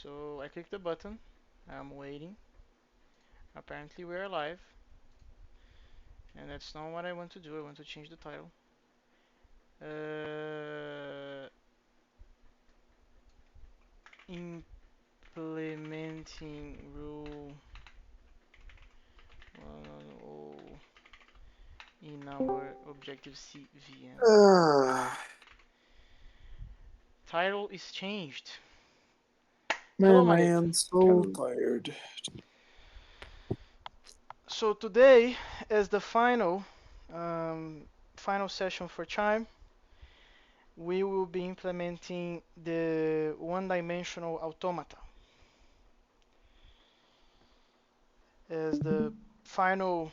So I click the button. I'm waiting. Apparently we're alive. And that's not what I want to do. I want to change the title. Uh, Implementing rule 1.0 in our Objective-C VM. Title is changed. Hello, Man, I Marito. am so tired. So today, as the final session for Chime, we will be implementing the one-dimensional automata as the final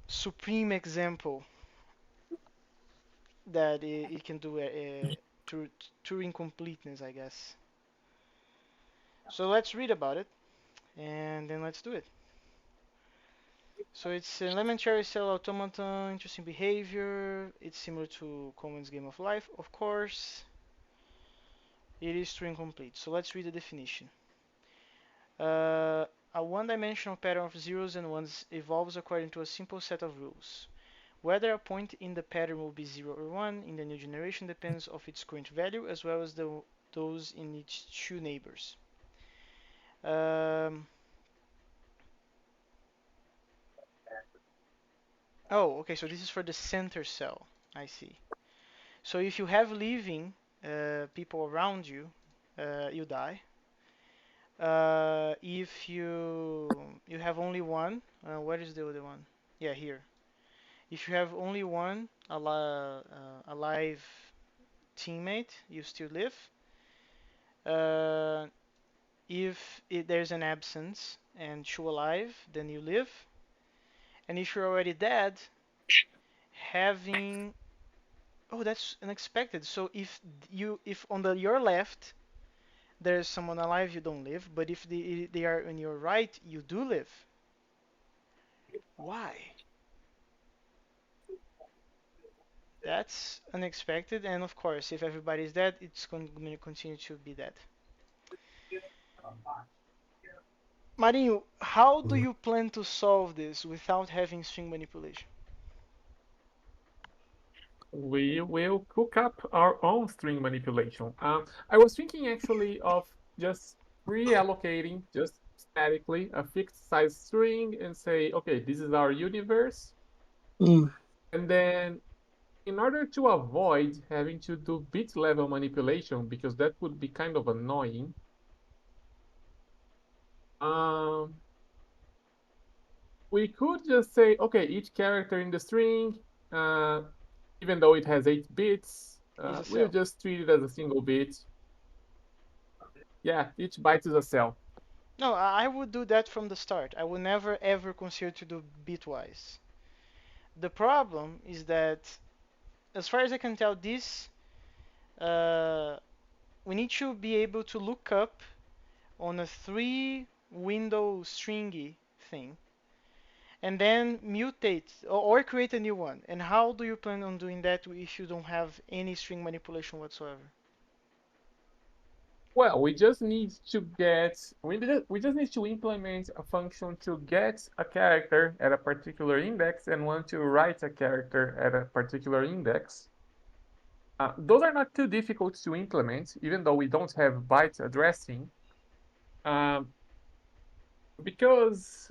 supreme example that it can do through Turing completeness, I guess. So let's read about it and then let's do it. So it's an elementary cell automaton, interesting behavior. It's similar to Coleman's Game of Life, of course. It is Turing complete. So let's read the definition. Uh, a one-dimensional pattern of zeros and ones evolves according to a simple set of rules. Whether a point in the pattern will be 0 or 1 in the new generation depends on its current value as well as those in its two neighbors. Um, oh, okay, so this is for the center cell. I see. So if you have living people around you, you die. If you have only one, where is the other one? Yeah, here. If you have only one alive teammate, you still live. Uh, if there's an absence and two alive, then you live. And if you're already dead, having oh that's unexpected. So if on your left there's someone alive, you don't live. But if they are on your right, you do live. Why? That's unexpected. And of course, if everybody's dead, it's going to continue to be dead. Marinho, how do you plan to solve this without having string manipulation? We will cook up our own string manipulation. I was thinking actually of just reallocating, just statically, a fixed size string and say, okay, this is our universe. Mm. And then in order to avoid having to do bit level manipulation, because that would be kind of annoying, um, we could just say, okay, each character in the string, uh, even though it has 8 bits, Is a we'll cell. just treat it as a single bit. Yeah, each byte is a cell. No, I would do that from the start. I would never ever consider to do bitwise. The problem is that, as far as I can tell, this uh, we need to be able to look up on a three window stringy thing and then mutate or create a new one. And how do you plan on doing that if you don't have any string manipulation whatsoever? Well, we just need to get we just need to implement a function to get a character at a particular index and want to write a character at a particular index. Those are not too difficult to implement, even though we don't have byte addressing, um, because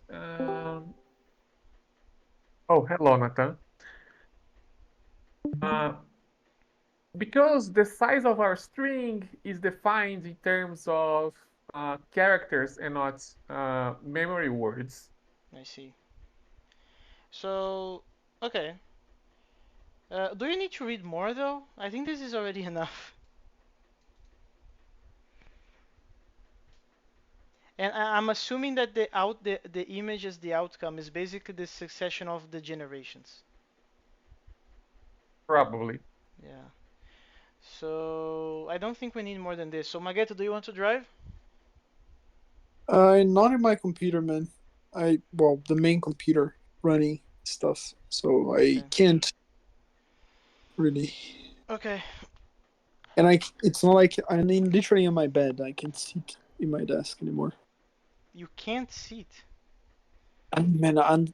oh, hello, Nathan. Uh, because the size of our string is defined in terms of characters and not memory words. I see. So, okay. Do you need to read more though? I think this is already enough. And I'm assuming that the image as the outcome is basically the succession of the generations. Probably. Yeah. So I don't think we need more than this. So Mageto, do you want to drive? Not in my computer, man. Well, the main computer running stuff, so I Okay. can't really. Okay. And it's not like I'm literally in my bed. I can sit. in my desk anymore. You can't see it. And man, I'm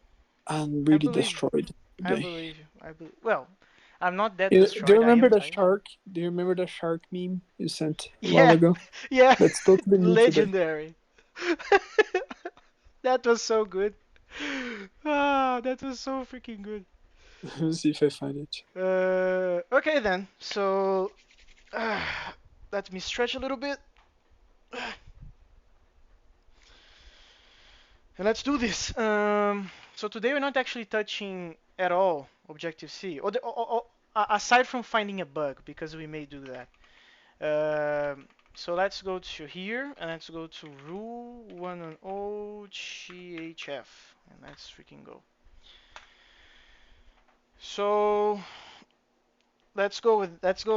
I really believe you. destroyed I today. believe you. Well, I'm not that Do you destroyed. I remember am the tired. shark? Do you remember the shark meme you sent a while Yeah, ago? yeah. That's totally me today. Legendary. That was so good. Ah, that was so freaking good. Let's see if I find it. Okay then. So, uh, let me stretch a little bit, and let's do this. So today we're not actually touching at all Objective C, aside from finding a bug, because we may do that. So let's go to here, and let's go to rule 110 GHF, and let's freaking go. So let's go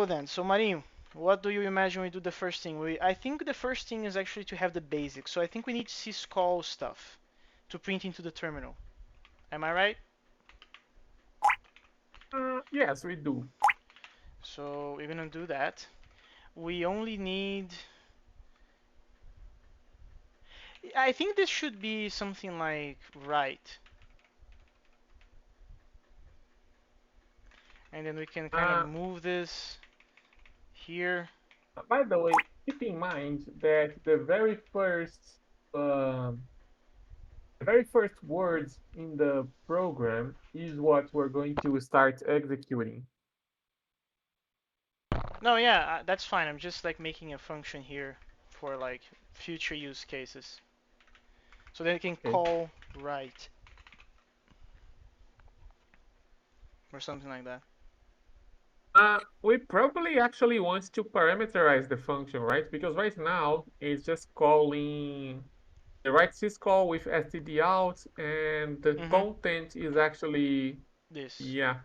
then. So Marinho, what do you imagine we do the first thing? I think the first thing is actually to have the basics. So I think we need syscall stuff to print into the terminal. Am I right? Yes, we do. So we're gonna do that. We only need. I think this should be something like write, and then we can kind of Uh, move this here. by the way, keep in mind that um, the very first words in the program is what we're going to start executing. No, yeah, that's fine. I'm just like making a function here for like future use cases. So then it can Okay. call write or something like that. We probably actually want to parameterize the function, right? Because right now it's just calling the write syscall with std out, and the Mm-hmm. content is actually, This. yeah.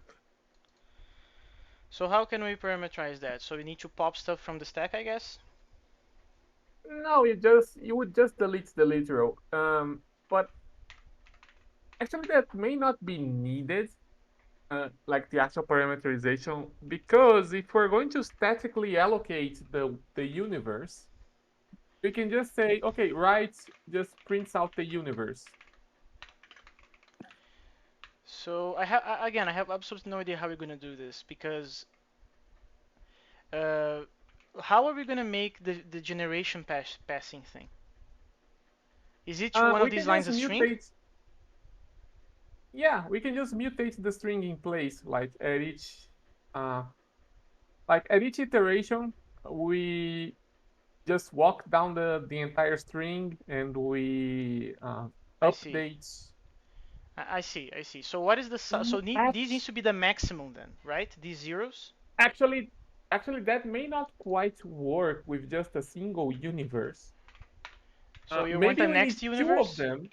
So how can we parameterize that? So we need to pop stuff from the stack, I guess? No, you would just delete the literal. But actually that may not be needed, like the actual parameterization, because if we're going to statically allocate the universe, we can just say, okay, write just prints out the universe. So I have absolutely no idea how we're gonna do this because uh, how are we gonna make the generation passing thing? Is each one of We these can lines just a string? mutate. Yeah, we can just mutate the string in place, uh, like at each iteration, we just walk down the entire string and we I see. update. I see. I see. So what is the so these needs to be the maximum then, right? These zeros. Actually, actually, that may not quite work with just a single universe. So you want Maybe a we need next two of universe? them.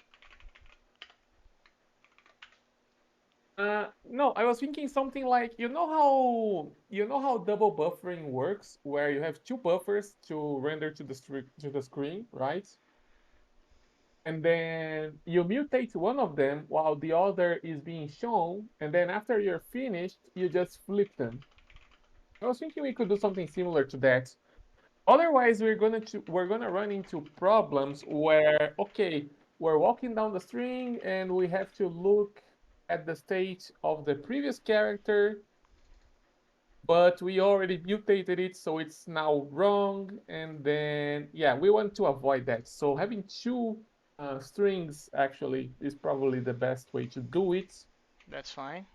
No, I was thinking something like, you know how double buffering works, where you have two buffers to render to the screen, right? And then you mutate one of them while the other is being shown, and then after you're finished, you just flip them. I was thinking we could do something similar to that. Otherwise, we're gonna run into problems where, okay, we're walking down the string and we have to look at the state of the previous character, but we already mutated it, so it's now wrong. And then, yeah, we want to avoid that. So having two strings actually is probably the best way to do it, That's fine.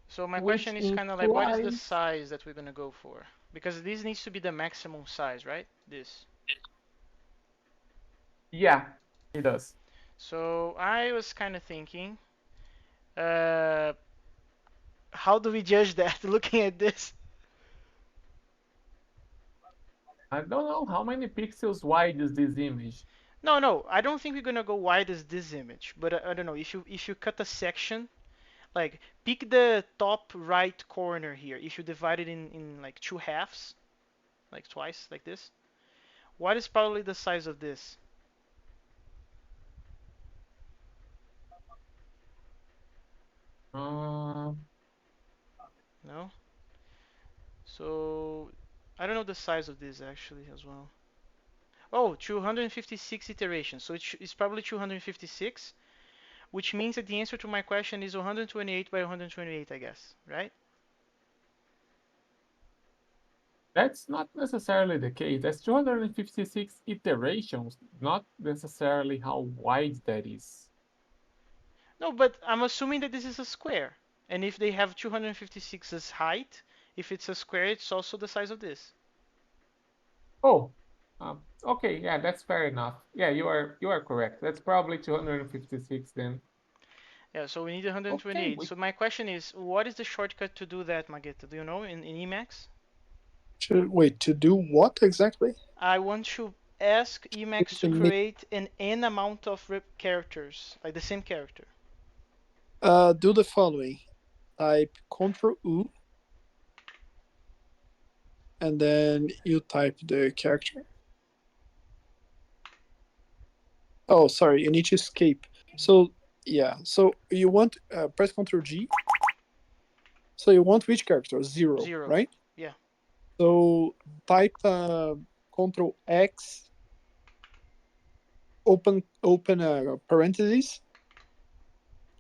So my which question is kind of like, what is the implies, size that we're gonna go for? Because this needs to be the maximum size, right? This. yeah, it does. So I was kind of thinking, uh, how do we judge that looking at this? I don't know how many pixels wide is this image. No, no, I don't think we're gonna go wide as this image, but I don't know if you cut a section, like pick the top right corner here. If you divide it in like two halves, like twice, like this, what is probably the size of this? Uh, No? So I don't know the size of this actually as well. Oh, 256 iterations. So it's probably 256, which means that the answer to my question is 128 by 128, I guess, right? That's not necessarily the case. That's 256 iterations, not necessarily how wide that is. No, but I'm assuming that this is a square. And if they have 256 as height, if it's a square, it's also the size of this. Oh, okay, yeah, that's fair enough. Yeah, you are correct. That's probably 256 then. Yeah, so we need Okay, 128. So my question is, what is the shortcut to do that, Magetta? Do you know in Emacs? Wait, to do what exactly? I want to ask Emacs to create an n amount of characters, like the same character. Do the following. Type Ctrl U, and then you type the character. Oh, sorry, you need to escape. So yeah, so you want press Ctrl G. So you want which character? Zero, 0. right? Yeah. So type Ctrl X, open parentheses.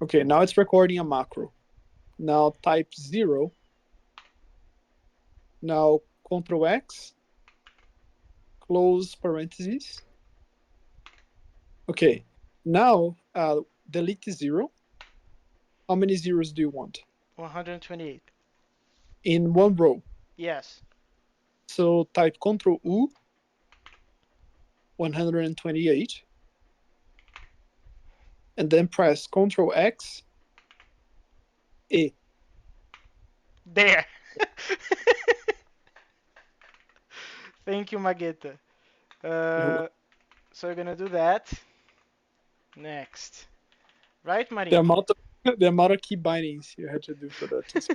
Okay, now it's recording a macro. Now type 0. Now Ctrl X, close parentheses. Okay, now delete 0. How many zeros do you want? 128. In one row. Yes. So type Ctrl U, 128, and then press Ctrl X, E. There. Thank you, Magetta. Uh, so we're gonna do that. Next. Right, The Marinho? amount of the amount of key bindings you had to do for that.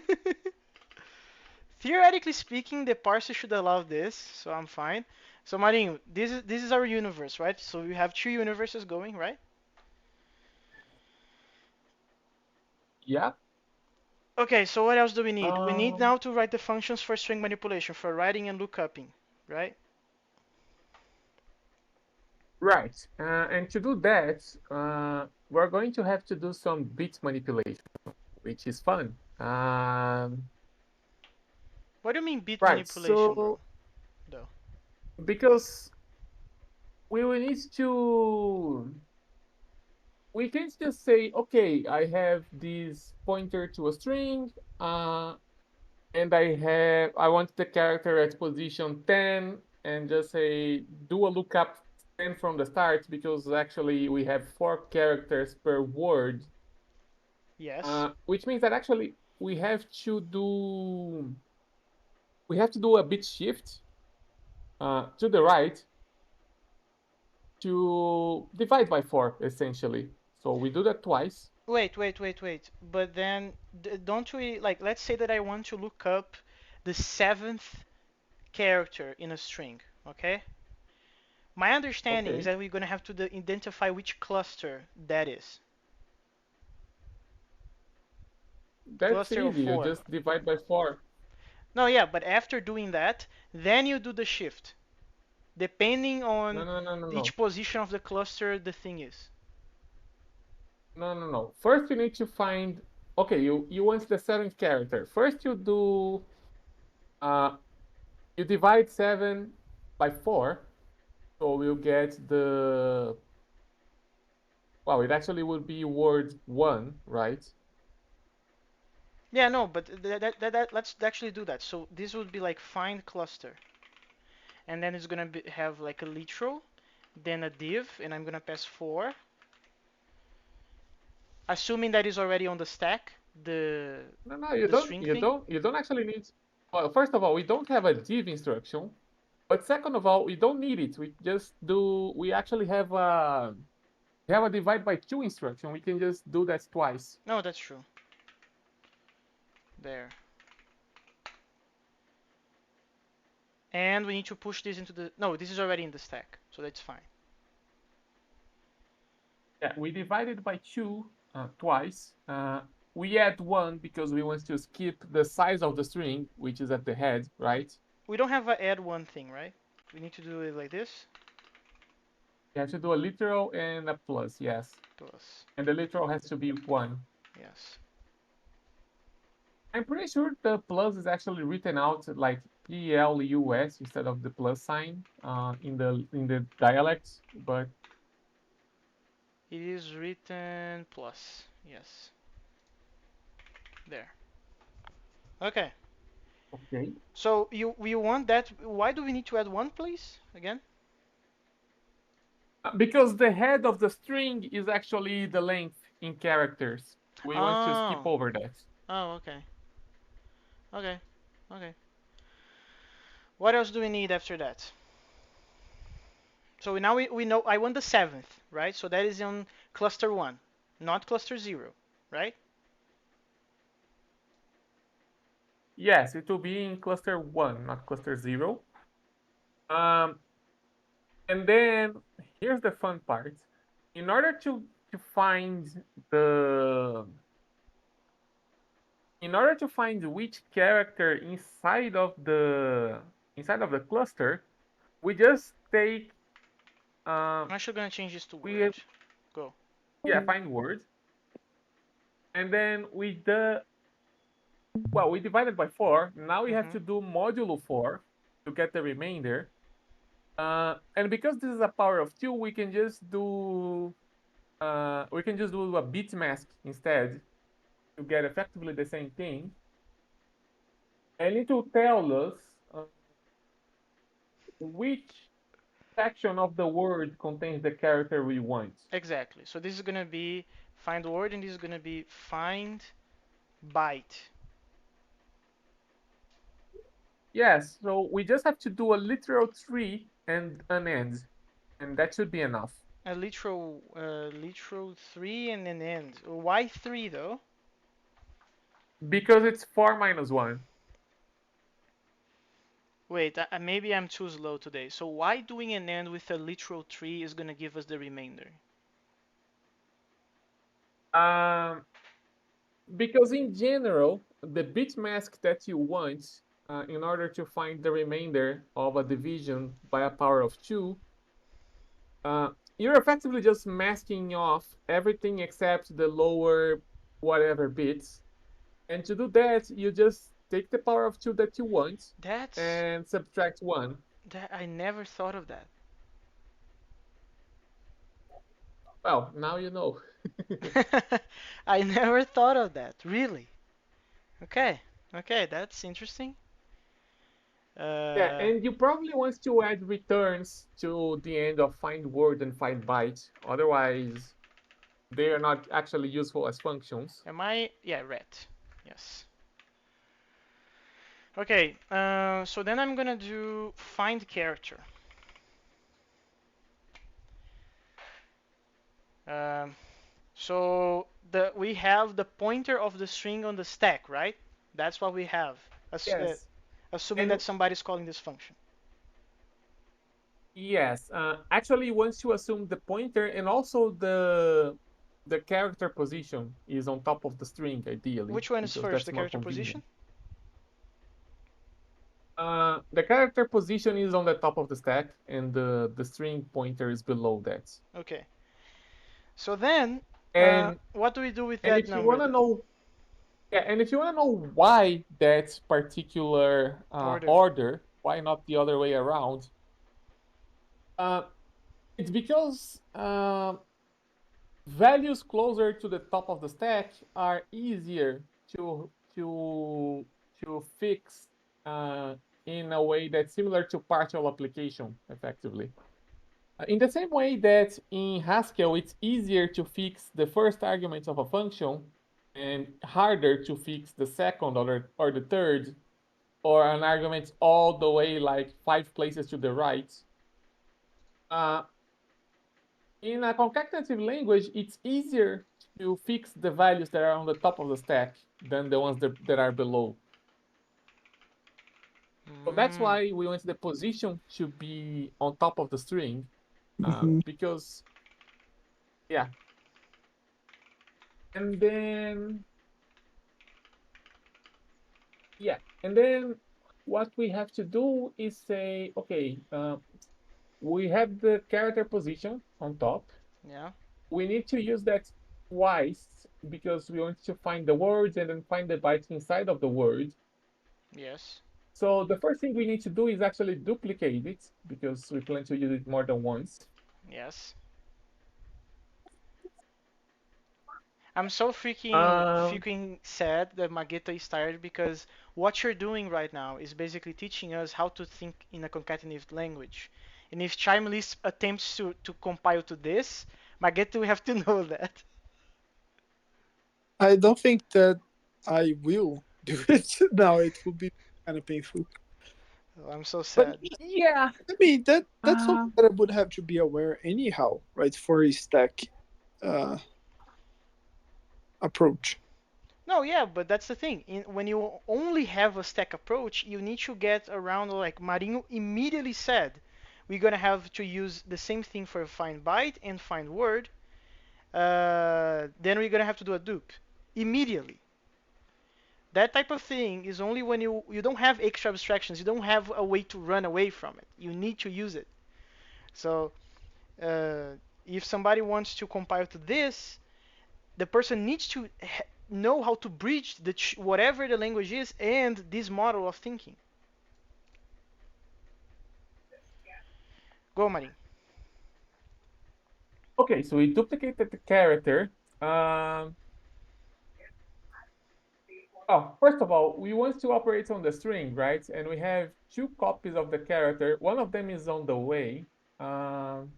Theoretically speaking, the parser should allow this, so I'm fine. So Marinho, this is our universe, right? So we have two universes going, right? yeah. Okay, so what else do we need? We need Um, now to write the functions for string manipulation, for writing and lookupping, right? right. And to do that, we're going to have to do some bit manipulation, which is fun. What do you mean bit Right. manipulation, So bro? Though. because we will need to, we can't just say, okay, I have this pointer to a string, and I want the character at position 10, and just say do a lookup 10 from the start, because actually we have 4 characters per word, Yes. which means that actually we have to do a bit shift to the right to divide by 4 essentially. So we do that twice. Wait. But then, don't we, like, let's say that I want to look up the seventh character in a string, okay? My understanding is Okay, that we're going to have to identify which cluster that is. that's Cluster of easy. You 4. just divide by 4. No, yeah, but after doing that, then you do the shift, depending No, on no, no, no, no. each position of the cluster the thing is. No, no, no. First, you need to find. Okay, you want the seventh character. First, uh, you divide 7 by 4, so we'll get the. Well, it actually would be word 1, right? Yeah, no, but let's actually do that. So this would be like find cluster, and then it's gonna have like a literal, then a div, and I'm gonna pass 4, assuming that is already on the stack, No, no, you the don't. string You thing. don't. You don't actually need. Well, first of all, we don't have a div instruction, but second of all, we don't need it. We just do. We actually have a. We have a divide by 2 instruction. We can just do that twice. No, that's true. There. And we need to push this into the. No, this is already in the stack, so that's fine. Yeah, we divided by 2 twice. We add 1 because we want to skip the size of the string, which is at the head, right? We don't have a add one thing, right? We need to do it like this. You have to do a literal and a plus, yes. plus. And the literal has to be 1. Yes. I'm pretty sure the plus is actually written out like plus instead of the plus sign in the dialects, but It is written plus. Yes. There. Okay. okay. So we want that. Why do we need to add one, please? Again? Because the head of the string is actually the length in characters. We want to skip Oh. over that. Oh, okay. Okay. Okay. What else do we need after that? So now we know I want the seventh, right? So that is on cluster 1, not cluster 0, right? Yes, it will be in cluster 1, not cluster 0. Um, and then here's the fun part. In order to find the in order to find which character inside of the cluster, we just take I'm actually gonna change this to we word. Go. yeah find word, and then we divided by 4. Now we have Mm-hmm. to do modulo 4 to get the remainder. And because this is a power of 2, we can just do a bit mask instead to get effectively the same thing. And it will tell us which section of the word contains the character we want. Exactly. So this is gonna be find word, and this is gonna be find byte. Yes, so we just have to do a literal tree and an end, and that should be enough. A literal 3 and an end. Why 3 though? Because it's 4 minus 1. Wait, maybe I'm too slow today. So why doing an end with a literal 3 is gonna give us the remainder? Um, because in general, the bit mask that you want in order to find the remainder of a division by a power of 2, uh, you're effectively just masking off everything except the lower whatever bits. And to do that, you just take the power of 2 that you want That's and subtract 1. that I never thought of that. Well, now you know. I never thought of that. Really? Okay. Okay, that's interesting. Yeah, Uh, and you probably want to add returns to the end of find word and find byte. Otherwise, they are not actually useful as functions. am I? Yeah, red. Yes. Okay. So then I'm gonna do find character. Um, so we have the pointer of the string on the stack, right? That's what we have. Yes. Assuming And that somebody's calling this function. yes, actually, once you assume the pointer and also the character position is on top of the string, ideally, Which one is because first? that's The more character position? convenient. The character position is on the top of the stack, and the string pointer is below that. Okay. So then, And what do we do with and that if you number want to then? know, yeah, and if you want to know why that particular Order. order, why not the other way around? Uh, it's because values closer to the top of the stack are easier to fix in a way that's similar to partial application, effectively. In the same way that in Haskell, it's easier to fix the first arguments of a function and harder to fix the second or the third, or an argument all the way like 5 places to the right. Uh, in a concatenative language, it's easier to fix the values that are on the top of the stack than the ones that are below. So that's Mm. why we want the position to be on top of the string, Mhm. because, yeah. And then, yeah. And then what we have to do is say, okay, we have the character position on top. Yeah. We need to use that twice because we want to find the words and then find the bytes inside of the word. Yes. So the first thing we need to do is actually duplicate it because we plan to use it more than once. Yes. I'm so freaking Um, freaking sad that Magetta is tired because what you're doing right now is basically teaching us how to think in a concatenated language. And if Chime List attempts to compile to this, Magetta will have to know that. I don't think that I will do it now. It will be kind of painful. Oh, I'm so but sad. yeah, I mean that's uh, something that I would have to be aware anyhow, right? For a stack uh, approach. No, yeah, but that's the thing. When you only have a stack approach, you need to get around, like Marinho immediately said, we're gonna have to use the same thing for find byte and find word. Then we're gonna have to do a dupe immediately. That type of thing is only when you don't have extra abstractions. You don't have a way to run away from it. You need to use it. So uh, if somebody wants to compile to this, the person needs to know how to bridge whatever the language is and this model of thinking. Go, Marin. okay, so we duplicated the character. Um, oh, first of all, we want to operate on the string, right? And we have two copies of the character. One of them is on the way. Um,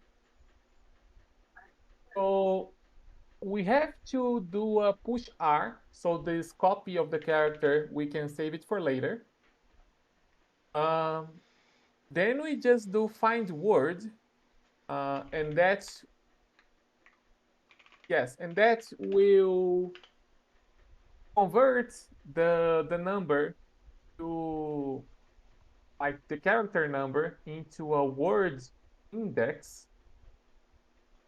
so we have to do a push R. So this copy of the character, we can save it for later. Um, then we just do find word, and that's yes, and that will convert the number to like the character number into a word index.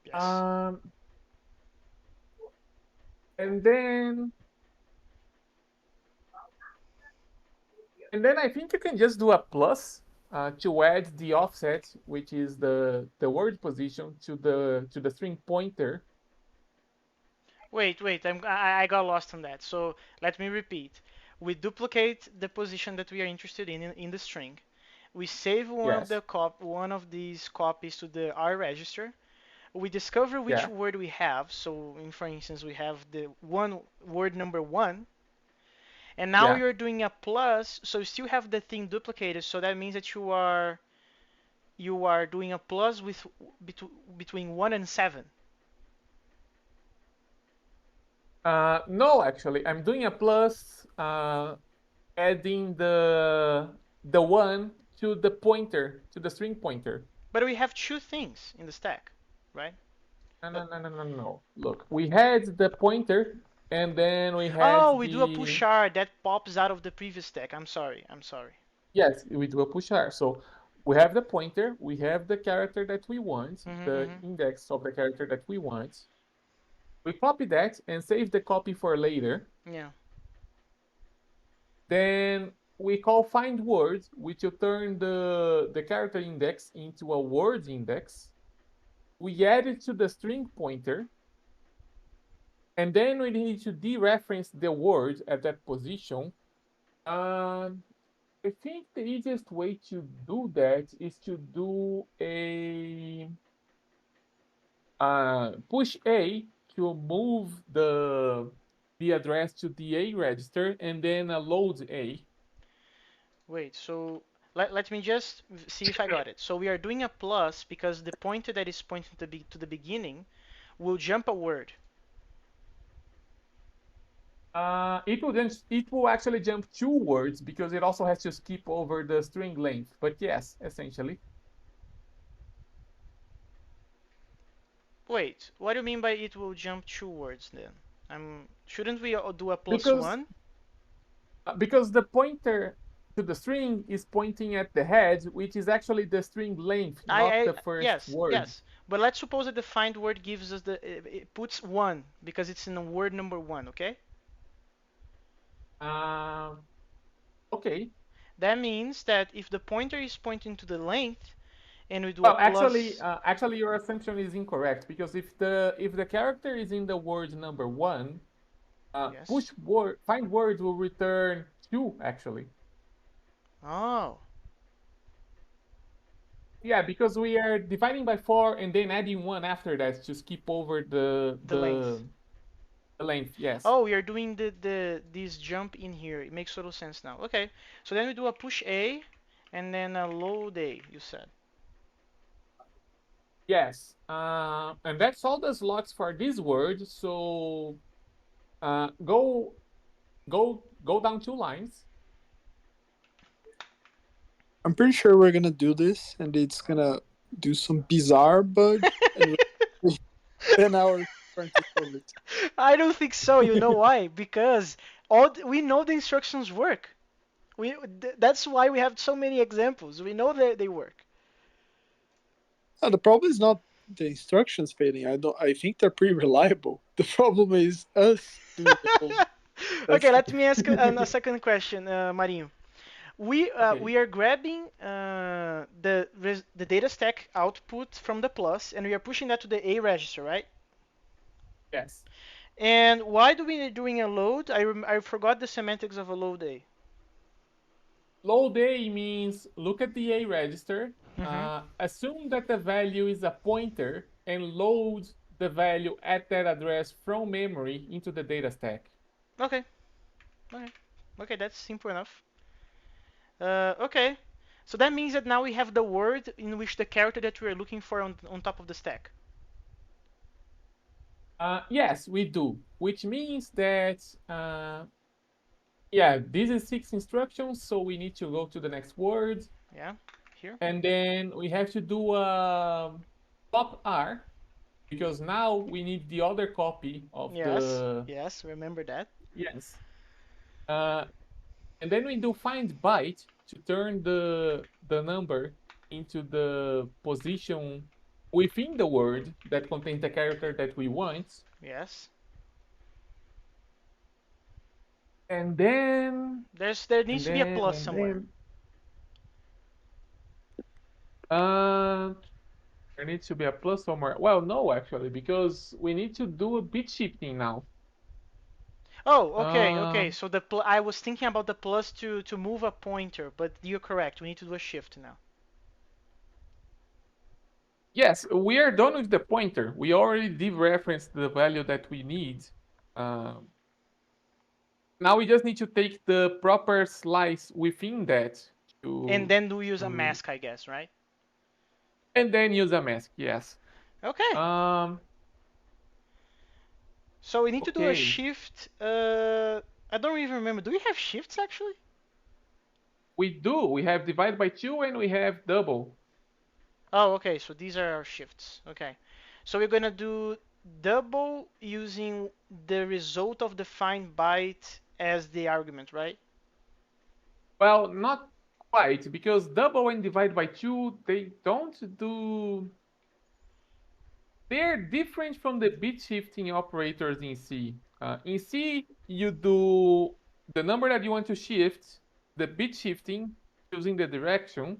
Yes. Um, and then I think you can just do a plus to add the offset, which is the word position to the string pointer. Wait. I got lost on that. So let me repeat. We duplicate the position that we are interested in the string. We save Yes. one of these copies to the R register. We discover which Yeah. word we have. So, for instance, we have the one word number one, and now Yeah. you're doing a plus, so you still have the thing duplicated. So that means that you are doing a plus with between 1 and 7. No, actually, I'm doing a plus, adding the one to the pointer to the string pointer. But we have two things in the stack, right? No, Uh, no, no, no, no, no. Look, we had the pointer, and then we oh, had we do a the push R that pops out of the previous stack. I'm sorry. I'm sorry. yes, we do a push R. So we have the pointer, we have the character that we want, the Mhm. index of the character that we want. We copy that and save the copy for later. Yeah. Then we call find word, which will turn the character index into a word index. We add it to the string pointer, and then we need to dereference the word at that position. Um, I think the easiest way to do that is to do a push A to move the address to the A register, and then a load A. Wait. So let me just see if I got it. So we are doing a plus because the pointer that is pointing to the beginning will jump a word. It will actually jump two words because it also has to skip over the string length. But yes, essentially, Wait. What do you mean by it will jump two words then? Shouldn't we do a plus because one? the pointer to the string is pointing at the head, which is actually the string length, not the first Yes, word. yes. But let's suppose that the find word gives us it puts one because it's in the word number one, okay? Um, okay. That means that if the pointer is pointing to the length and we do a Well, actually, plus. actually, your assumption is incorrect because if the character is in the word number one, Yes. find words will return two actually. Oh, Yeah, because we are dividing by four and then adding one after that to skip over the the length. the, the length. Yes. Oh, we are doing the this jump in here. It makes total sense now. Okay, so then we do a push A and then a load A. You said. Yes. And that's all the slots for this word. So go down two lines. I'm pretty sure we're gonna do this, and it's gonna do some bizarre bug, and we're 10 hours trying to solve it. I don't think so. You know why? Because we know the instructions work. That's why we have so many examples. We know that they work. No, the problem is not the instructions failing. I don't. I think they're pretty reliable. The problem is us doing the whole Okay, testing. let me ask a second question, Marinho. Okay. We are grabbing the data stack output from the plus, and we are pushing that to the A register, right? Yes. And why do we doing a load? I forgot the semantics of a load A. Load A means look at the A register, Mm-hmm. assume that the value is a pointer, and load the value at that address from memory into the data stack. Okay. Okay. Okay, that's simple enough. Okay. So that means that now we have the word in which the character that we are looking for on top of the stack. Yes, we do, which means that, yeah, this is six instructions, so we need to go to the next word, Yeah. Here. and then we have to do a pop R, because now we need the other copy of Yes. the, Yes. Remember that. yes. Uh, and then we do find byte to turn the number into the position within the word that contains the character that we want. Yes. And then There and needs to be a then plus and somewhere. then uh there needs to be a plus somewhere. Well, no, actually, because we need to do a bit shifting now. Oh, okay, okay. Um So I was thinking about the plus to move a pointer, but you're correct. We need to do a shift now. yes, we are done with the pointer. We already dereferenced the value that we need. Um Now we just need to take the proper slice within that And to then we use a to mask, I guess, right? and then use a mask. Yes. Okay. Um. So we need to do a Okay. shift. I don't even remember. Do we have shifts actually? We do. We have divide by two and we have double. Oh, okay. So these are our shifts. Okay. So we're gonna do double using the result of the find byte as the argument, right? Well, not quite because double and divide by two they don't do. They're different from the bit shifting operators in C. In C, you do the number that you want to shift, the bit shifting, choosing the direction,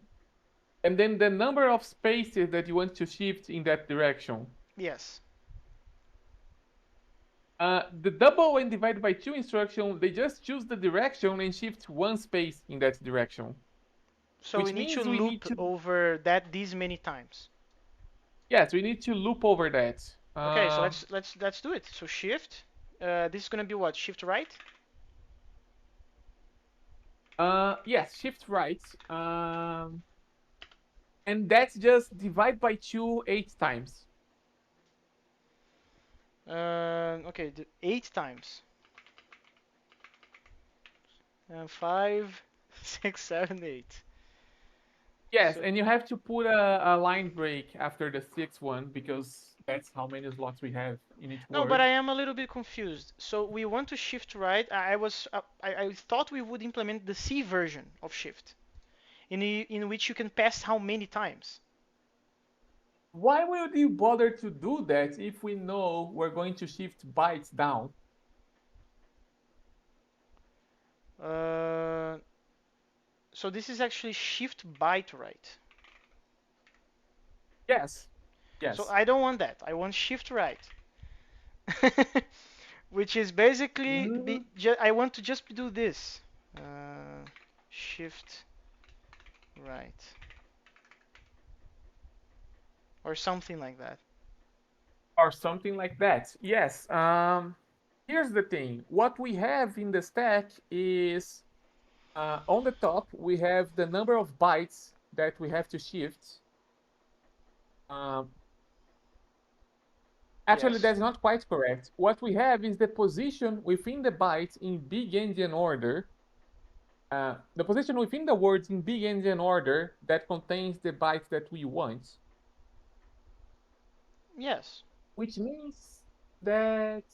and then the number of spaces that you want to shift in that direction. Yes. The double and divide by two instruction, they just choose the direction and shift one space in that direction, So we which need to means we need loop to, over that these many times. yes, we need to loop over that. Okay, so let's do it. So shift. This is gonna be what? Shift right? Yes, shift right. And that's just divide by two 8 times. Okay, 8 times. Five, 6, 7, 8. Yes, So and you have to put a line break after the sixth one because that's how many slots we have in each no, but word. I am a little bit confused. So we want to shift right. I thought we would implement the C version of shift, in which you can pass how many times. Why would you bother to do that if we know we're going to shift bytes down? Uh, so this is actually shift byte right. Yes. So Yes. I don't want that. I want shift right. Which is basically Mm, I want to just do this. Uh, shift right or something like that. or something like that. Yes. Here's the thing. What we have in the stack is on the top we have the number of bytes that we have to shift. Um, Actually, Yes. that's not quite correct. What we have is the position within the bytes in big endian order. The position within the words in big endian order that contains the bytes that we want, Yes. which means that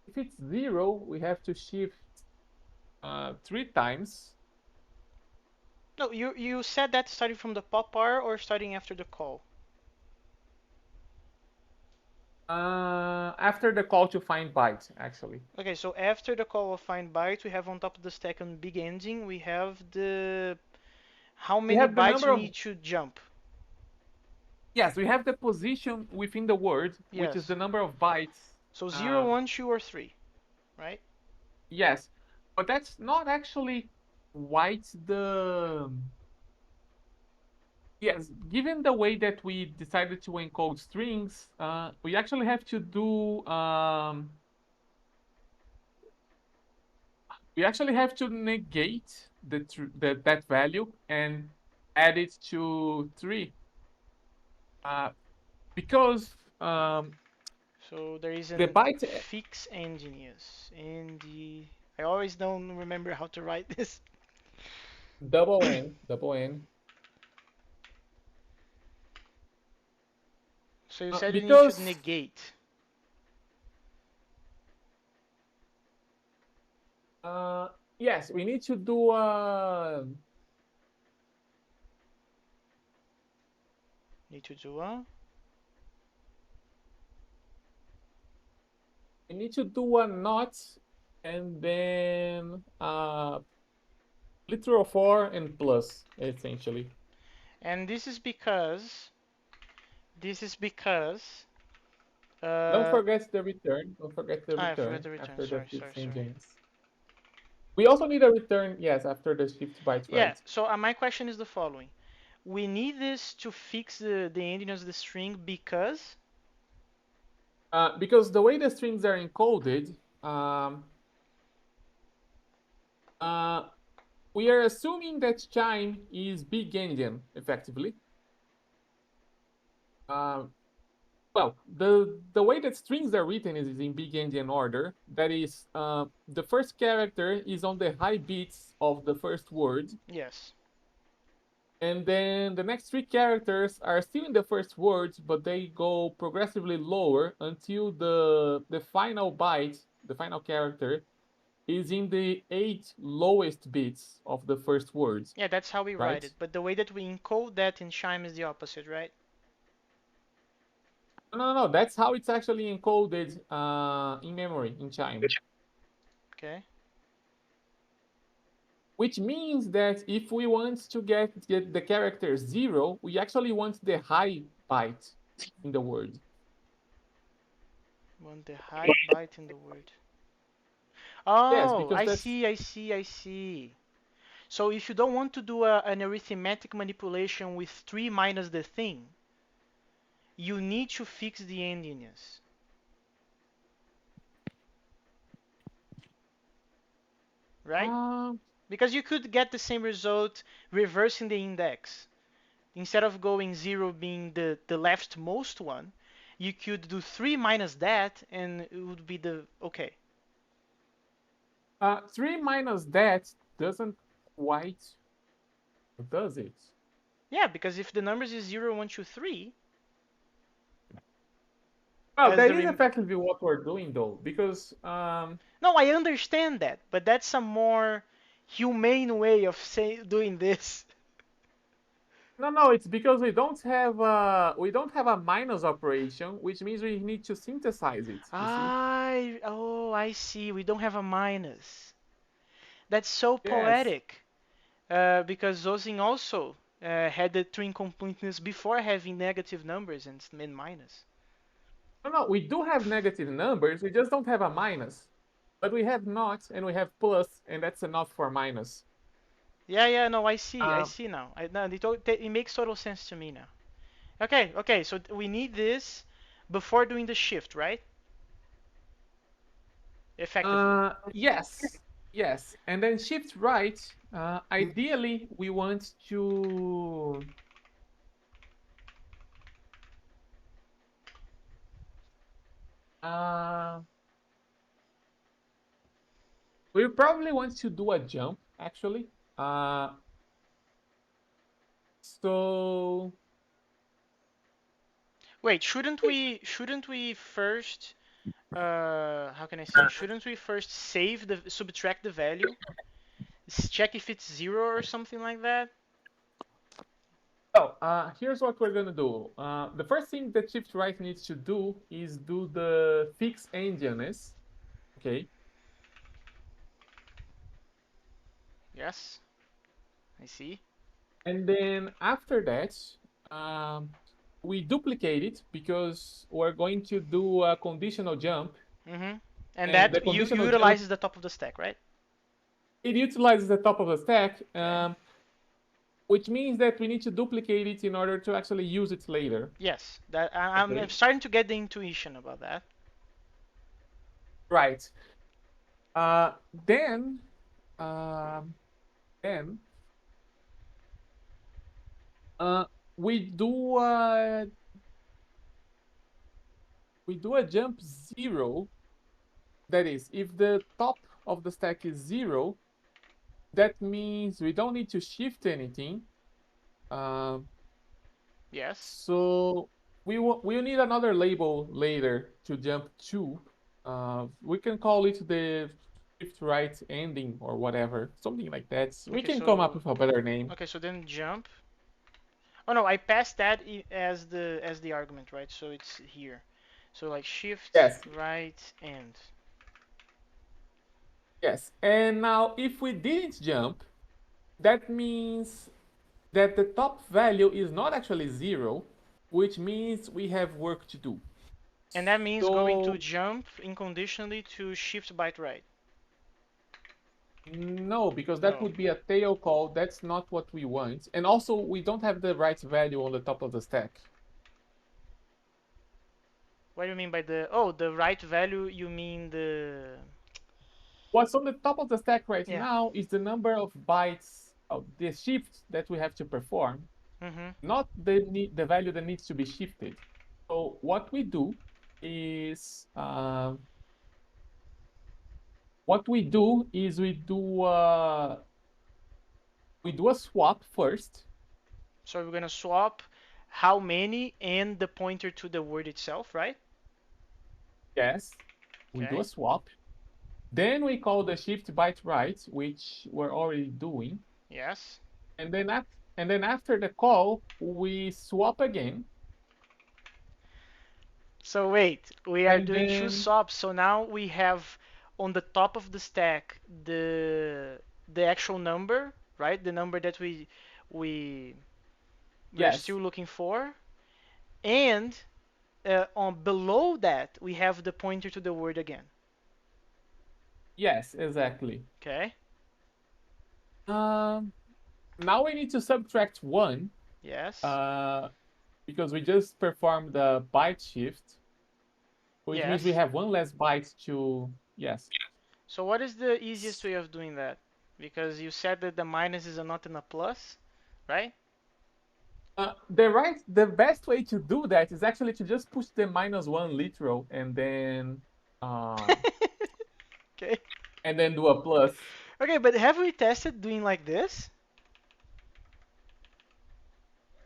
if it's 0, we have to shift 3 times. No, you said that starting from the pop R or starting after the call. After the call to find byte, actually. Okay, so after the call of find byte, we have on top of the stack on big ending, we have the how We many have the bytes number we of, need to jump. yes, we have the position within the word, which is Yes. the number of bytes. So zero, Uh, 1, 2, or 3, right? yes, but that's not actually quite the. Yes, given the way that we decided to encode strings, we actually have to do we actually have to negate that value and add it to 3 uh, because So there is the an byte fix engine, yes. I always don't remember how to write this. double n So you said you need to because negate. uh, yes, we need to do Need to do a. a not and then literal for and plus essentially. And this is because Don't uh forget the return. Don't forget the I forgot return the return. after the Sorry, fixed sorry, sorry. engines. We also need a return, yes, after the shift bytes, Yeah, right? so my question is the following. We need this to fix the ending of the string because Because the way the strings are encoded, uh, we are assuming that Chime is big endian, effectively. Uh, well, the way that strings are written is in big endian order. That is, the first character is on the high bits of the first word, yes. and then the next 3 characters are still in the first words, but they go progressively lower until the final byte, the final character, is in the 8 lowest bits of the first words, Yeah, that's how we write right? it. But the way that we encode that in Chime is the opposite, right? No, no, no. That's how it's actually encoded in memory in Chime. Okay. Which means that if we want to get the character 0, we actually want the high byte in the word. Want the high byte in the word. Yes, Oh, because I that's see, I see, I see. So if you don't want to do an arithmetic manipulation with 3 minus the thing, you need to fix the endiness, right? um Because you could get the same result reversing the index. Instead of going 0 being the leftmost one, you could do 3 minus that and it would be the okay. 3 minus that doesn't quite, does it? Yeah, because if the numbers is 0, 1, 2, 3, Well, as that the is rem effectively what we're doing though, because no, I understand that, but that's a more humane way of doing this. no, no, it's because we don't have a minus operation, which means we need to synthesize it. You see? I see. We don't have a minus. That's so Yes. poetic. Because Zosing also had the true incompleteness before having negative numbers and minus. No, we do have negative numbers. We just don't have a minus. But we have not and we have plus, and that's enough for minus. Yeah, no, I see. I Um, see now. No, it makes total sense to me now. Okay, so we need this before doing the shift, right? Effectively. yes, yes. And then shift right. Ideally, we want to. Uh, we probably want to do a jump, actually. So Wait, shouldn't we first how can I say? Shouldn't we first save the subtract the value? Check if it's 0 or something like that? here's what we're gonna do. The first thing that shift right needs to do is do the fix endianness. Okay. Yes, I see. And then after that, um, we duplicate it because we're going to do a conditional jump. Mm-hmm. And And the that conditional jump, utilizes the top of the stack, right? it utilizes the top of the stack, Okay. which means that we need to duplicate it in order to actually use it later. Yes, that I'm Okay. starting to get the intuition about that. Right. Uh, then, um, then uh, we do uh, we do a jump 0. That is, if the top of the stack is 0, that means we don't need to shift anything. Yes. So we'll need another label later to jump to. We can call it the shift right ending or whatever, something like that. So we Okay, can come up so with a better name. okay, so then jump. Oh no, I passed that as the argument, right? So it's here. So like shift Yes, right end. yes. And now if we didn't jump, that means that the top value is not actually 0, which means we have work to do. And that means going to So jump unconditionally to shift byte right. no, because that No. would be a tail call. That's not what we want. And also, we don't have the right value on the top of the stack. What do you mean by the right value? You mean the What's on the top of the stack right yeah. now is the number of bytes of the shift that we have to perform, Mhm. not the value that needs to be shifted. So what we do is we do a swap first. So we're gonna swap how many and the pointer to the word itself, right? Yes, we do a Okay. swap. Then we call the shift byte right, which we're already doing. Yes. And then after the call, we swap again. So wait, we are And doing two then swaps. So now we have on the top of the stack the actual number, right? The number that we we're yes, still looking for, and on below that we have the pointer to the word again. yes, exactly. Okay. Um, Now we need to subtract 1 Yes. uh, because we just performed the byte shift, which means we Yes. have 1 less byte to, yes. So what is the easiest way of doing that? Because you said that the minus is a not and a plus, right? The best way to do that is actually to just push the -1 literal uh, Okay. and then do a plus. Okay, but have we tested doing like this?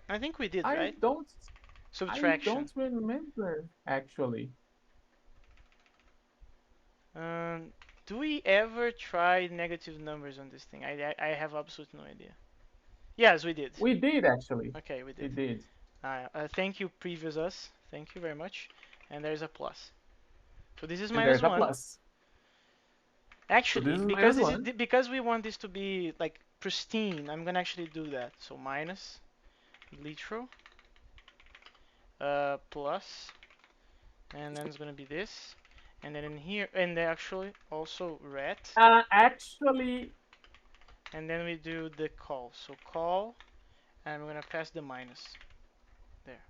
I think we did, I right? don't I Subtraction. don't remember actually. Um, do we ever try negative numbers on this thing? I have absolutely no idea. Yes, we did. We did actually. Okay, we We did. did. Thank you, previous us. Thank you very much. And there's a plus. So this is And minus there's a one. plus. So Actually, this is because -1. because we want this to be like pristine, I'm gonna actually do that. So minus. literal plus, and then it's gonna be this, and then in here, and then actually also ret, Actually, and then we do the call. So call, and we're gonna pass the minus there.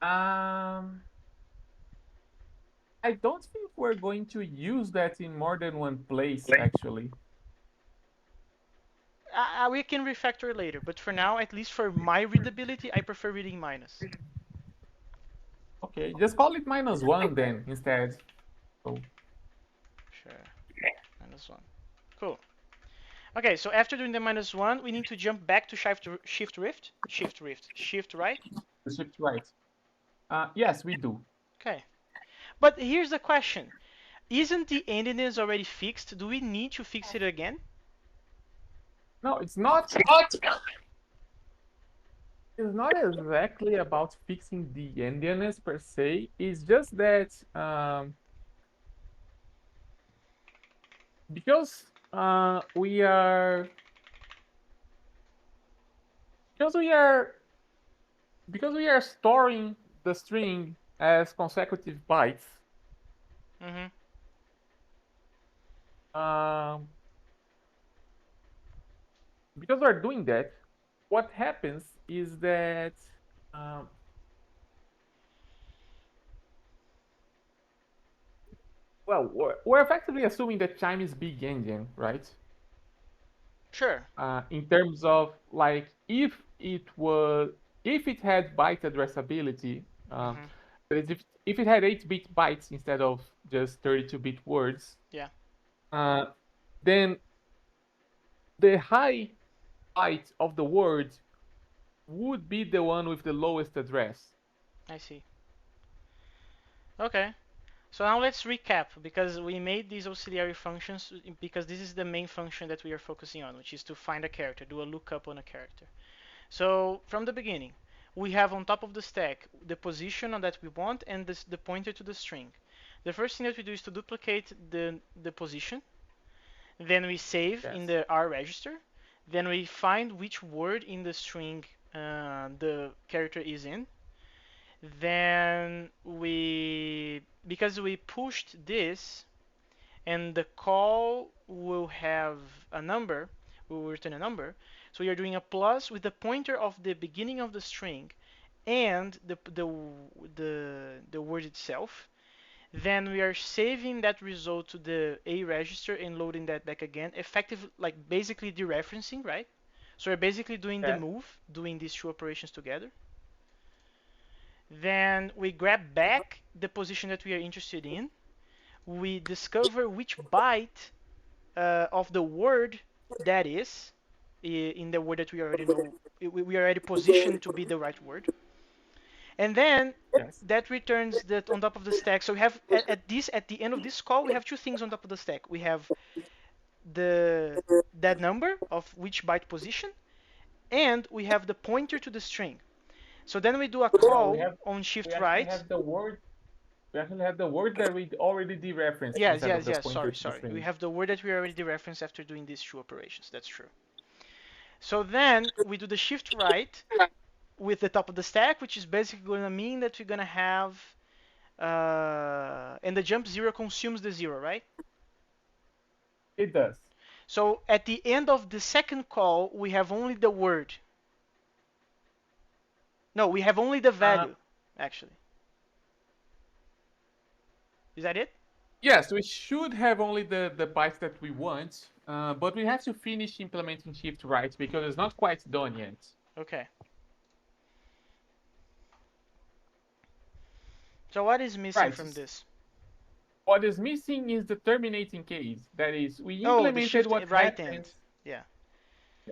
um, I don't think we're going to use that in more than one place, actually. We can refactor it later, but for now, at least for my readability, I prefer reading minus. Okay, just call it -1 then instead. So, Sure, -1. Cool. Okay, so after doing the -1, we need to jump back to shift right. the shift right. Yes, we do. Okay, but here's the question: isn't the endiness already fixed? Do we need to fix it again? No, it's not exactly about fixing the endianness per se. It's just that because we are because we are because we are storing the string as consecutive bytes. Mm-hmm. Um, because we're doing that, what happens is that um, well, we're effectively assuming that Chime is big engine, right? Sure. In terms of like if it had byte addressability, Mm-hmm. that is if it had 8-bit bytes instead of just 32-bit words, Yeah, uh, then the high byte of the word would be the one with the lowest address. I see. Okay. So now let's recap because we made these auxiliary functions because this is the main function that we are focusing on, which is to find a character, do a lookup on a character. So from the beginning, we have on top of the stack the position that we want and the pointer to the string. The first thing that we do is to duplicate the position. Then we save in Yes. the R register. Then we find which word in the string the character is in. Then because we pushed this, and the call will have a number, we will return a number. So we are doing a plus with the pointer of the beginning of the string and the word itself. Then we are saving that result to the A register and loading that back again, effective like basically dereferencing, right? So we're basically doing the Yes. move, doing these two operations together. Then we grab back the position that we are interested in. We discover which byte of the word that is in the word that we already know we already positioned to be the right word, and then Yes. that returns that on top of the stack. So we have at the end of this call we have two things on top of the stack. We have the that number of which byte position, and we have the pointer to the string. So then we do a No, call on we shift actually right. have the word we actually have the word that we already dereferenced Yes, instead of yes, the yes. pointer Sorry, to the sorry. We string. have the word that we already dereferenced after doing these two operations. That's true. So then we do the shift right with the top of the stack, which is basically going to mean that we're going to have, and the jump zero consumes the zero, right? It does. So at the end of the second call, we have only the word. No, we have only the Uh, value, actually. Is that it? yes, we should have only the bytes that we want, but we have to finish implementing shift right because it's not quite done yet. Okay. So what is missing Right. from this? What is missing is the terminating case. That is, we Oh, the implemented shift what right end. happens. Yeah.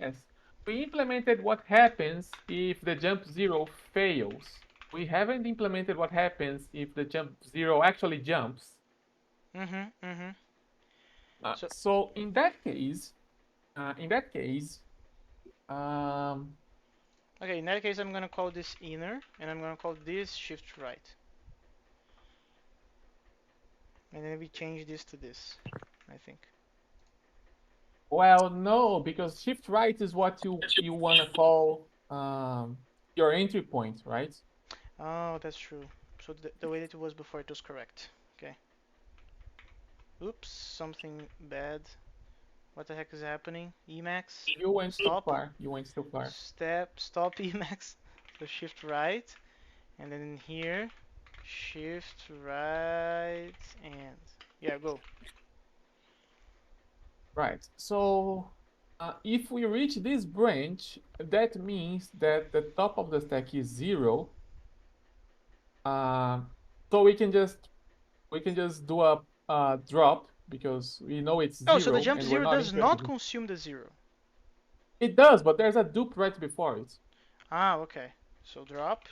Yes, we implemented what happens if the jump zero fails. We haven't implemented what happens if the jump zero actually jumps. Mm-hmm. Mm-hmm. So So in that case, um, okay, in that case, I'm gonna call this inner, and I'm gonna call this shift right, and then we change this to this, I think. Well, no, because shift right is what you want to call your entry point, right? Oh, that's true. So the way that it was before, it was correct. Okay. Oops, something bad. What the heck is happening? Emacs? You went too Stop. far. You went too far. Stop Emacs. So shift right. And then in here, shift right and yeah, go. Right. So if we reach this branch, that means that the top of the stack is 0. Uh, so we can just do a drop because we know it's Oh, so the 0 jump and we're zero not does not interested. consume the zero. It does, but there's a dupe right before it. Ah, okay. So drop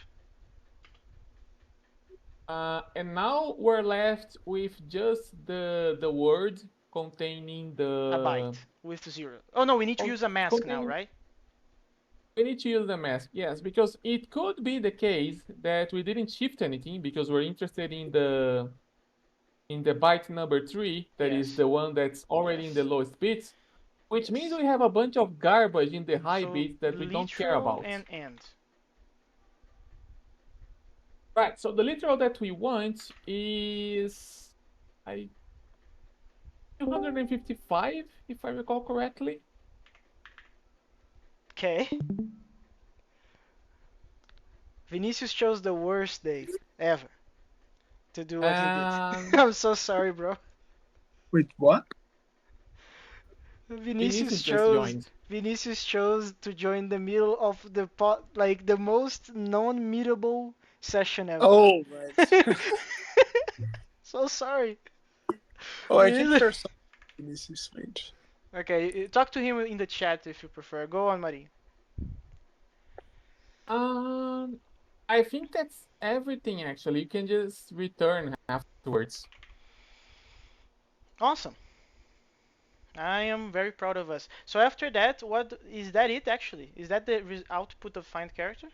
And now we're left with just the word containing a the byte with zero. Oh no, we need to con- use a mask now, containing. right? We need to use the mask, yes, because it could be the case that we didn't shift anything because we're interested in the byte number 3, that is Yes. the one that's already in the Yes. lowest bits, which means Yes. we have a bunch of garbage in the high So bits that we don't care literal about. and end. Right, so the literal that we want is I 255, if I recall correctly. Okay. Vinicius chose the worst day ever to do what he did. Um, I'm so sorry, bro. Wait, what? Vinicius Vinicius just chose joined. Vinicius chose to join the middle of the pot, like the most non-meetable session ever. Oh, right. So sorry. Oh, I can Really? share some Vinicius made. Okay, talk to him in the chat if you prefer. Go on, Marie. Um, I think that's everything actually. You can just return afterwards. Awesome. I am very proud of us. So after that, what is that it actually? Is that the output of find character?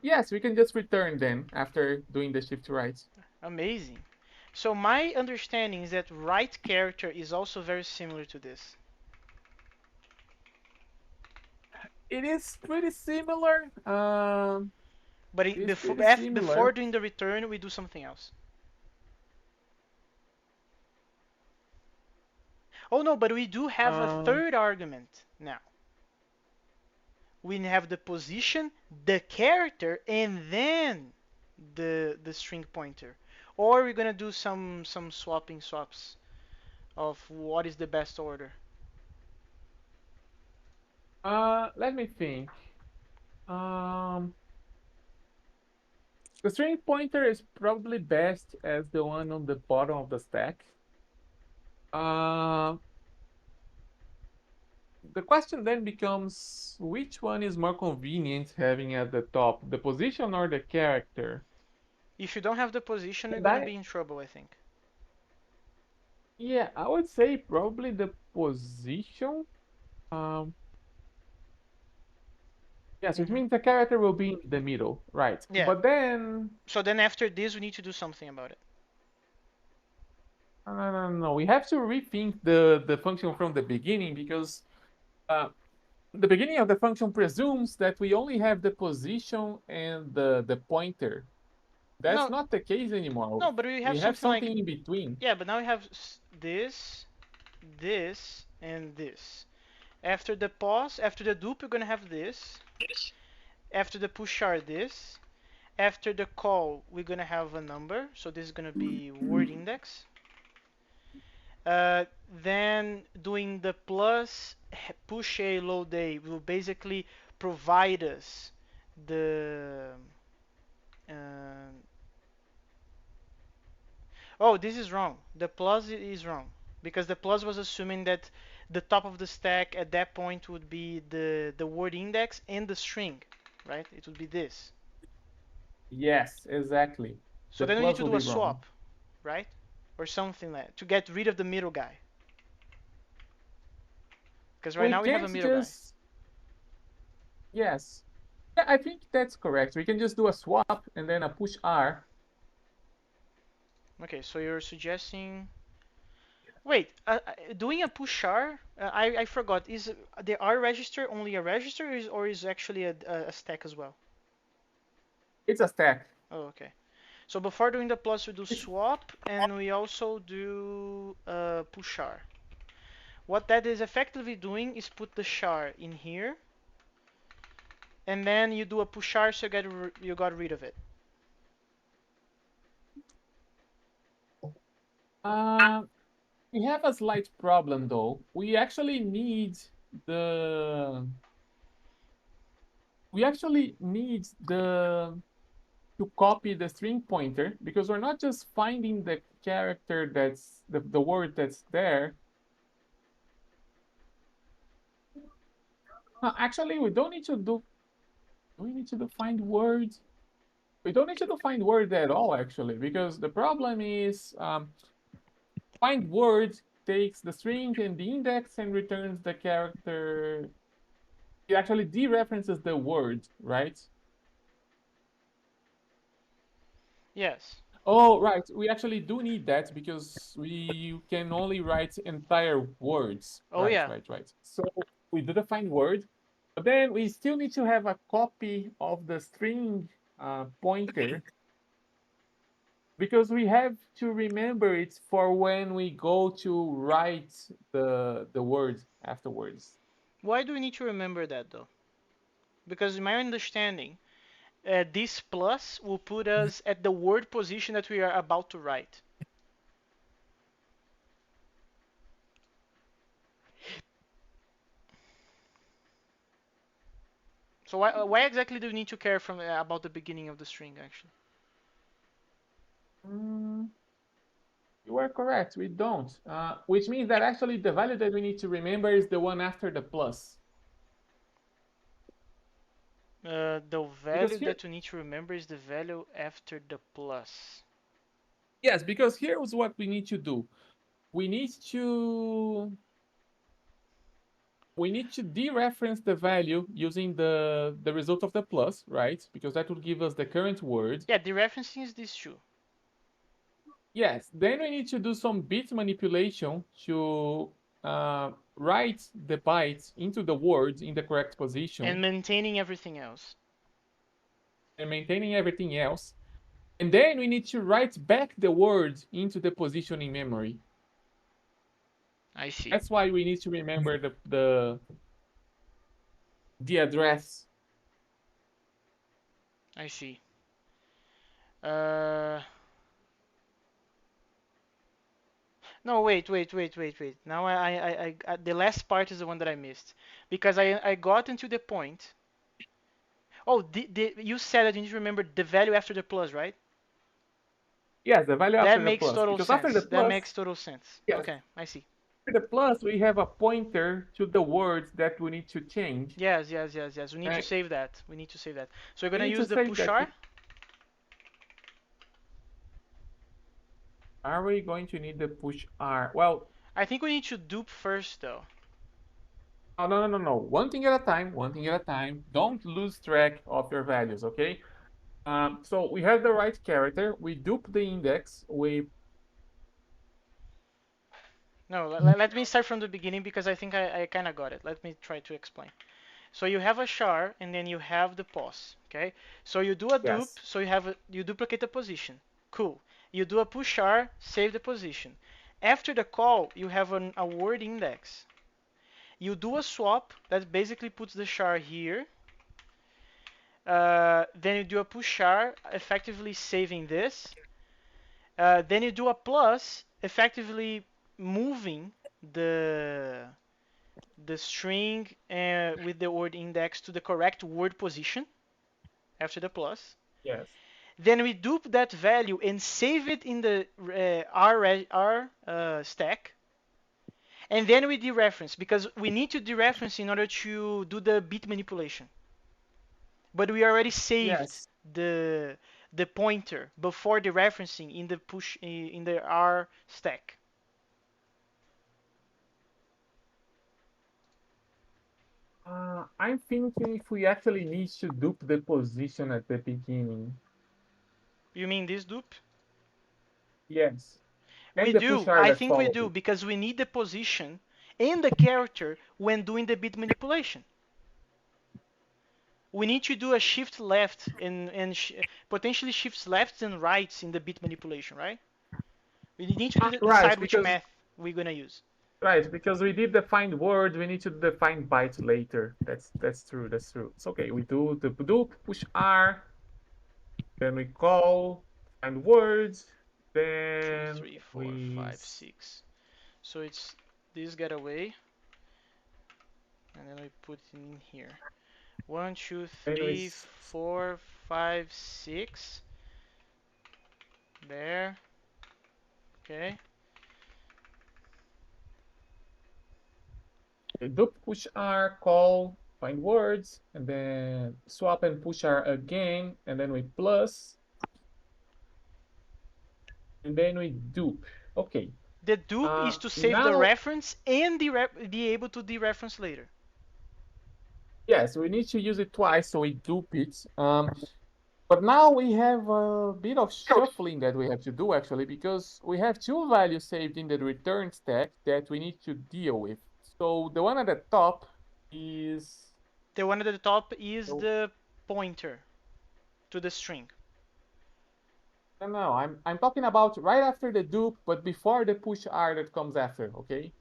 Yes, we can just return then after doing the shift right. Amazing. So my understanding is that write character is also very similar to this. It is pretty similar. But It is before pretty before similar. doing the return, we do something else. Oh no, but we do have a Um, third argument now. We have the position, the character, and then the string pointer. Or we're gonna do some swaps of what is the best order. Let me think. Um, the string pointer is probably best as the one on the bottom of the stack. Uh, the question then becomes which one is more convenient having at the top, the position or the character? If you don't have the position, you're And gonna I, be in trouble, I think. yeah, I would say probably the position. Um, yes, which Hmm. means the character will be in the middle, right? Yeah. But then, So then after this, we need to do something about it. no, we have to rethink the function from the beginning because uh, the beginning of the function presumes that we only have the position and the pointer. That's No, not the case anymore. no, but we We have have something like something in between. yeah, but now we have this, this, and this. After the pause, after the dupe, you're gonna have this. After the pushar, this. After the call, we're gonna have a number. So this is gonna be word index. Then doing the plus push a load a will basically provide us the uh, oh, this is wrong. The plus is wrong because the plus was assuming that the top of the stack at that point would be the word index and the string, right? It would be this. Yes, exactly. So The then we need plus to will do be a wrong. swap, right? Or something like that to get rid of the middle guy. Because right We now we have a can't middle guy. just, yes. Yeah, I think that's correct. We can just do a swap and then a push R. Okay, so you're suggesting Wait, doing a pushar, I forgot. Is the R register only a register, or is actually a stack as well? It's a stack. Oh, okay. So before doing the plus, we do It's, swap, and we also do pushar. What that is effectively doing is put the char in here, and then you do a pushar, so you got rid of it. uh, we have a slight problem though. The we actually need to copy the string pointer because we're not just finding the character that's the word that's there. Actually, we need to define words. We don't need to define words at all, actually, because the problem is find word takes the string and the index and returns the character. It actually dereferences the word, right? Yes. Oh, right. We actually do need that because we can only write entire words. Oh Right, yeah. right, right. So we do define word, but then we still need to have a copy of the string pointer because we have to remember it for when we go to write the word afterwards. Why do we need to remember that though? Because in my understanding, this plus will put us at the word position that we are about to write. So why exactly do we need to care from about the beginning of the string actually? Mm, you are correct. We don't, which means that actually the value that we need to remember is the one after the plus. The Because value here, that we need to remember is the value after the plus. yes, because here's what we need to do. We need to we need to dereference the value using the result of the plus, right? Because that would give us the current word. Yeah, dereferencing is this too. Yes, then we need to do some bit manipulation to write the bytes into the word in the correct And position maintaining everything else. and maintaining everything else. And then we need to write back the word into the position in memory. I see. That's why we need to remember the address. I see. Uh, no, wait. Now the last part is the one that I missed because I got into the point. Oh, you said that you need to remember the value after the plus, right? Yes, the value That after the makes plus. total Because after the sense. That plus, makes total sense. yes, Okay, I see. after the plus, we have a pointer to the words that we need to change. Yes. We need to Uh, save that. We need to save that. So we're we gonna need to use the save that. pushar. Are we going to need the push R? Well, I think we need to dupe first though. oh, no. One thing at a time, one thing at a time. Don't lose track of your values, okay? So we have the right character. We dupe the index. We No, let me start from the beginning because I think I kind of got it. Let me try to explain. So you have a char and then you have the pos. Okay. So you do a dupe. yes, So you duplicate the position. Cool. You do a push char, save the position. After the call, you have a word index. You do a swap that basically puts the char here. Then you do a push char, effectively saving this. Then you do a plus, effectively moving the the string with the word index to the correct word position after the plus. yes. Then we dupe that value and save it in the R stack. And then we dereference because we need to dereference in order to do the bit manipulation. But we already saved Yes. the pointer before dereferencing in the push in the R stack. I'm thinking if we actually need to dupe the position at the beginning. You mean this dupe? Yes. We and the push do. R I that think we follows do it. because we need the position and the character when doing the bit manipulation. We need to do a shift left and potentially shifts lefts and rights in the bit manipulation, right? We need to Right, decide which because math we're gonna use. we did define word, we need to define byte later. That's true. That's true. It's okay. We do the push R, then we call find words, Two, then three, four, we five, six. So it's this get away, and then we put it in here. One, two, then we three, four, five, six. There. Okay. do push R, call find words, and then swap and push R again, and then we plus, and then we dupe. Okay. The dupe is to save the Now, reference and be able to dereference later. yes, we need to use it twice, so we dupe it. But now we have a bit of shuffling that we have to do actually, because we have two values saved in the return stack that we need to deal with. So the one at the top is, The one at the top is oh, the pointer to the string. no, I'm talking about right after the dupe, but before the push R that comes after, okay?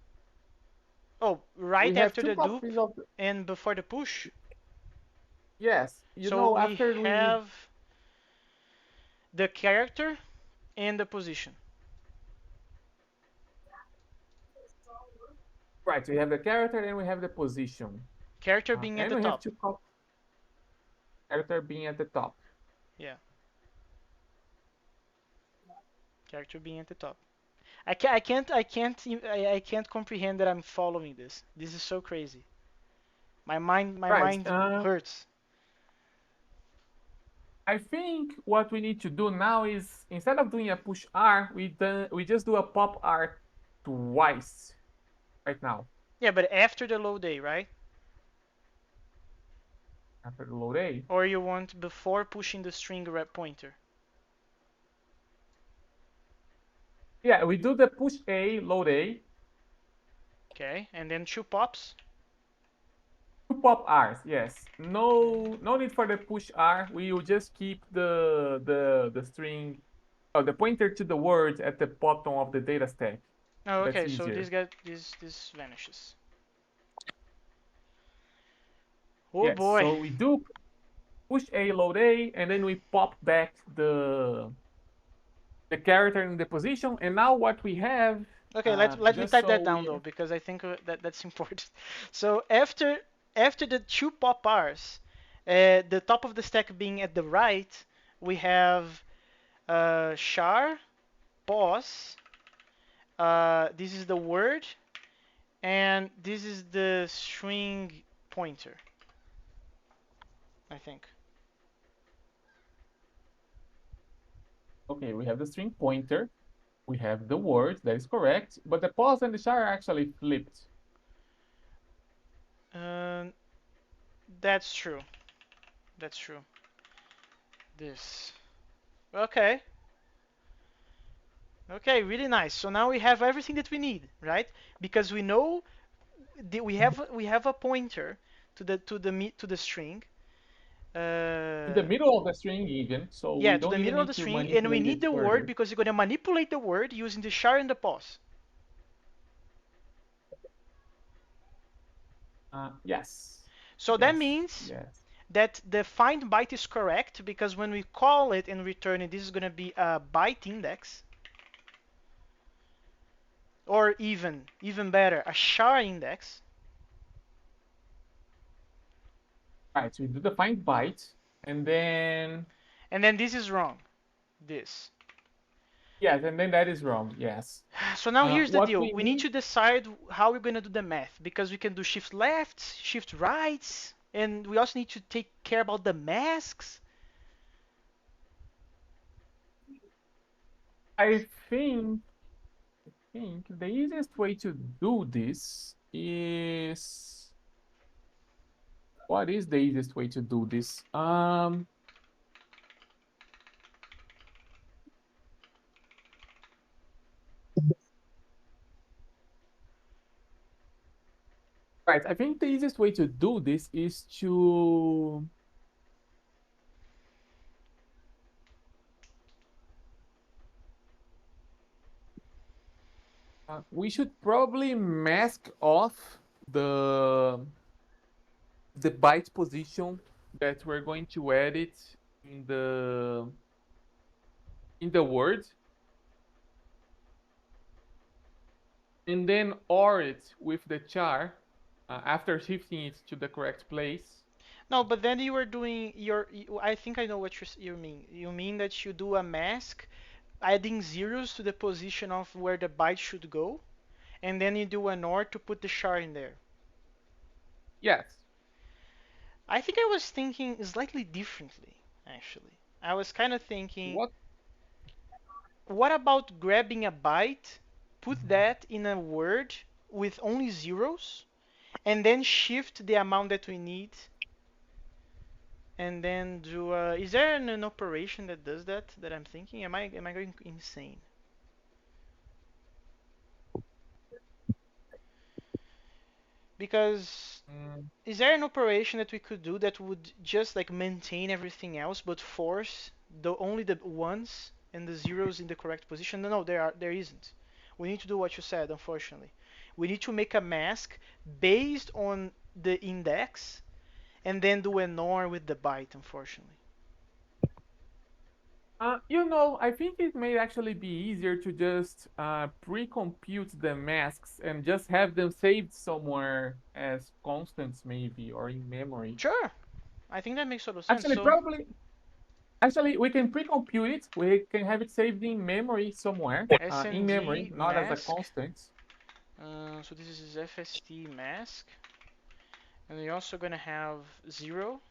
Oh, We right have after two the dupe copies of and before the push. yes, So we after we, have the character and the position. right, we have the character and we have the position. Character being at And the we have top. two copies, character being at the top. Yeah, character being at the top. I can't comprehend that I'm following this. This is so crazy. My Right. mind hurts. I think what we need to do now is instead of doing a push R, we just do a pop R twice right now Yeah, but after the load A, right? after the load A. Or you want before pushing the string rep pointer. Yeah, we do the push A, load A, Okay, and then two pops. two pop Rs. Yes, Okay. no need for the push R. We will just keep the string, the pointer to the words at the bottom of the data stack. Oh, That's okay. So easier. this vanishes. Oh Yes, boy. so we do push A, load A, and then we pop back the character in the position. And now what we have, Okay, let me just type so that down we, though because I think that's important. So after the two pop bars, the top of the stack being at the right, we have char, pause. This is the word, and this is the string pointer. I think. okay, we have the string pointer, we have the word, that is correct, but the pause and the char are actually flipped. Um, that's true. That's true. This. Okay. Okay, really nice. So now we have everything that we need, right? Because we know we have a pointer to the string. In the Uh, middle of the string even, so yeah, we to don't the even middle of need the to string, and we manipulate need it the word further. because we're gonna manipulate the word using the char and the pause. Yes, So that yes, means yes. that the find byte is correct because when we call it and return it, this is gonna be a byte index, or even better, a char index. Right, so we do the find byte, and then, And then this is wrong. This. yes, and then that is wrong, yes. So now here's the What deal. we We need need, to decide how we're going to do the math because we can do shift lefts, shift rights, and we also need to take care about the masks. I think the easiest way to do this is, what is the easiest way to do this? Right. I think the easiest way to do this is to we should probably mask off the the byte position that we're going to edit in the word, and then OR it with the char after shifting it to the correct place. No, but then you are doing I think I know what you mean. You mean that you do a mask adding zeros to the position of where the byte should go, and then you do an OR to put the char in there. Yes. I think I was thinking slightly differently, actually. I was kind of thinking, What? what about grabbing a byte, put that in a word with only zeros, and then shift the amount that we need, and then do is there an operation that does that I'm thinking? Am I going insane? Because Mm, is there an operation that we could do that would just like maintain everything else but force the only the ones and the zeros in the correct position? No, there isn't. We need to do what you said, unfortunately. We need to make a mask based on the index and then do an OR with the byte, unfortunately. I think it may actually be easier to just pre-compute the masks and just have them saved somewhere as constants, maybe, or in memory. Sure, I think that makes total sense. Actually, So probably, actually, we can pre-compute it. We can have it saved in memory somewhere, in memory, SND not as a mask. constant. So this is FST mask, and we're also gonna have zero.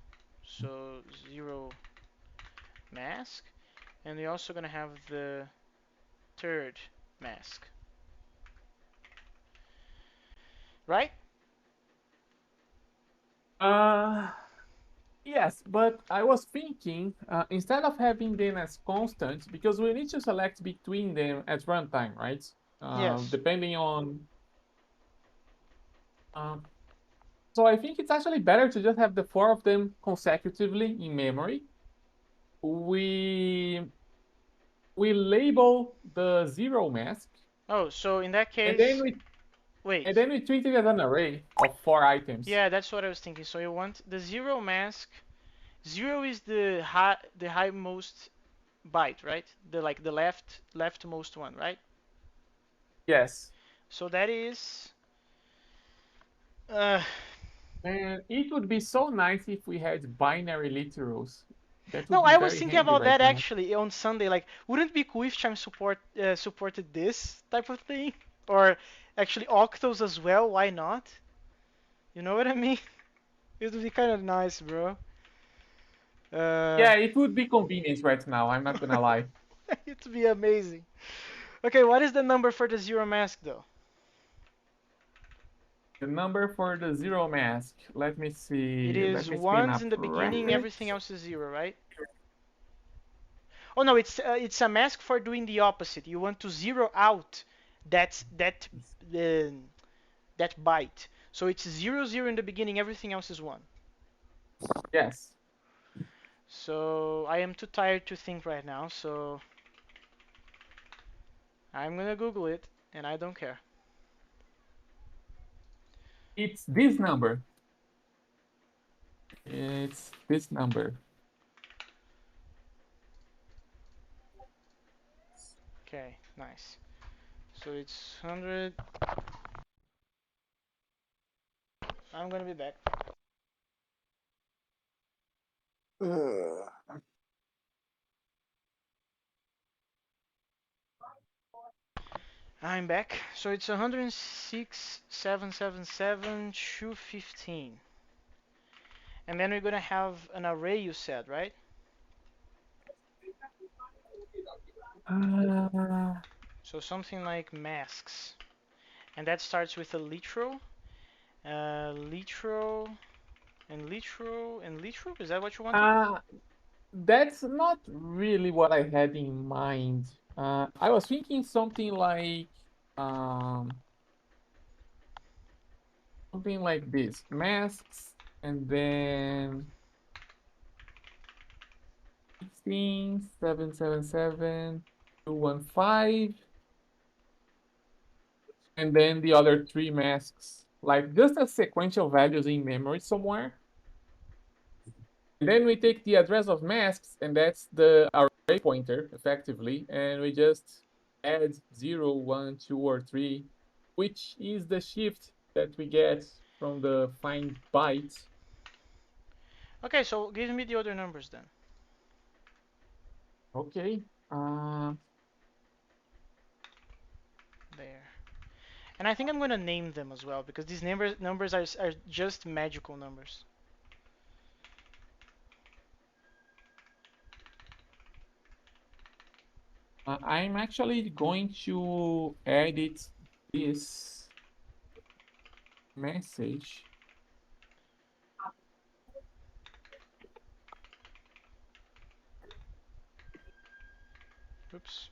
So zero mask, and we're also gonna have the third mask, right? Uh, yes, but I was thinking instead of having them as constants, because we need to select between them at runtime, right? Yes. Depending on. Um, so I think it's actually better to just have the four of them consecutively in memory. We we label the zero mask, Oh, so in that and then case, we wait. and then we treat it as an array of four items. Yeah, that's what I was thinking. So you want the zero mask. Zero is the highmost byte, right? The like the leftmost one, right? Yes. So that is uh And it would be so nice if we had binary literals. That would no, be I was very thinking handy about right that now. actually on Sunday. Like, wouldn't it be cool if Chime supported this type of thing, or actually Octos as well? Why not? You know what I mean? It would be kind of nice, bro. Uh, Yeah, it would be convenient right now. I'm not gonna lie. it'd be amazing. Okay, what is the number for the zero mask though? The number for the zero mask. Let me It see. Let is me spin ones up in the beginning, bracket. everything else is zero, right? Oh no, it's a mask for doing the opposite. You want to zero out uh, that byte. So it's zero zero in the beginning, everything else is one. Yes. So I am too tired to think right now, so I'm gonna Google it, and I don't care. It's this number. It's this number. Okay, nice. So it's 100. I'm gonna be back. I'm back. So it's 106,777,215. And then we're gonna have an array you said, right? Uh, So something like masks. And that starts with a literal. Literal and literal and literal? Is that what you wanted? uh, that's not really what I had in mind. I was thinking something like um, something like this: masks, and then 16, 777, 215, and then the other three masks, like just as sequential values in memory somewhere. And then we take the address of masks, and that's the array pointer, effectively, and we just add 0, 1, 2, or 3, which is the shift that we get from the find byte. Okay, so give me the other numbers then. Okay. There. And I think I'm gonna name them as well because these numbers are just magical numbers. I'm actually going to edit this message. Oops.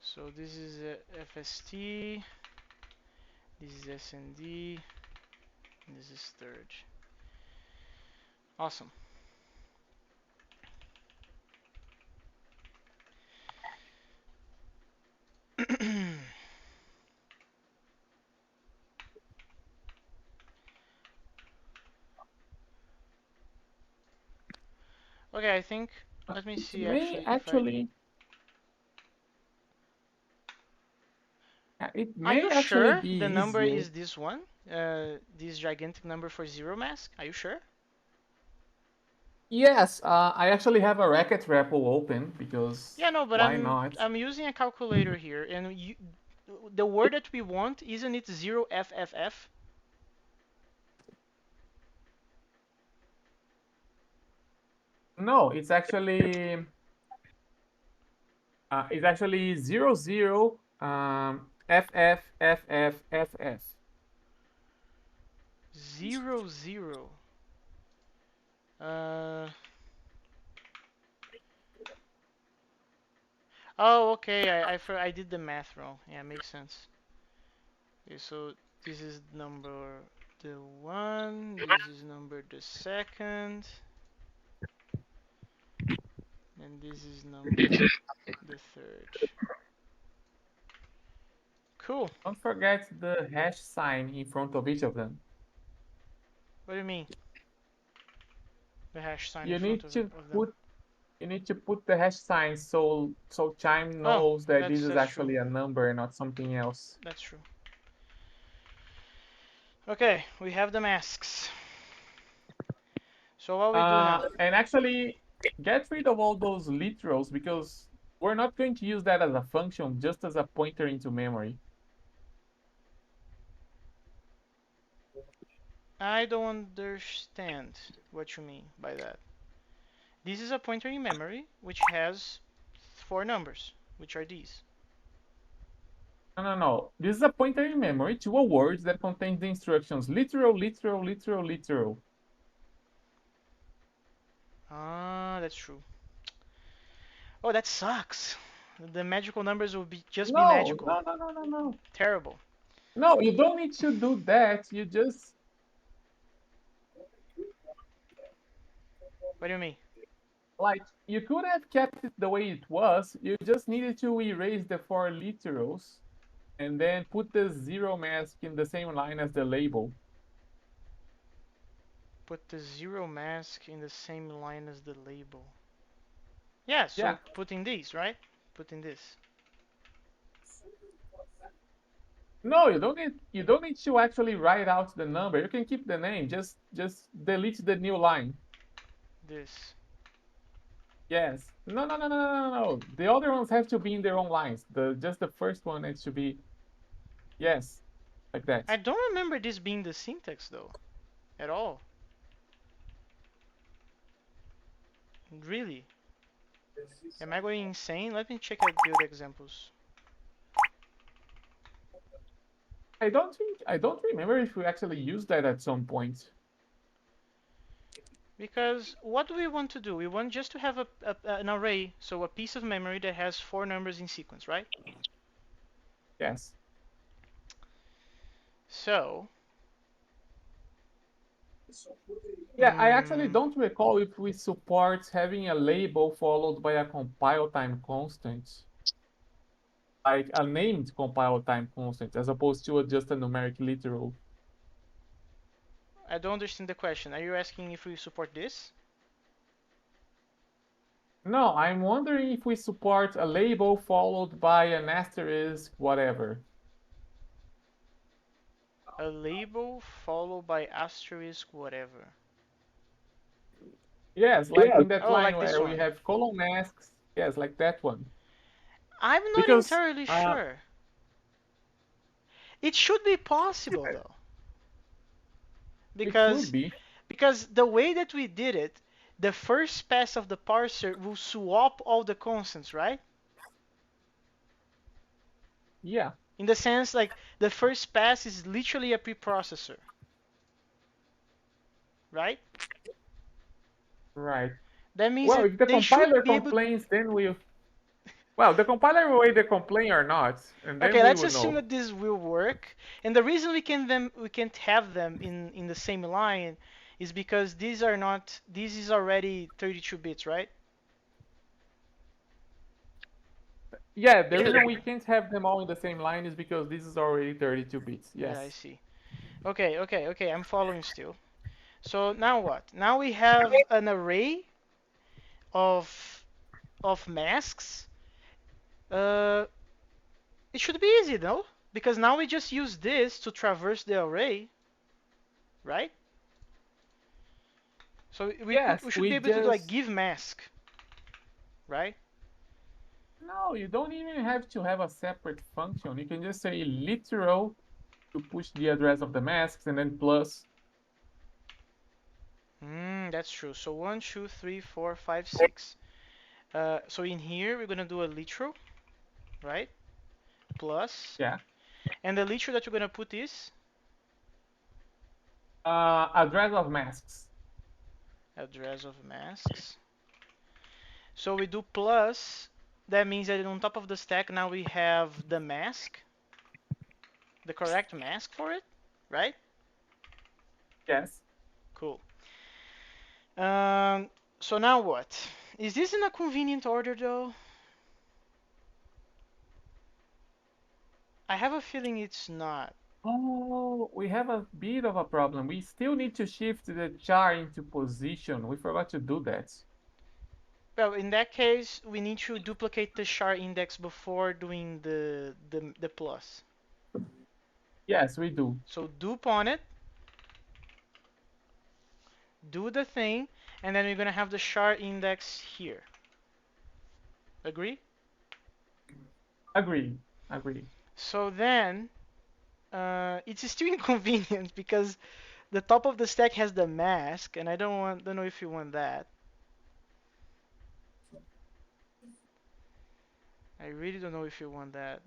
So this is FST, this is SND, and this is third. Awesome. Okay, I think, let me It see may actually if I, actually, it are may you actually sure be the number easier. is this one? This gigantic number for zero mask? Are you sure? Yes, I actually have a Racket REPL open because Yeah, no, but why I'm not? I'm using a calculator here, and the word that we want, isn't it 0FFF? No, it's actually 00 FFFFFF. 00. Uh, oh, okay, I did the math wrong. Yeah, makes sense. Okay, so this is number the one, this is number the second, and this is number the third. Cool. Don't forget the hash sign in front of each of them. What do you mean? The hash sign in You front need of, to of them. put you need to put the hash sign so Chime Oh, knows that this is that's true. actually a number and not something else. That's true. Okay, we have the masks. So what we do now? And actually, get rid of all those literals because we're not going to use that as a function, just as a pointer into memory. I don't understand what you mean by that. This is a pointer in memory which has four numbers, which are these. No, no, no. This is a pointer in memory to a word that contains the instructions literal, literal, literal, literal. Ah, that's true. Oh, that sucks. The magical numbers will just be No, magical. no, no, no, no, no. Terrible. No, you don't need to do that. You just, What do you mean? like, you could have kept it the way it was. You just needed to erase the four literals and then put the zero mask in the same line as the label. Put the zero mask in the same line as the label. Yeah, Yeah. so put in these, right? Put in this. No, you don't need to actually write out the number. You can keep the name. Just delete the new line. This. Yes. No, no, no, no, no, no, no. The other ones have to be in their own lines. The first one needs to be yes, like that. I don't remember this being the syntax though, at all. Really? Am I going insane? Let me check out the other examples. I don't remember if we actually used that at some point. Because what do we want to do? We want just to have an array, so a piece of memory that has four numbers in sequence, right? Yes. So, Yeah, I actually mm, don't recall if we support having a label followed by a compile time constant, like a named compile time constant, as opposed to just a numeric literal. I don't understand the question. Are you asking if we support this? No, I'm wondering if we support a label followed by an asterisk, whatever. A label followed by asterisk whatever. Yes, like Yeah. in that Oh, line like this where we one. have colon masks. Yes, like that one. I'm not Because entirely sure. It should be possible though, it should because be. the way that we did it, the first pass of the parser will swap all the constants, right? Yeah, In the sense like the first pass is literally a preprocessor, right? right. That means Well, that if the they should compiler be able. complains, then we. Well, the compiler will either complain or not, and then Okay, we let's will assume know. that this will work. And the reason we can't have them in the same line is because these are not this is already 32 bits, right? Yeah, the reason we can't have them all in the same line is because this is already 32 bits. Yeah, I Yes. see. Okay, I'm following still. So now what? Now we have an array of masks. Uh, it should be easy though, because now we just use this to traverse the array, right? So Yes, we should we be able to like just. give mask, right? No, you don't even have to have a separate function. You can just say literal to push the address of the masks and then plus. That's true. So 1, 2, 3, 4, 5, 6. So in here we're gonna do a literal, right? Plus, Yeah. and the literal that you're gonna put is Address of masks. address of masks. So we do plus. That means that on top of the stack now we have the mask, the correct mask for it, right? Yes. Cool. Um, so now what? Is this in a convenient order though? I have a feeling it's not. Oh, we have a bit of a problem. We still need to shift the char into position. We forgot to do that. Well, in that case, we need to duplicate the char index before doing the plus. Yes, we do. So dupe on it, do the thing, and then we're gonna have the char index here. Agree? Agree. Agree. So then, it's still inconvenient because the top of the stack has the mask, and I don't know if you want that. I really don't know if you want that.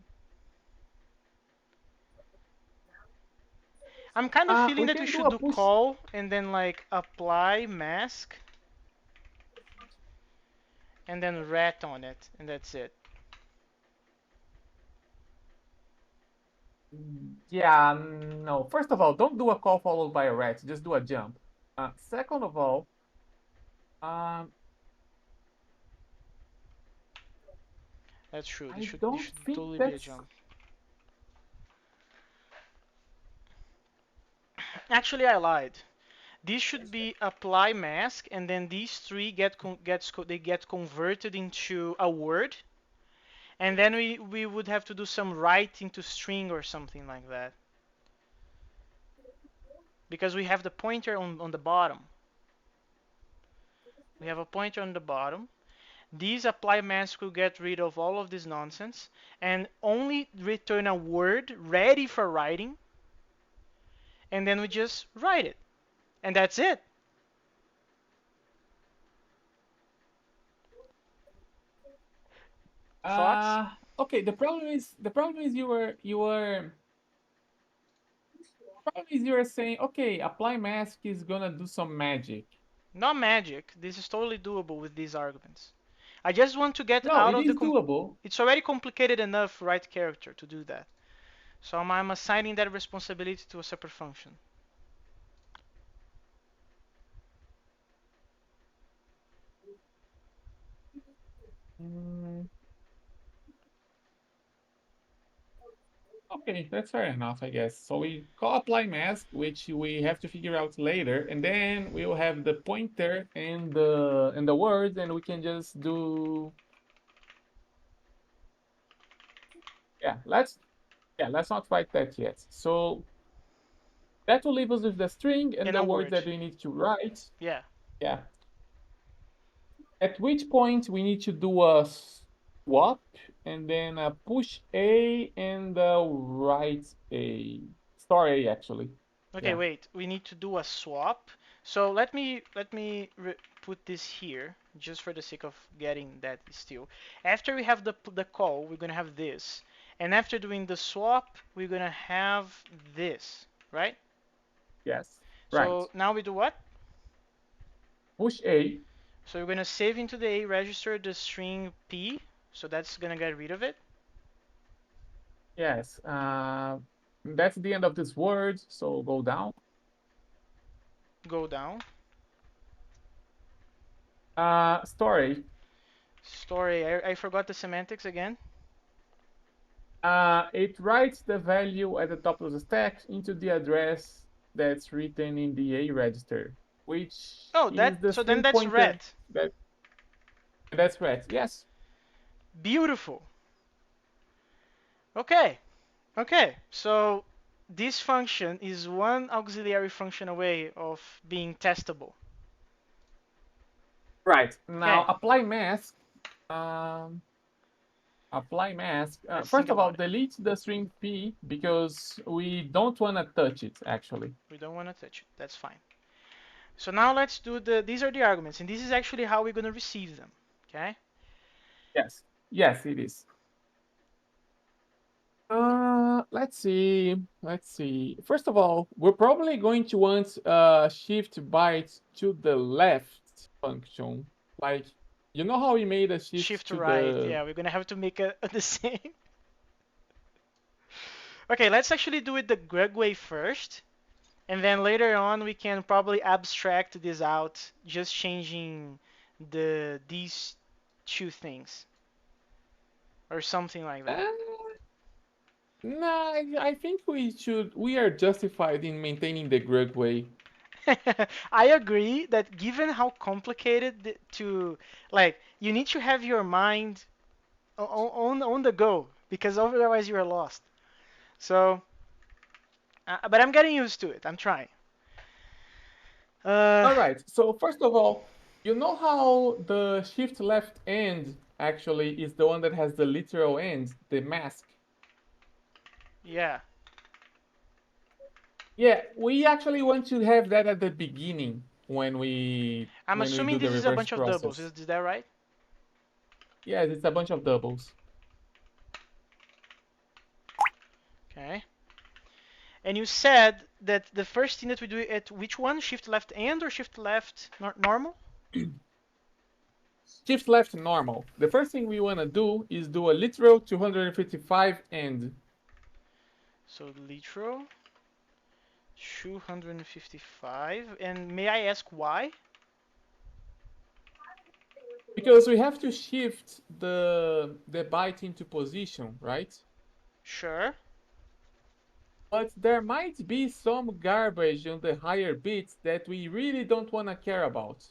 I'm kind of feeling We that we can do should a do push. call and then like apply mask and then rat on it, and that's it. Yeah, no. First of all, don't do a call followed by a ret. Just do a jump. Second of all, um, That's true. I This don't should think totally be a that's. jump. Actually, I lied. This should be apply mask, and then these three they get converted into a word, and then we would have to do some writing to string or something like that because we have the pointer on the bottom. We have a pointer on the bottom. These apply mask will get rid of all of this nonsense and only return a word ready for writing, and then we just write it, and that's it. Thoughts? Okay. The problem is you were saying, okay, apply mask is gonna do some magic. Not magic. This is totally doable with these arguments. I just want to get No, out it of the is doable. it's already complicated enough write character to do that. So I'm assigning that responsibility to a separate function. Mm, okay, that's fair enough, I guess. So we call apply mask, which we have to figure out later, and then we will have the pointer and the words, and we can just do yeah. Let's not write that yet. So that will leave us with the string and In the a words word. that we need to write. Yeah. Yeah. At which point we need to do a swap and then a push A and write A. Store A actually. Okay, Yeah. wait. We need to do a swap. So let me put this here just for the sake of getting that still. After we have the call, we're gonna have this, and after doing the swap, we're gonna have this, right? Yes. Right. So now we do what? Push A. So we're gonna save into the A register the string p. So that's gonna get rid of it. Yes. That's the end of this word. So go down. Go down. Story. Story. I forgot the semantics again. It writes the value at the top of the stack into the address that's written in the A register, which Oh, is the so then string that's pointer ret. that's right. Yes. Beautiful. Okay. Okay. So this function is one auxiliary function away of being testable. Right. Now Okay. apply mask. Um, apply mask. Let's think First of all, about it. delete the string p because we don't want to touch it actually. We don't want to touch it. That's fine. So now let's do these are the arguments, and this is actually how we're going to receive them. Okay. Yes. Yes, it is. Let's see. Let's see. First of all, we're probably going to want shift byte to the left function. Like, you know how we made a shift Shift to right. the Yeah, we're going to have to make the same. Okay, let's actually do it the Greg way first. And then later on, we can probably abstract this out, just changing these two things or something like that. uh, nah, I think we are justified in maintaining the Greg way. I agree that given how complicated to like you need to have your mind on the go because otherwise you are lost. So, but I'm getting used to it. I'm trying. Uh, All right. So first of all, you know how the shift left end actually is the one that has the literal end, the mask. yeah. Yeah, we actually want to have that at the beginning I'm when we assuming do the this is a reverse bunch of doubles. process. Is that right? Yes, it's a bunch of doubles. Okay. And you said that the first thing that we do at which one? Shift left and or shift left normal? Shift left normal. The first thing we want to do is do a literal 255 end. So literal 255. And may I ask why? Because we have to shift the byte into position, right? Sure. But there might be some garbage on the higher bits that we really don't want to care about.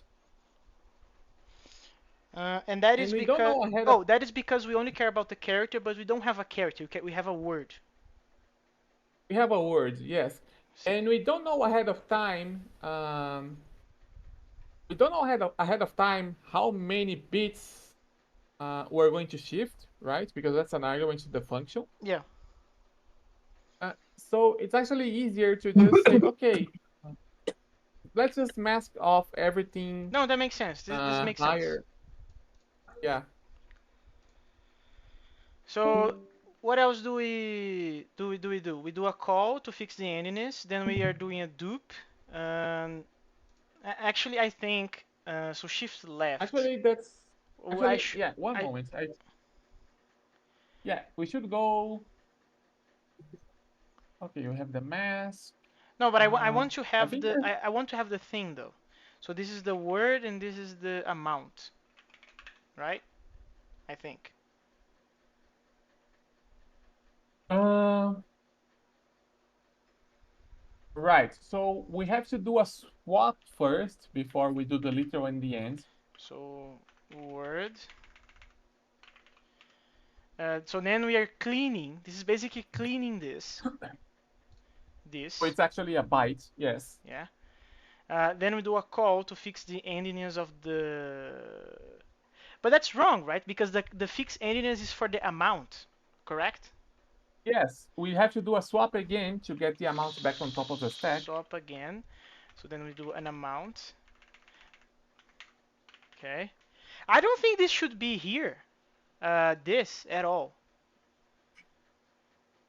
And that And is we don't because know ahead of oh, that is because we only care about the character, but we don't have a character. Okay, we have a word. we have a word, yes. See. And we don't know ahead of time we don't know ahead of time how many bits we're going to shift, right? Because that's an argument to the function. Yeah. So it's actually easier to just say, okay, let's just mask off everything No, that makes sense. This makes sense. higher. Yeah. So what else do? We do a call to fix the endiness. Then we are doing a dupe. Um, actually, I think so. Shift left. Actually, that's Oh, actually yeah. One I moment. Yeah, we should go. Okay, you have the mask. No, but I want to I have think the there's I want to have the thing though. So this is the word and this is the amount, right? I think. uh right. So we have to do a swap first before we do the literal in the end. So word. So then we are cleaning. This is basically cleaning this. So This. it's actually a byte. Yes. Yeah. Then we do a call to fix the endiness of the. But that's wrong, right? Because the fixed endiness is for the amount, correct? Yes, we have to do a swap again to get the amount back on top of the stack. Swap again. So then we do an amount. Okay. I don't think this should be here. This at all.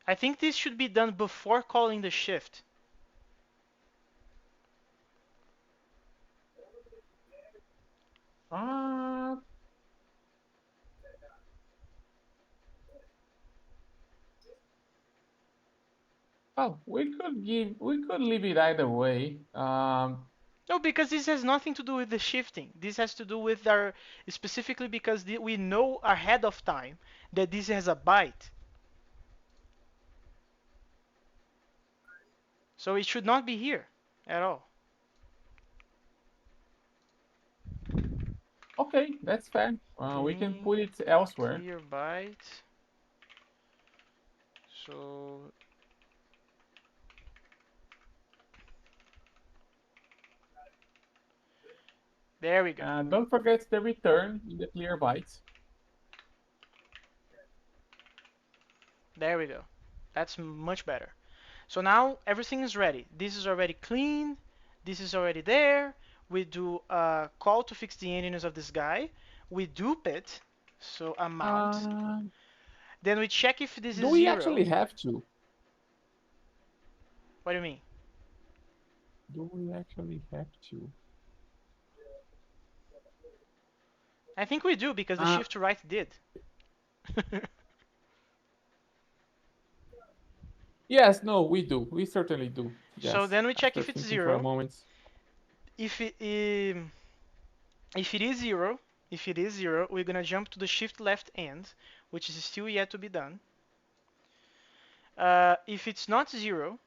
I think this should be done before calling the shift. Uh, oh, we could leave it either way. No, because this has nothing to do with the shifting. This has to do with our specifically because we know ahead of time that this has a byte. So it should not be here at all. Okay, that's fair. We can Clean, put it elsewhere. clear byte. So there we go. Don't forget the return in the clear byte. There we go. That's much better. So now everything is ready. This is already clean. This is already there. We do a call to fix the endiness of this guy. We dupe it. So amount. Uh, Then we check if this do is we zero. actually have to? What do you mean? Do we actually have to? I think we do because the Uh, shift to right did. yes, no, we do. We certainly do. So Yes. then we check After if it's thinking for a zero. moment. If it if it is zero, we're gonna jump to the shift left end, which is still yet to be done. If it's not zero,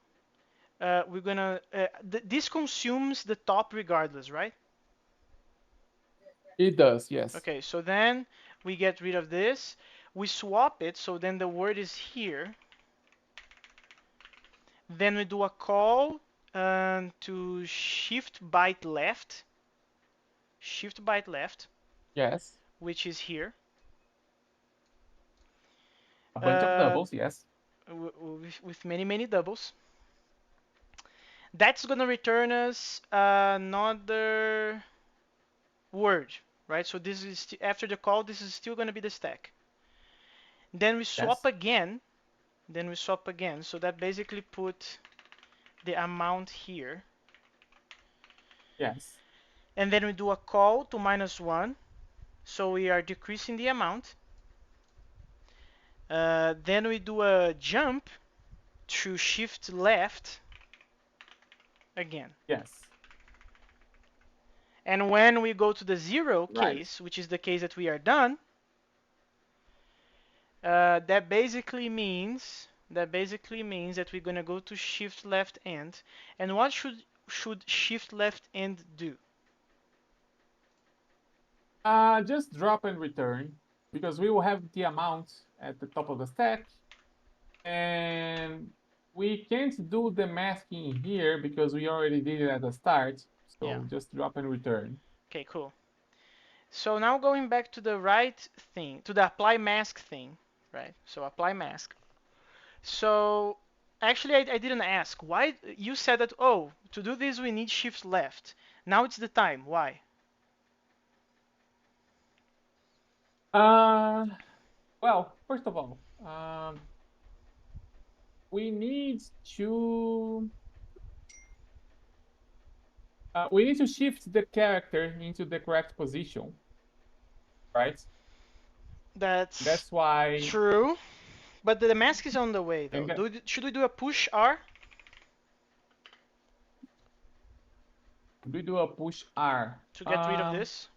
we're gonna this consumes the top regardless, right? It does, yes. Okay, so then we get rid of this. We swap it, so then the word is here. Then we do a call to shift byte left, Yes. which is here. A bunch of Uh, doubles, yes. with many doubles. That's gonna return us another word, right? So this is after the call. This is still gonna be the stack. Then we swap Yes. again. So that basically put the amount here. Yes. And then we do a call to -1. So we are decreasing the amount. Then we do a jump to shift left again. Yes. And when we go to the zero Right. case, which is the case that we are done, that basically means that we're gonna go to shift left end. And what should shift left end do? Just drop and return because we will have the amount at the top of the stack, and we can't do the masking here because we already did it at the start. Yeah. So just drop and return. Okay, cool. So now going back to the right thing, to the apply mask thing, right? So apply mask. So actually, I didn't ask. Why you said that? Oh, to do this we need shift left. Now it's the time. Why? Uh, well, first of all, we need to we need to shift the character into the correct position, right? That's That's why. true. But the mask is on the way though. And Should we do a push R we do a push R. to get rid of this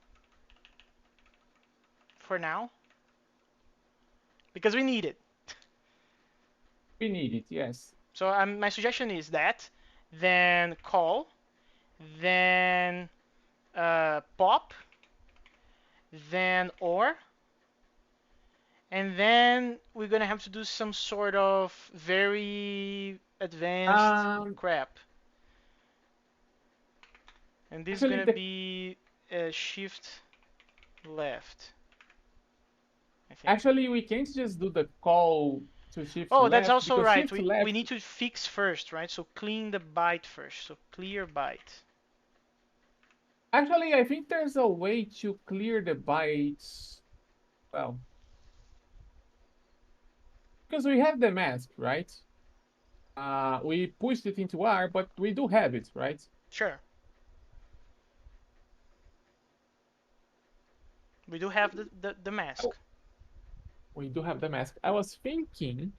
for now? Because we need it. We need it, yes. So my suggestion is that, then call, then pop, then or, and then we're gonna have to do some sort of very advanced Um, crap. And this is actually, gonna be shift left, I think. actually, we can't just do the call to shift Oh, that's left also because right. shift We left. need to fix first, right? So clean the byte first. So clear byte. Actually, I think there's a way to clear the bytes. Well, because we have the mask, right? We pushed it into R, but we do have it, right? Sure. We do have the mask. Oh, we do have the mask. I was thinking.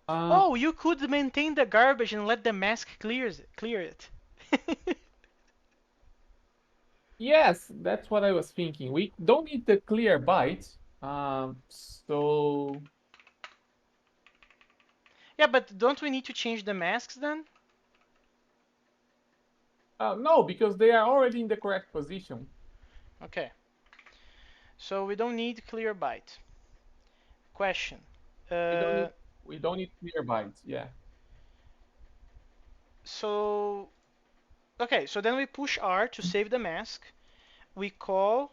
Oh, you could maintain the garbage and let the mask clear it. Yes, that's what I was thinking. We don't need the clear byte. So Yeah, but don't we need to change the masks then? no, because they are already in the correct position. Okay. So we don't need clear byte. Question. We don't Uh, need clear bytes. Yeah. so okay, so then we push R to save the mask. We call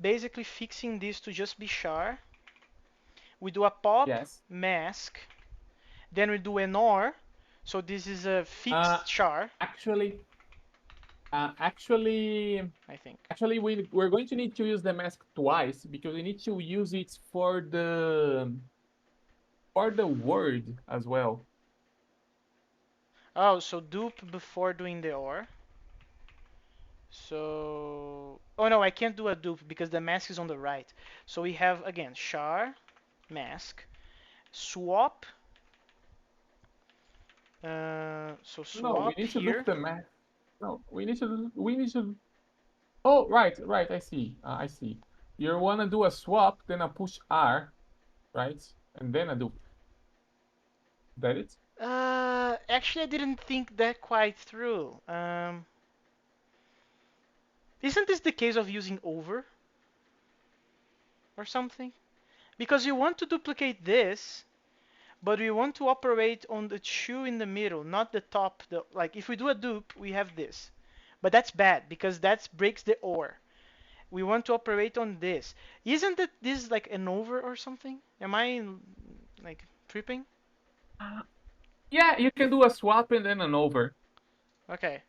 basically fixing this to just be char. We do a pop Yes. mask. Then we do an OR. So this is a Uh, fixed char, actually, actually, I think. actually, we're going to need to use the mask twice because we need to use it for the word as well. Oh, so dupe before doing the OR. So, oh no, I can't do a dupe because the mask is on the right. So we have again char mask swap. So No, we swap need to loop here. the mask. No, we need to. Oh, right, right. I see. I see. You wanna do a swap, then a push R, right, and then a dupe. That it? Actually, I didn't think that quite through. Isn't this the case of using over or something? Because you want to duplicate this, but we want to operate on the two in the middle, not the top. Like if we do a dupe, we have this. But that's bad because that breaks the OR. We want to operate on this. Isn't it this like an over or something? Am I like tripping? Uh, yeah, you can do a swap and then an over. Okay.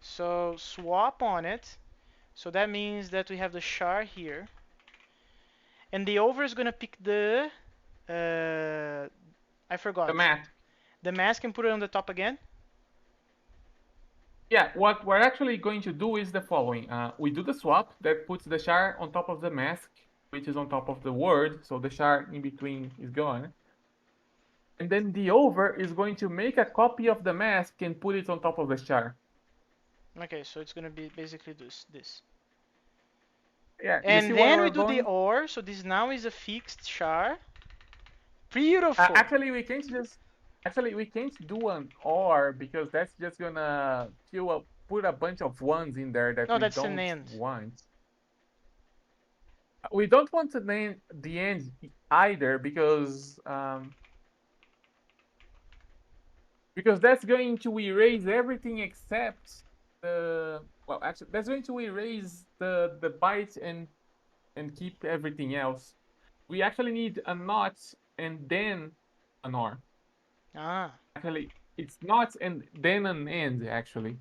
So swap on it. So that means that we have the char here. And the over is gonna pick the I The forgot. mask. The mask and put it on the top again. Yeah, what we're actually going to do is the following. We do the swap that puts the char on top of the mask, which is on top of the word, so the char in between is gone. And then the over is going to make a copy of the mask and put it on top of the char. Okay, so it's gonna be basically this. Yeah, you see And where then we we're do the going? OR, so this now is a fixed char. Beautiful. Actually, we can't do an or because that's just gonna put a bunch of ones in there that No, we that's an don't end. want. We don't want to name the end either because that's going to erase everything except the well actually that's going to erase the byte and keep everything else. We actually need a not and then an or. Ah, Actually, it's not and then an end actually.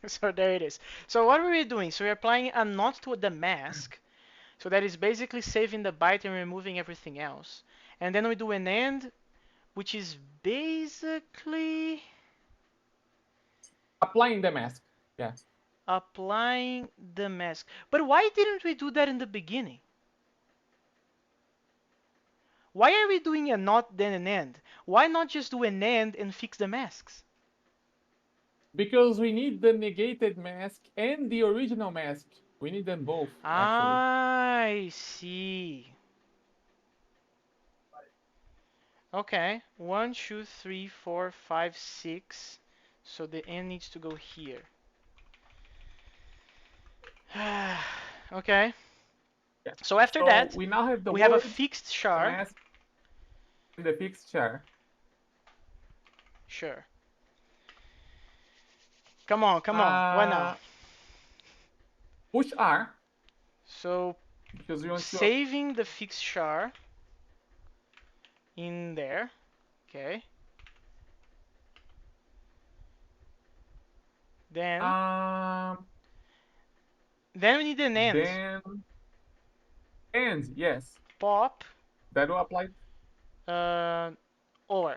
so there it is. So what are we doing? So we're applying a not to the mask. So that is basically saving the byte and removing everything else. And then we do an end, which is basically Applying the mask. Yeah. applying the mask. But why didn't we do that in the beginning? Why are we doing a not then an and? Why not just do an and fix the masks? Because we need the negated mask and the original mask. We need them both, actually. I see. Okay, 1, 2, 3, 4, 5, 6. So the n needs to go here. Okay. Yeah. So after So that, we now have the we have a word, fixed the char. mask, and the fixed char. Sure. Come on, come on. What now? Uh, Push R, So because we want to. saving the fixed char in there. Okay. Then Um, then we need an end. then, and yes, Pop that will apply. uh, or.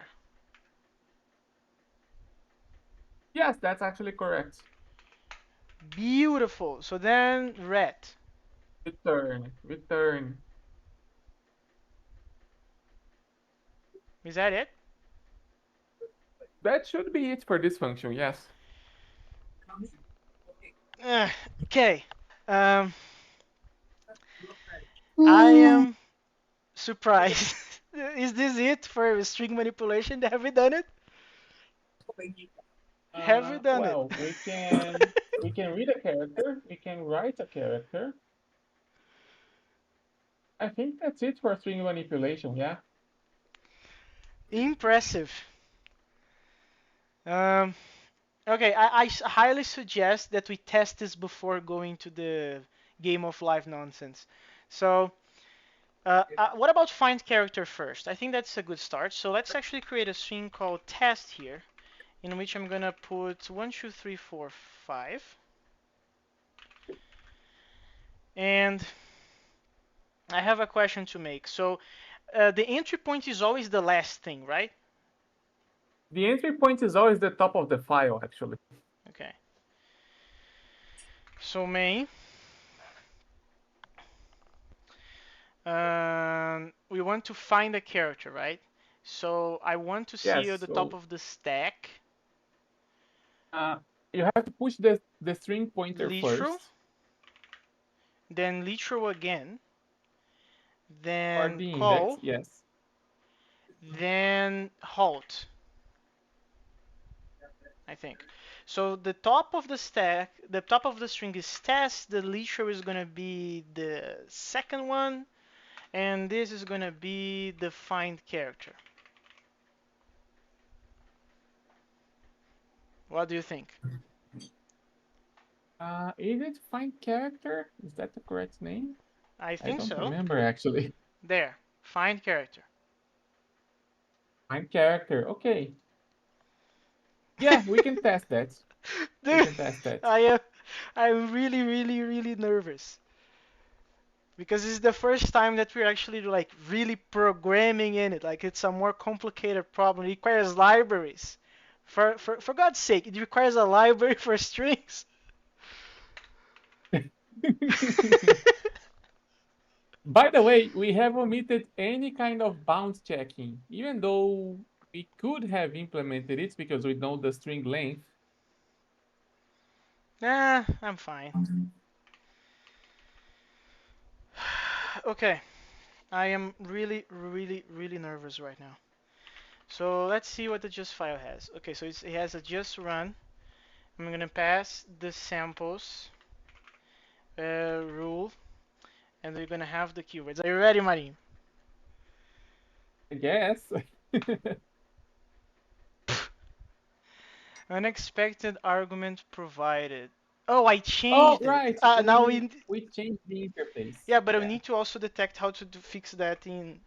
Yes, that's actually correct. Beautiful. So then ret. Return, return. Is that it? That should be it for this function, yes. Okay. Um, I Mm, am surprised. Is this it for string manipulation? Have we done it? Have we done it? Well, we can read a character, we can write a character. I think that's it for string manipulation, yeah. Impressive. Um, okay, I highly suggest that we test this before going to the game of life nonsense. So, what about find character first? I think that's a good start. So let's actually create a string called test here, in which I'm gonna put 1, 2, 3, 4, 5, and I have a question to make. So the entry point is always the last thing, right? The entry point is always the top of the file, actually. Okay. So main. We want to find a character, right? So I want to see at Yes, the top so of the stack uh, you have to push the string pointer literal, first, then literal again, or then the index, call, yes. then halt, I think. So the top of the stack, the top of the string is test, the literal is going to be the second one, and this is going to be the find character. What do you think? Is it find character? Is that the correct name? I I think don't so. remember actually. There, find character. Find character, okay. Yeah, we can test that. We Dude, can test that. I am I'm really, really, really nervous because this is the first time that we're actually like really programming in it. Like it's a more complicated problem. It requires libraries. For God's sake, it requires a library for strings. By the way, we have omitted any kind of bound checking, even though we could have implemented it because we know the string length. Nah, I'm fine. Okay, I am really, really, really nervous right now. So let's see what the just file has. Okay, so it has a just run. I'm gonna pass the samples rule, and we're gonna have the keywords. Are you ready, Marin? I guess. Unexpected argument provided. Oh, I Oh, changed it. right. Now We changed the interface. yeah, but we Yeah. need to also detect how to fix that in.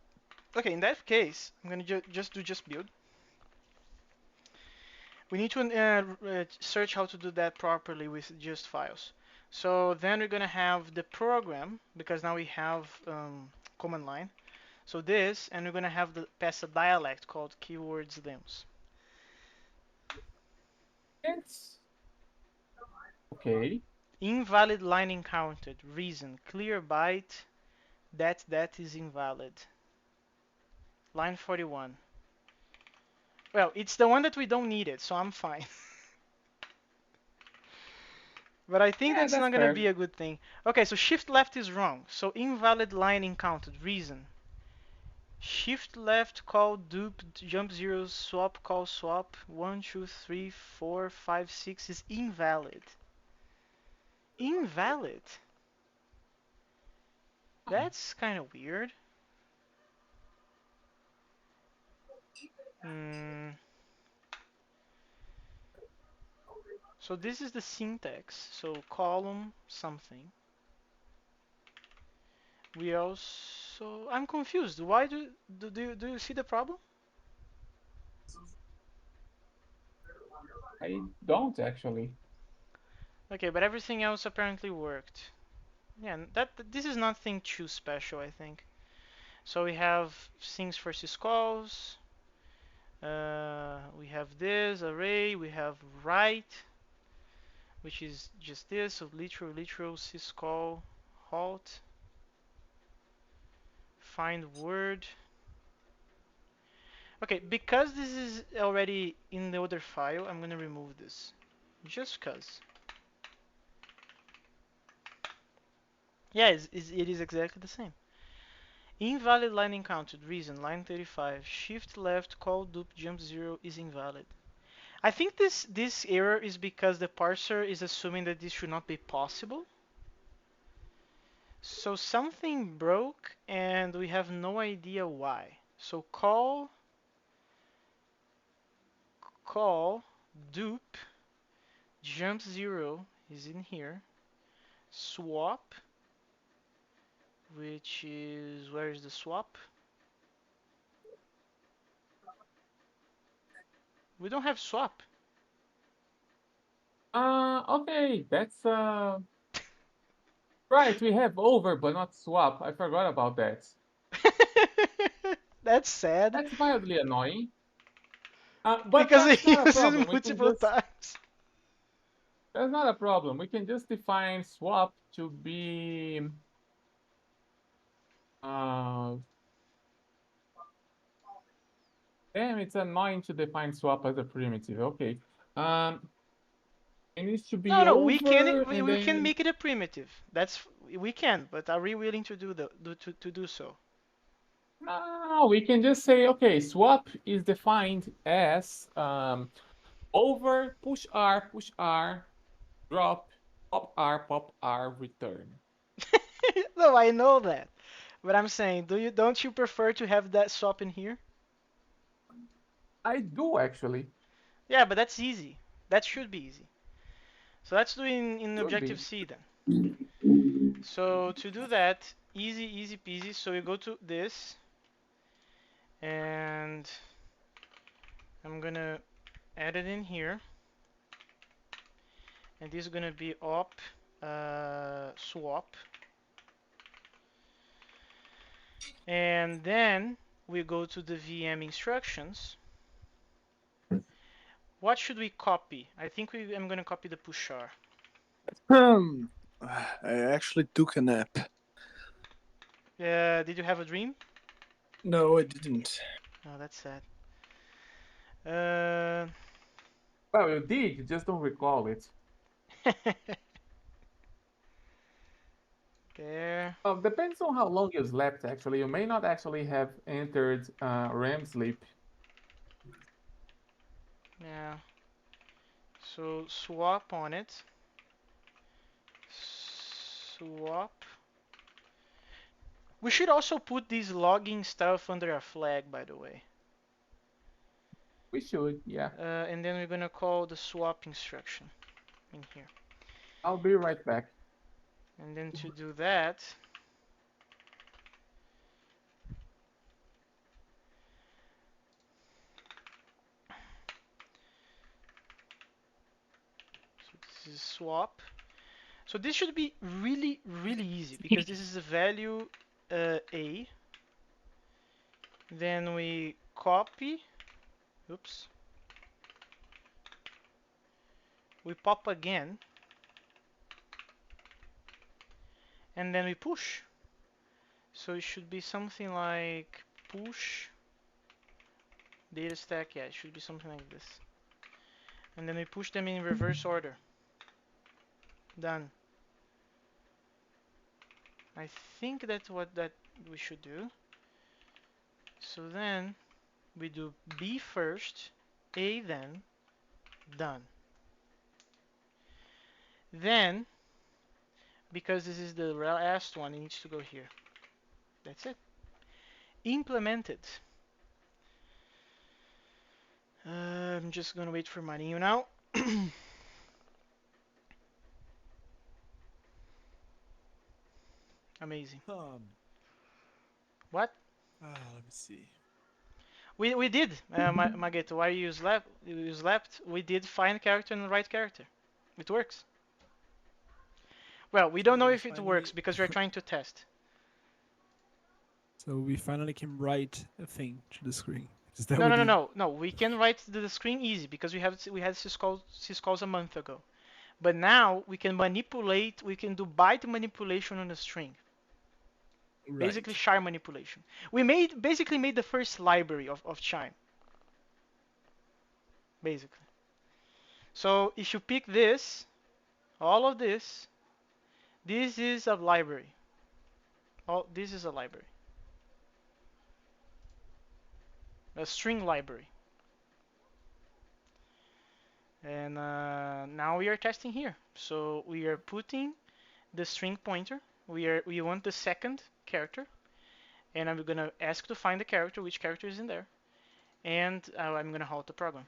Okay, in that case, I'm gonna just do just build. We need to search how to do that properly with just files. So then we're gonna have the program because now we have command line. So this, and we're gonna have the pass a dialect called keywords limbs. It's okay. Invalid line encountered. Reason clear byte that is invalid. Line 41. Well, it's the one that we don't need it, so I'm fine. But I think Yeah, that's that's not gonna fair. be a good thing. Okay, so shift left is wrong. So invalid line encountered. Reason. Shift left call dupe jump zero swap call swap 1 2 3 4 5 6 is invalid. Invalid. That's kind of weird. Hmm. So this is the syntax. So column something. We also. I'm confused. Why do you see the problem? I don't actually. Okay, but everything else apparently worked. Yeah, this is nothing too special, I think. So we have things for syscalls. We have this array. We have write, which is just this. So literal syscall halt find word. Okay, because this is already in the other file, I'm gonna remove this, just cause. Yeah, it is exactly the same. Invalid line encountered. Reason line 35. Shift left call dupe jump zero is invalid. I think this error is because the parser is assuming that this should not be possible. So something broke and we have no idea why. So call dupe jump zero is in here. Swap, which is where is the swap? We don't have swap. Okay, that's right. We have over, but not swap. I forgot about that. That's sad That's mildly annoying. But because that's we not a use it problem. We can multiple just times. That's not a problem. We can just define swap to be uh damn, it's annoying to define swap as a primitive. Okay. Um it needs to be No, over and we can then make it a primitive. That's we can, but are we willing to to do so? no, we can just say okay, swap is defined as over push R, drop, pop R, return. No, I know that, but I'm saying, don't you prefer to have that swap in here? I do actually. Yeah, but that's easy. That should be easy. So let's do in Should Objective be. C then. So to do that, easy peasy. So we go to this, and I'm gonna add it in here, and this is gonna be op swap, and then we go to the VM instructions. What should we copy? I think I'm gonna copy the pushar. Hmm. I actually took a nap. Did you have a dream? No, I didn't. Oh, that's sad. Uh, Well, you did, you just don't recall it. there. Depends on how long you slept, actually. You may not actually have entered REM sleep. Yeah. So swap on it. Swap. We should also put this logging stuff under a flag, by the way. We should, yeah. And then we're gonna call the swap instruction in here. I'll be right back. And then to do that, so this is swap. So this should be really easy because this is a value A. Then we copy. Oops. We pop again. And then we push. So it should be something like push Data stack, yeah, it should be something like this. And then we push them in reverse order. Done. I think that's what that we should do. So then we do B first, A then, done. Then, because this is the last one, it needs to go here. That's it. Implemented. I'm just gonna wait for Marinho now. Amazing. What? Let me see. We did, Mageto. Why you slept? We did find character and write character. It works. Well, we don't So know we if it works finally, because we're trying to test. so we finally can write a thing to the screen. Is that No, what no, no, you? no, no. We can write the screen easy because we had syscalls a month ago. But now we can manipulate. We can do byte manipulation on a string. Basically, Right. Chime manipulation. We basically made the first library of Chime. Basically. So if you pick this, all of this is a library. All this is a library, a string library. And now we are testing here. So we are putting the string pointer. We want the second character, and I'm gonna ask to find the character, which character is in there, and I'm gonna halt the program.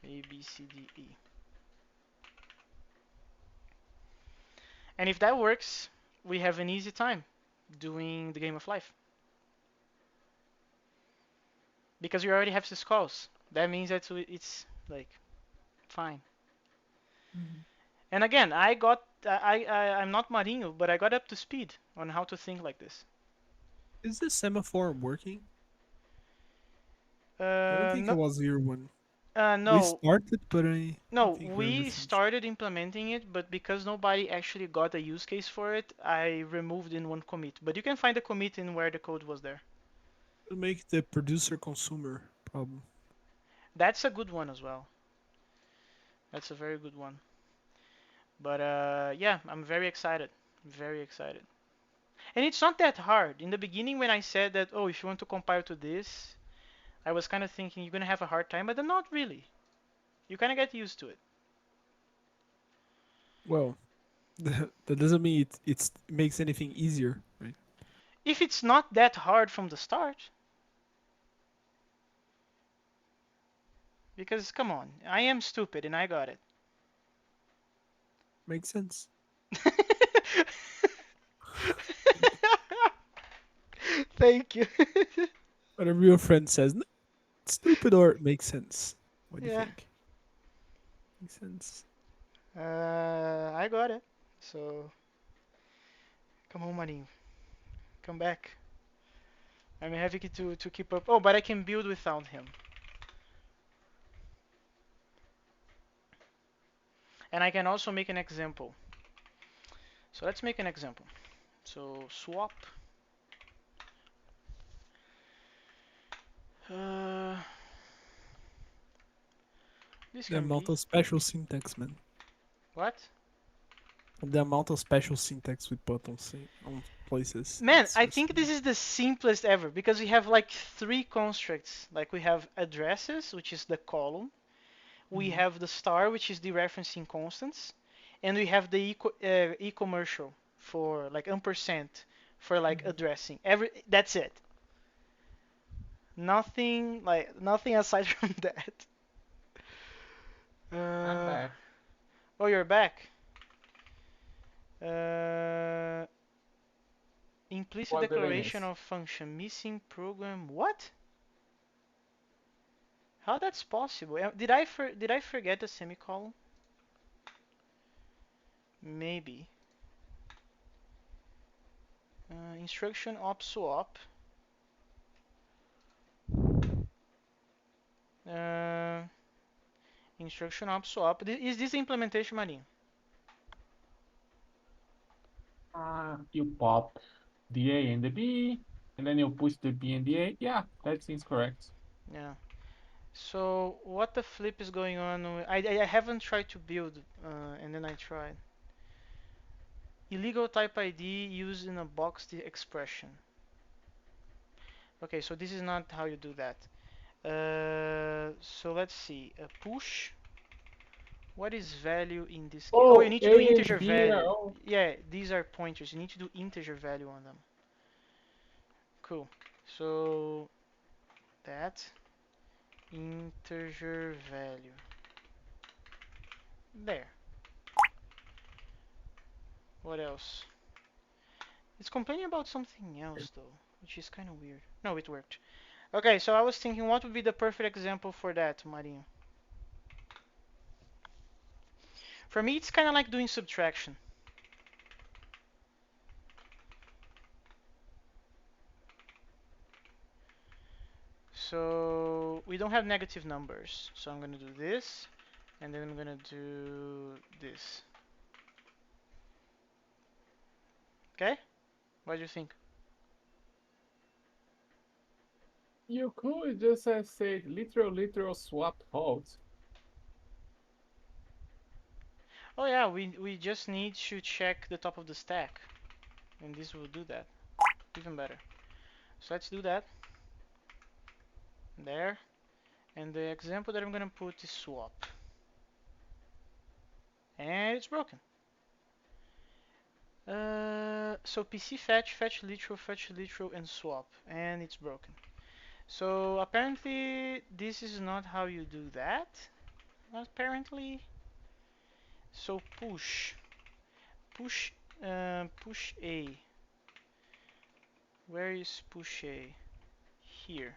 A B C D E. And if that works, we have an easy time doing the game of life because we already have syscalls. That means that it's like fine. Mhm. And again, I'm not Marinho, but I got up to speed on how to think like this. Is the semaphore working? I don't think it No, was here when we no, started, but I don't no. think we ever We finished. started implementing it, but because nobody actually got a use case for it, I removed in one commit. But you can find the commit in where the code was there. To make the producer consumer problem. That's a good one as well. That's a very good one. But yeah, I'm very excited. Very excited. And it's not that hard. In the beginning, when I said that, oh, if you want to compile to this, I was kind of thinking you're gonna have a hard time, but then not really. You kind of get used to it. Well, that doesn't mean it makes anything easier, right? If it's not that hard from the start, because come on, I am stupid and I got it. Makes sense. Thank you. Whatever your friend says, "No, it's stupid or it makes sense." What do you Yeah, think? Makes sense. I got it. So come on, Marinho, come back. I'm happy to keep up. Oh, but I can build without him, and I can also make an example. So let's make an example. So swap. Uh, this The can amount be of special syntax, man. what? The amount of special syntax we put on places. Man, It's I just think this is the simplest ever because we have like three constructs. Like we have addresses, which is the column. We Mhm. have the star, which is dereferencing constants, and we have the e-commercial for like ampersand for like Mhm. addressing. That's it. Nothing aside from that. I'm Uh, back. oh, you're back. Uh, implicit What did I declaration miss? of function missing program. What? How that's possible? Did I forget the semicolon? Maybe. Instruction op swap. Uh, instruction op swap. Is this implementation, Marinho? You pop the A and the B. And then you push the B and the A. Yeah, that seems correct. Yeah. So what the flip is going on? I haven't tried to build, and then I tried. Illegal type ID used in a boxed expression. Okay, so this is not how you do that. So let's see. A push. What is value in this case? Oh, you Oh, need to do A and integer B are value. all. Yeah, these are pointers. You need to do integer value on them. Cool. So that integer value. There. What else? It's complaining about something else though, which is kind of weird. No, it worked. Okay, so I was thinking what would be the perfect example for that, Marinho? For me, it's kind of like doing subtraction. So we don't have negative numbers. So I'm gonna do this, and then I'm gonna do this. Okay? What do you think? You could just have said literal swap halt. Oh yeah, we just need to check the top of the stack, and this will do that. Even better. So let's do that. There. And the example that I'm gonna put is swap. And it's broken. So PC fetch literal, and swap, and it's broken. So apparently this is not how you do that. Apparently. So push, push A. Where is push A? Here.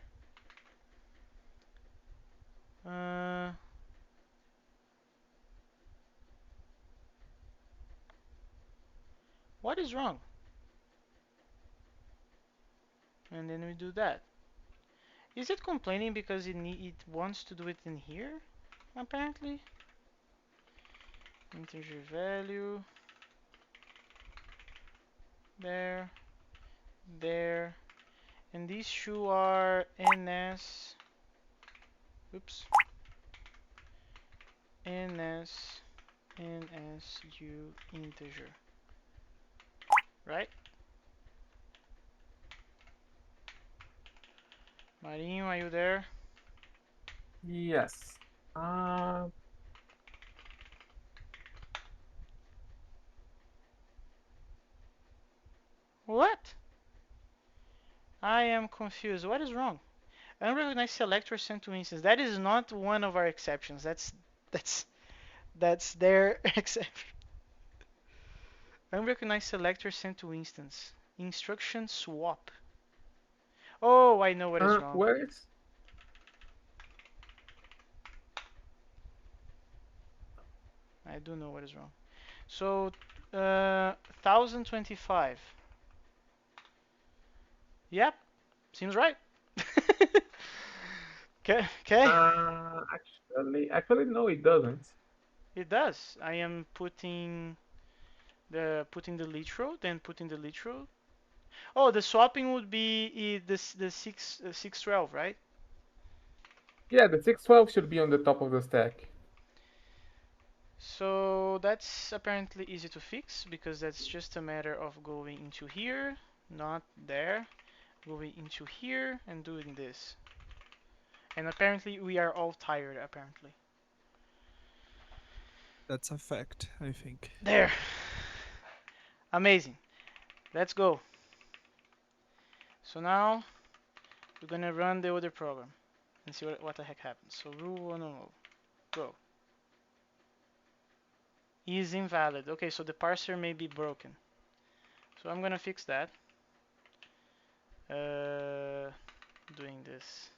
Uh, what is wrong? And then we do that. Is it complaining because it wants to do it in here? Apparently. Integer value. There. There. And these two are ns. Oops. ns nsu integer. Right? Marinho, are you there? Yes. Uh, What? I am confused. What is wrong? Unrecognized selector sent to instance. That is not one of our exceptions. That's that's their exception. Unrecognized selector sent to instance. Instruction swap. Oh, I know what is wrong. where is? I do know what is wrong. So, 1025. Yep, seems right. Okay, okay. Actually, no, it doesn't. It does. I am putting the literal, then putting the literal. Oh, the swapping would be the 612, right? Yeah, the 612 should be on the top of the stack. So that's apparently easy to fix because that's just a matter of going into here, not there, going into here and doing this. And apparently we are all tired, apparently. That's a fact, I think. There. Amazing. Let's go. So now we're gonna run the other program and see what the heck happens. So rule 100, go. Is invalid. Okay, so the parser may be broken. So I'm gonna fix that. Doing this.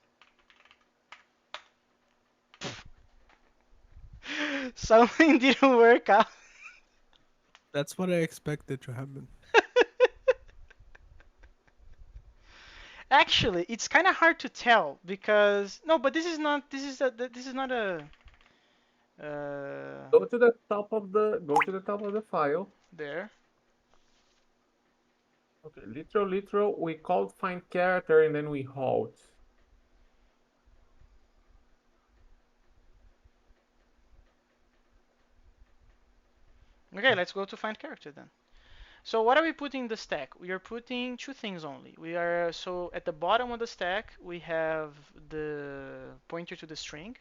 Something didn't work out. That's what I expected to happen. Actually, it's kind of hard to tell because no, but this is not. This is not a. Uh, Go to the top of the file. there. Okay, literal, we called find character and then we halt. Okay, let's go to find character then. So what are we putting in the stack? We are putting two things only. We are so at the bottom of the stack we have the pointer to the string.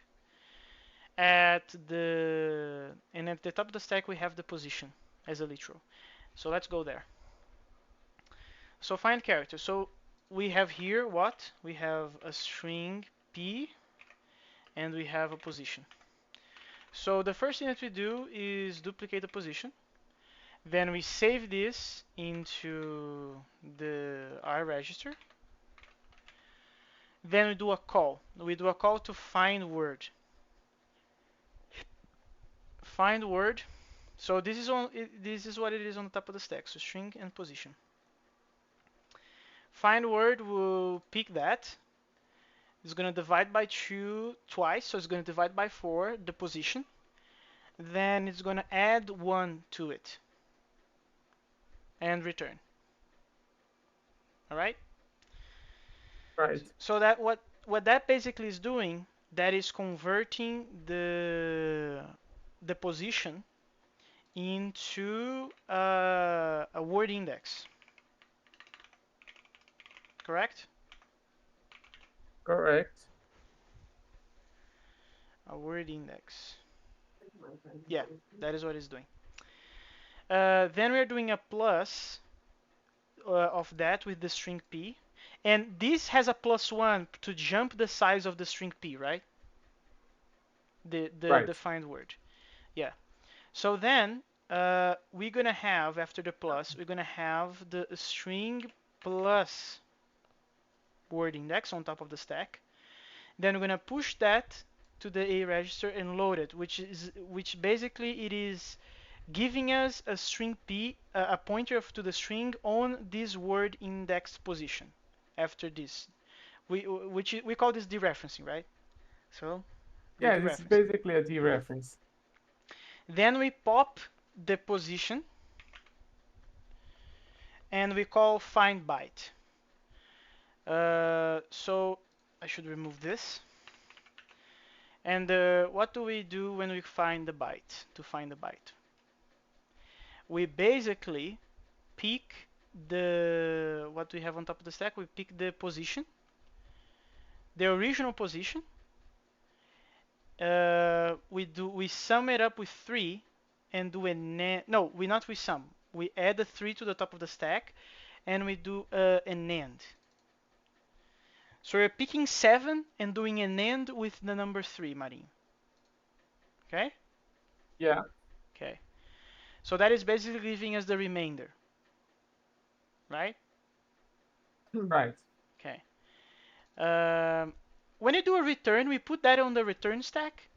At the top of the stack we have the position as a literal. So let's go there. So find character. So we have here what? We have a string p and we have a position. So the first thing that we do is duplicate the position. Then we save this into the R register. Then we do a call. We do a call to find word. Find word. So this is what it is on the top of the stack. So string and position. Find word will pick that. It's going to divide by 2 twice, so it's going to divide by 4 the position. Then it's going to add 1 to it and return. All right? Right. So that what that basically is doing, that is converting the position into a word index. Correct? Correct. A word index. Yeah, that is what it's doing. Then we're doing a plus of that with the string p. And this has a +1 to jump the size of the string p, right? The Right. defined word. Yeah. So then we're gonna have after the plus, we're gonna have the string plus word index on top of the stack. Then we're gonna push that to the A register and load it, which basically it is giving us a string p, a pointer to the string on this word index position. After this, we call this dereferencing, right? So we're Yeah, this is dereferencing. basically a dereference. Then we pop the position and we call find byte. So I should remove this. And what do we do when we find the byte? To find the byte, we basically pick the what we have on top of the stack. We pick the position, the original position. We sum it up with 3 and do an AND. No, we not we sum. We add the 3 to the top of the stack and we do an AND. So we're picking 7 and doing an AND with the number 3, Marin. Okay? Yeah. Okay. So that is basically giving us the remainder. Right? Right. Okay. When you do a return, we put that on the return stack.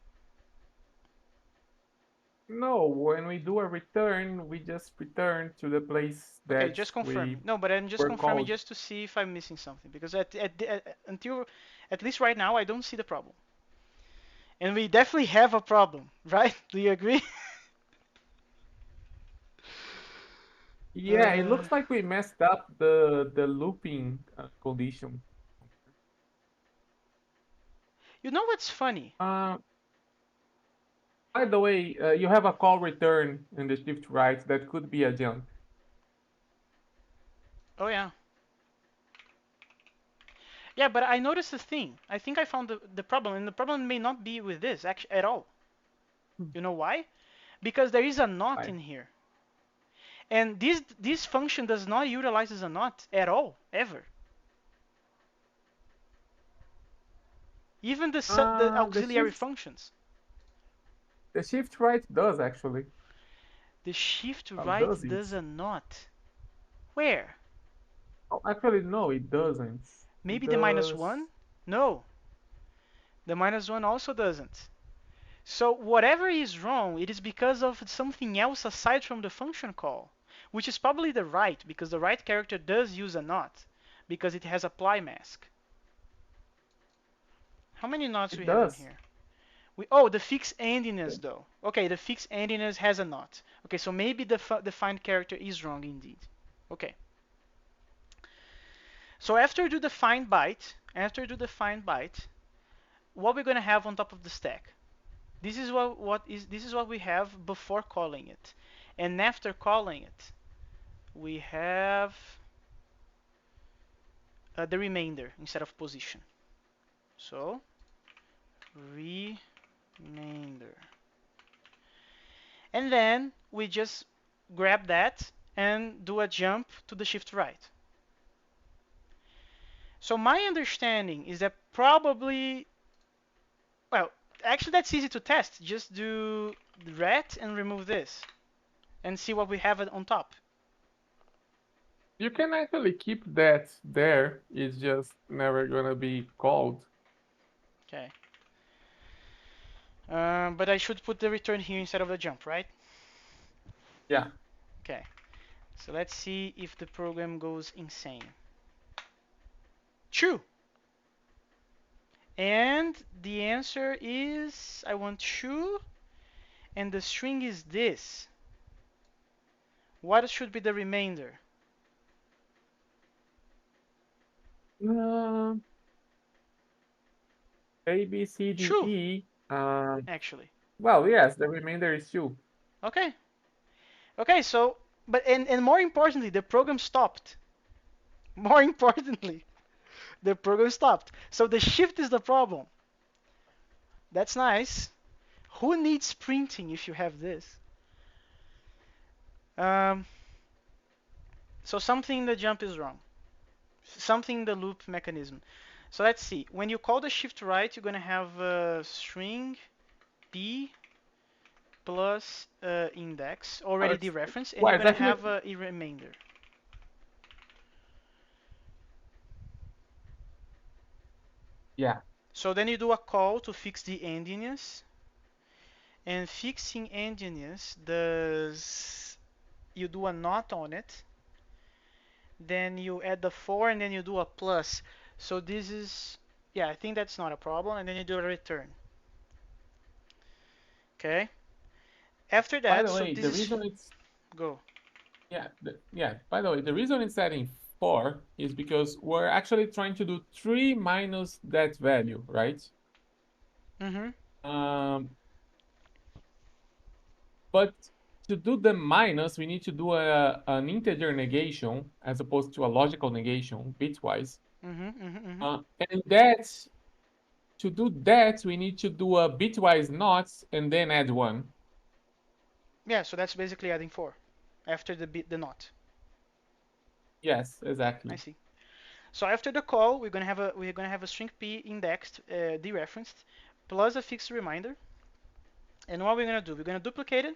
No, when we do a return, we just return to the place Okay, that just we confirming. No, but I'm just were confirming called. just to see if I'm missing something because until at least right now I don't see the problem. And we definitely have a problem, right? Do you agree? Yeah, it Uh, looks like we messed up the looping condition. you know what's funny? Uh, by the way, you have a call return in the shift right that could be a jump. Oh yeah. Yeah, but I noticed a thing. I think I found the problem, and the problem may not be with this actually at all. You know why? Because there is a not Right. in here. And this function does not utilize a not at all, ever. Even the The auxiliary shift functions. right does actually. The shift How right does it? does a not. Where? Oh, actually, no, it doesn't. It Maybe the does. -1? No, the -1 also doesn't. So whatever is wrong, it is because of something else aside from the function call, which is probably the right, because the right character does use a not, because it has apply mask. How many nots It we have in does. here? Oh, the fixed endiness though. Okay, the fixed endiness has a not. Okay, so maybe the find character is wrong indeed. Okay. So after you do the find byte, what we're gonna have on top of the stack? This is what we have before calling it, and after calling it, we have the remainder instead of position. So remainder, and then we just grab that and do a jump to the shift right. So my understanding is that probably, well, actually that's easy to test. Just do ret and remove this and see what we have on top. You can actually keep that there. It's just never gonna be called. Okay. But I should put the return here instead of the jump, right? Yeah. Okay. So let's see if the program goes insane. True. And the answer is I want true, and the string is this. What should be the remainder? Um, A, B, C, D, True, E. actually. Well, yes, the remainder is 2. Okay. Okay, so but and more importantly, the program stopped. More importantly, the program stopped. So the shift is the problem. That's nice. Who needs printing if you have this? Um, so something in the jump is wrong. Something in the loop mechanism. So let's see. When you call the shift right, you're gonna have a string p plus index, already dereferenced, and Well, you're it's gonna actually, have a remainder. yeah. So then you do a call to fix the endiness, and fixing endiness does you do a not on it, then you add the 4 and then you do a plus. So this is, yeah, I think that's not a problem, and then you do a return. Okay. After By that, the so way, this the is reason it's go. yeah. By the way, the reason it's setting 4 is because we're actually trying to do 3 minus that value, right? Mm-hmm. Um, but to do the minus, we need to do an integer negation as opposed to a logical negation, bitwise. Mm-hmm. Mm-hmm. Mm-hmm. And that to do that, we need to do a bitwise not and then add 1. Yeah, so that's basically adding 4 after the bit the not. Yes, I exactly. see. So after the call, we're gonna have a string p indexed, dereferenced, plus a fixed reminder. And what we're gonna do? We're gonna duplicate it.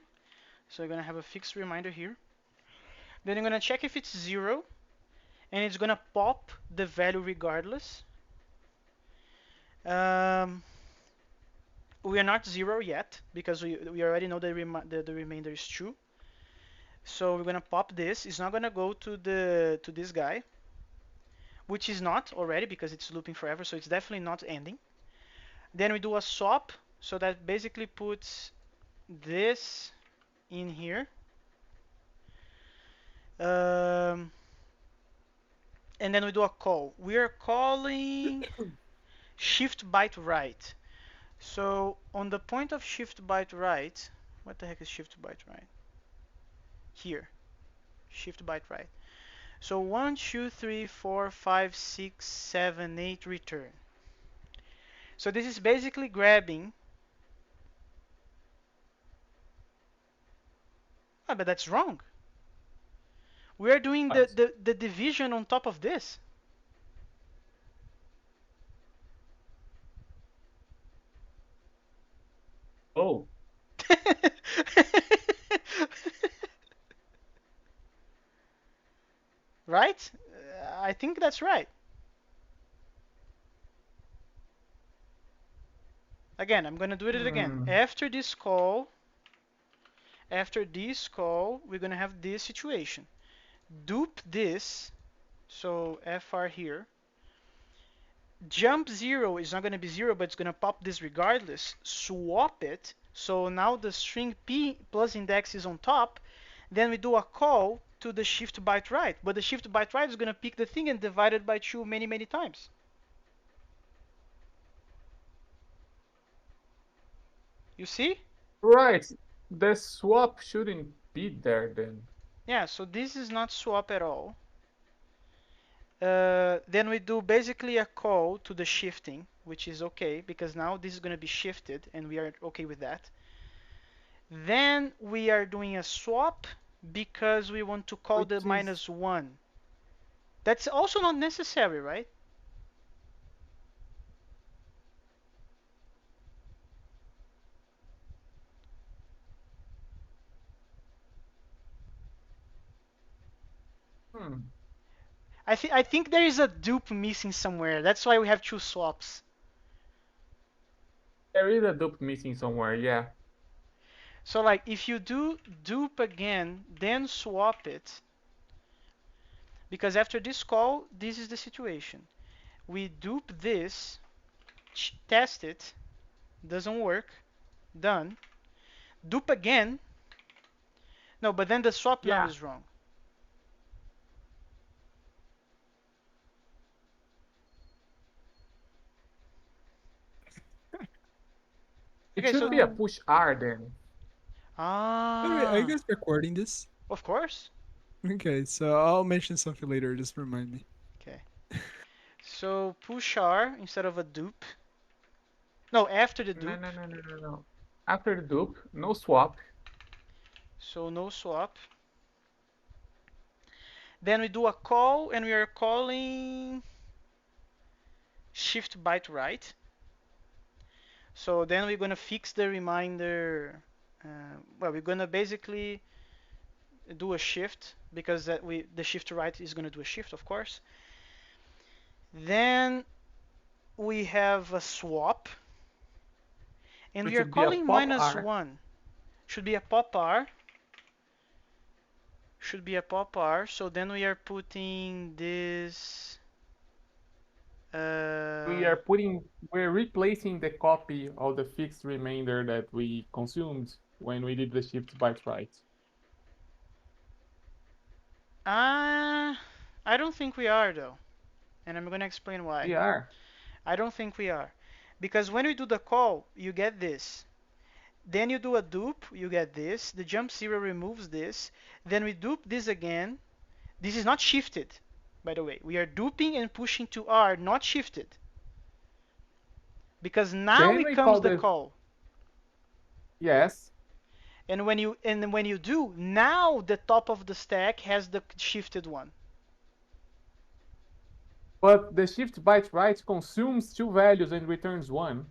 So we're gonna have a fixed reminder here. Then we're gonna check if it's 0, and it's gonna pop the value regardless. Um, we are not 0 yet because we already know the remainder is true. So we're gonna pop this. It's not gonna go to this guy, which is not already because it's looping forever. So it's definitely not ending. Then we do a swap, so that basically puts this in here. Um, and then we do a call. We are calling shift byte right. So on the point of shift byte right, what the heck is shift byte right? Here, shift byte right. So 1, 2, 3, 4, 5, 6, 7, 8 return. So this is basically grabbing. Ah, but that's wrong. We are doing What? the division on top of this. Oh, Right? I think that's right. Again, I'm gonna do it again. hmm. After this call, we're gonna have this situation. Dupe this, so fr here. Jump 0 is not gonna be 0, but it's gonna pop this regardless. Swap it, so now the string p plus index is on top. Then we do a call to the shift byte right, but the shift byte right is going to pick the thing and divide it by 2 many times. You see? Right. The swap shouldn't be there then. Yeah, so this is not swap at all. Then we do basically a call to the shifting, which is okay because now this is going to be shifted and we are okay with that. Then we are doing a swap because we want to call Which the is -1. That's also not necessary, right? hmm. I think there is a dupe missing somewhere. That's why we have 2 swaps. There is a dupe missing somewhere, yeah. So like if you do dupe again, then swap it, because after this call, this is the situation. We dupe this, test it, doesn't work, done. Dupe again. No, but then the swap number Yeah. is wrong. It Okay, should so be a push R then. By the way, are you ah, guys recording this? of course. Okay, so I'll mention something later. Just remind me. Okay. So push R instead of a dupe. No, after the No, dupe. no, no, no, no, no. After the dupe, no swap. So no swap. Then we do a call and we are calling shift byte right. So then we're gonna fix the reminder. Well, we're gonna basically do a shift because the shift right is gonna do a shift, of course. Then we have a swap, and It we are should be a calling pop R. -1. Should be a pop R. Should be a pop R. So then we are putting this. Uh, We're replacing the copy of the fixed remainder that we consumed when we did the shift byte right. I don't think we are though, and I'm gonna explain why. We are. I don't think we are, because when we do the call, you get this. Then you do a dupe, you get this. The jump zero removes this. Then we dupe this again. This is not shifted, by the way. We are duping and pushing to R, not shifted. Because now Then it we comes call the the call. yes, And when you do, now the top of the stack has the shifted one. but the shift byte right consumes 2 values and returns 1.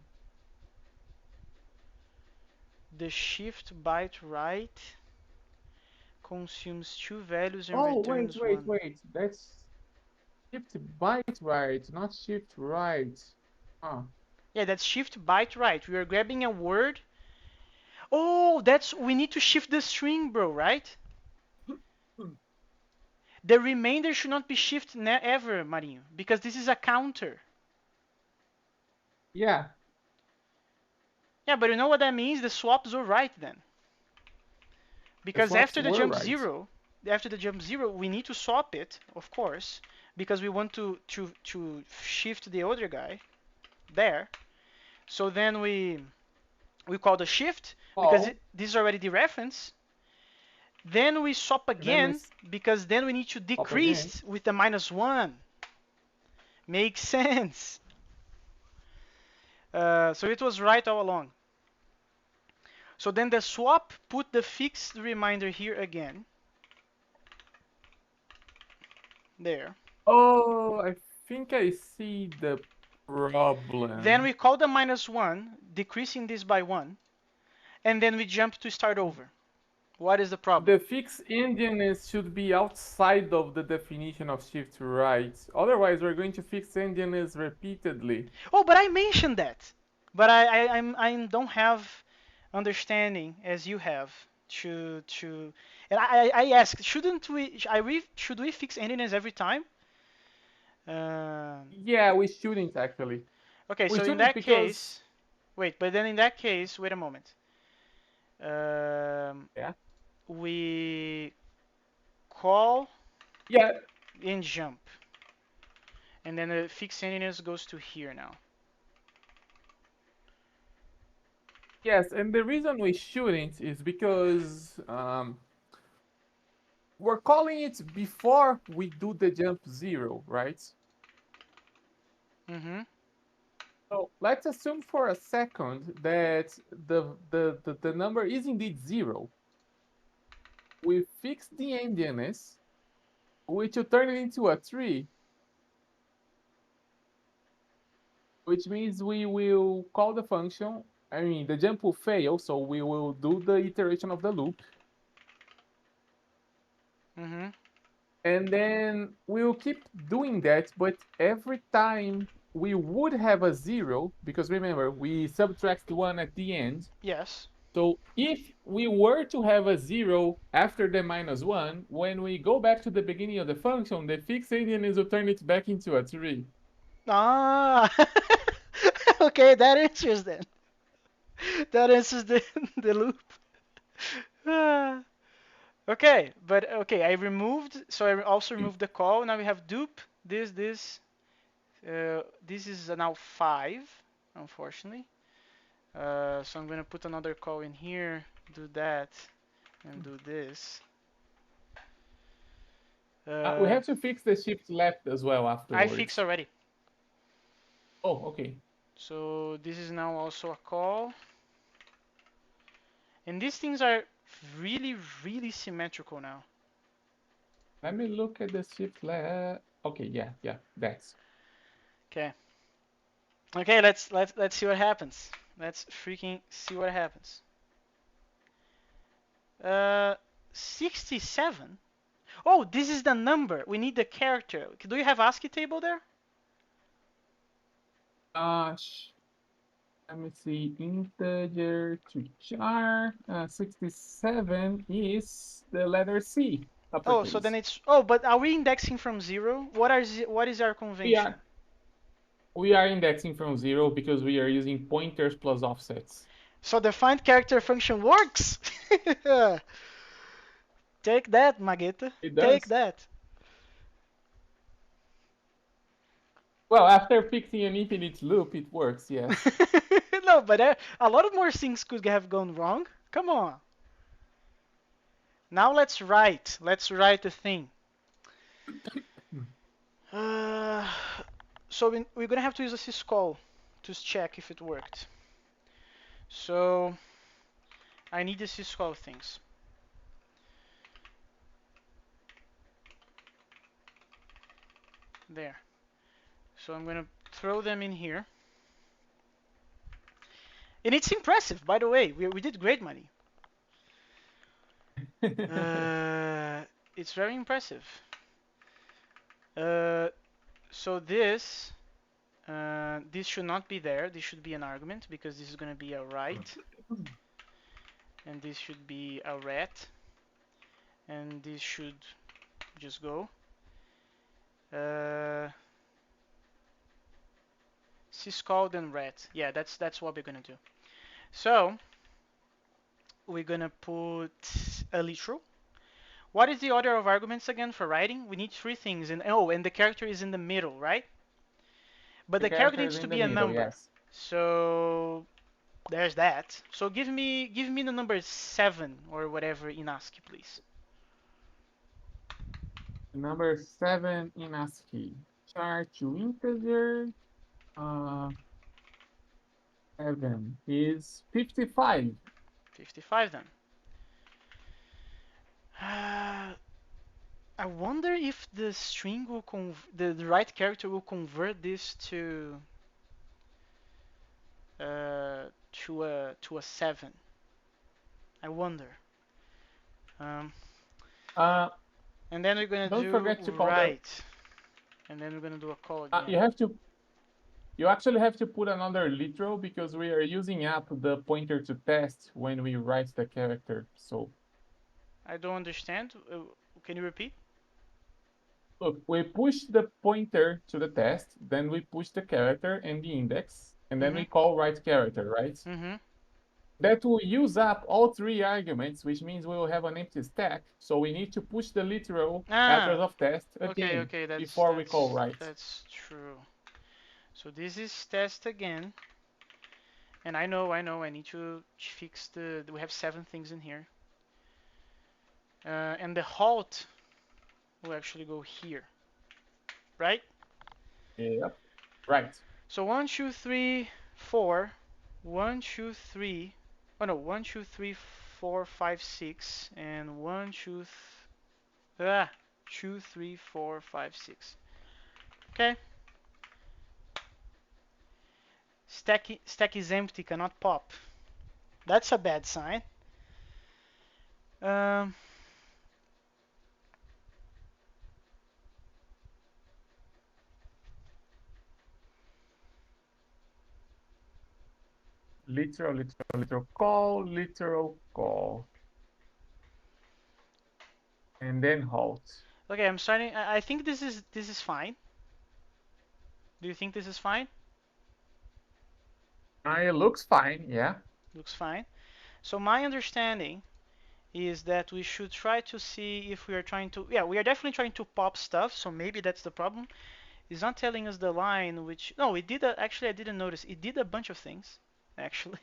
The shift byte right consumes 2 values and Oh, wait, returns wait, 1. wait. That's shift byte right, not shift right. Huh. Yeah, that's shift byte right. We are grabbing a word. Oh, we need to shift the string, bro, right? The remainder should not be shifted ever, Marinho, because this is a counter. Yeah, Yeah, but you know what that means? The swaps were right then. the Because swaps were right. after the jump zero, we need to swap it, of course, because we want to shift the other guy there. So then we call the shift because Call, this is already the reference. Then we swap and then we again because then we need to swap again. decrease with the -1. Makes sense. So it was right all along. So then the swap put the fixed reminder here again. There. Oh, I think I see the Then we problem. call the -1, decreasing this by 1, and then we jump to start over. What is the problem? The fixed endianness should be outside of the definition of shift right. Otherwise, we're going to fix endianness repeatedly. Oh, but I mentioned that. But I don't have understanding as you have to and I asked, should we fix endiness every time? Yeah, we shouldn't actually. Okay, We so in shouldn't that because case, wait, but then in that case, wait a moment. Um, yeah, we call Yeah, and jump. And then the fixed endiness goes to here now. yes, and the reason we shouldn't is because we're calling it before we do the jump 0, right? Mm-hmm. So let's assume for a second that the number is indeed 0. We fix the endianness, which will turn it into a 3, which means we will call the function. I mean, the jump will fail, so we will do the iteration of the loop. Mm-hmm. And then we'll keep doing that, but every time we would have a 0, because remember, we subtract 1 at the end. Yes. So if we were to have a 0 after the -1, when we go back to the beginning of the function, the fixed endianness will turn it back into a 3. Ah. Okay, that answers then. That answers the the loop. Ah. Okay, but okay, I removed. So I also removed the call. Now we have dupe. This. This is now 5, unfortunately. So I'm gonna put another call in here. Do that and do this. We Uh, have to fix the shift left as well I fixed afterwards. already. Oh, okay. So this is now also a call. And these things are really, really symmetrical now. Let me look at the shift left. Okay, yeah, that's. Okay. Okay, let's see what happens. Let's freaking see what happens. Uh, 67. Oh, this is the number. We need the character. Do you have ASCII table there? Uh, Let me see. Integer to char. 67 is the letter C, Oh, so then uppercase. it's. Oh, but are we indexing from 0? What is our We convention? are we are indexing from 0 because we are using pointers plus offsets. So the find character function works. Take that, Mageta. It Take does. that. Well, after fixing an infinite loop, it works, yes. No, but a lot of more things could have gone wrong. Come on. Now let's write. Let's write the thing. Uh, so we're gonna have to use a syscall to check if it worked. So I need the syscall things. There. So I'm gonna throw them in here. And it's impressive, by the way. We did great money. Uh, it's very impressive. Uh, so this should not be there. This should be an argument because this is going to be a write, and this should be a ret, and this should just go. Uh, syscall then ret. Yeah, that's what we're going to do. So we're going to put a literal. What is the order of arguments again for writing? We need three things, and oh, and the character is in the middle, right? But The the character character is needs to in the be a middle, number. yes. So there's that. So give me the number 7 or whatever in ASCII, please. Number 7 in ASCII. Char to integer. 7 is 55. 55 then. I wonder if the string will the right character will convert this to a 7. I wonder. Um, Uh, and then we're gonna don't do forget to call the. write, and then we're gonna do a call again. You have to. You actually have to put another literal because we are using up the pointer to test when we write the character. So I don't understand. Can you repeat? look, we push the pointer to the test, then we push the character and the index, and then Mm-hmm. we call write character, right? Mm-hmm. that will use up all three arguments, which means we will have an empty stack. So we need to push the literal address Ah, of test okay, again okay, that's before we call that's write. that's true. So this is test again, and I need to fix the. We have 7 things in here, and the halt will actually go here, right? Yep. Right. So 1, 2, 3, 4, 1, 2, 3. Oh no, 1, 2, 3, 4, 5, 6, and 2, 3, 4, 5, 6. Okay. Stack is empty, cannot pop. That's a bad sign. Um, Literal call. And then halt. okay, I'm starting. I think this is fine. Do you think this is fine? It looks fine, yeah. Looks fine. So my understanding is that we should try to see if we are trying to. Yeah, we are definitely trying to pop stuff. So maybe that's the problem. It's not telling us the line which. No, it did. Actually, I didn't notice. It did a bunch of things. Actually,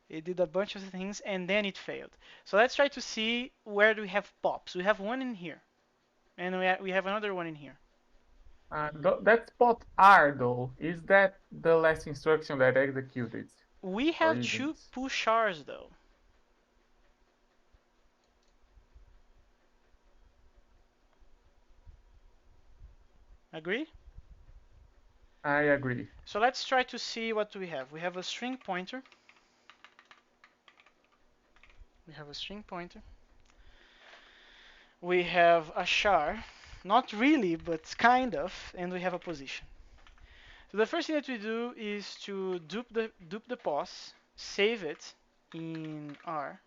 it did a bunch of things and then it failed. So let's try to see where do we have pops. We have one in here, and we have another one in here. That spot R though, is that the last instruction that executed? We Or have two isn't? push R's though. Agree? I agree. So let's try to see what we have. We have a string pointer. We have a string pointer. We have a char. Not really, but kind of. And we have a position. So the first thing that we do is to dupe the pos, save it in R,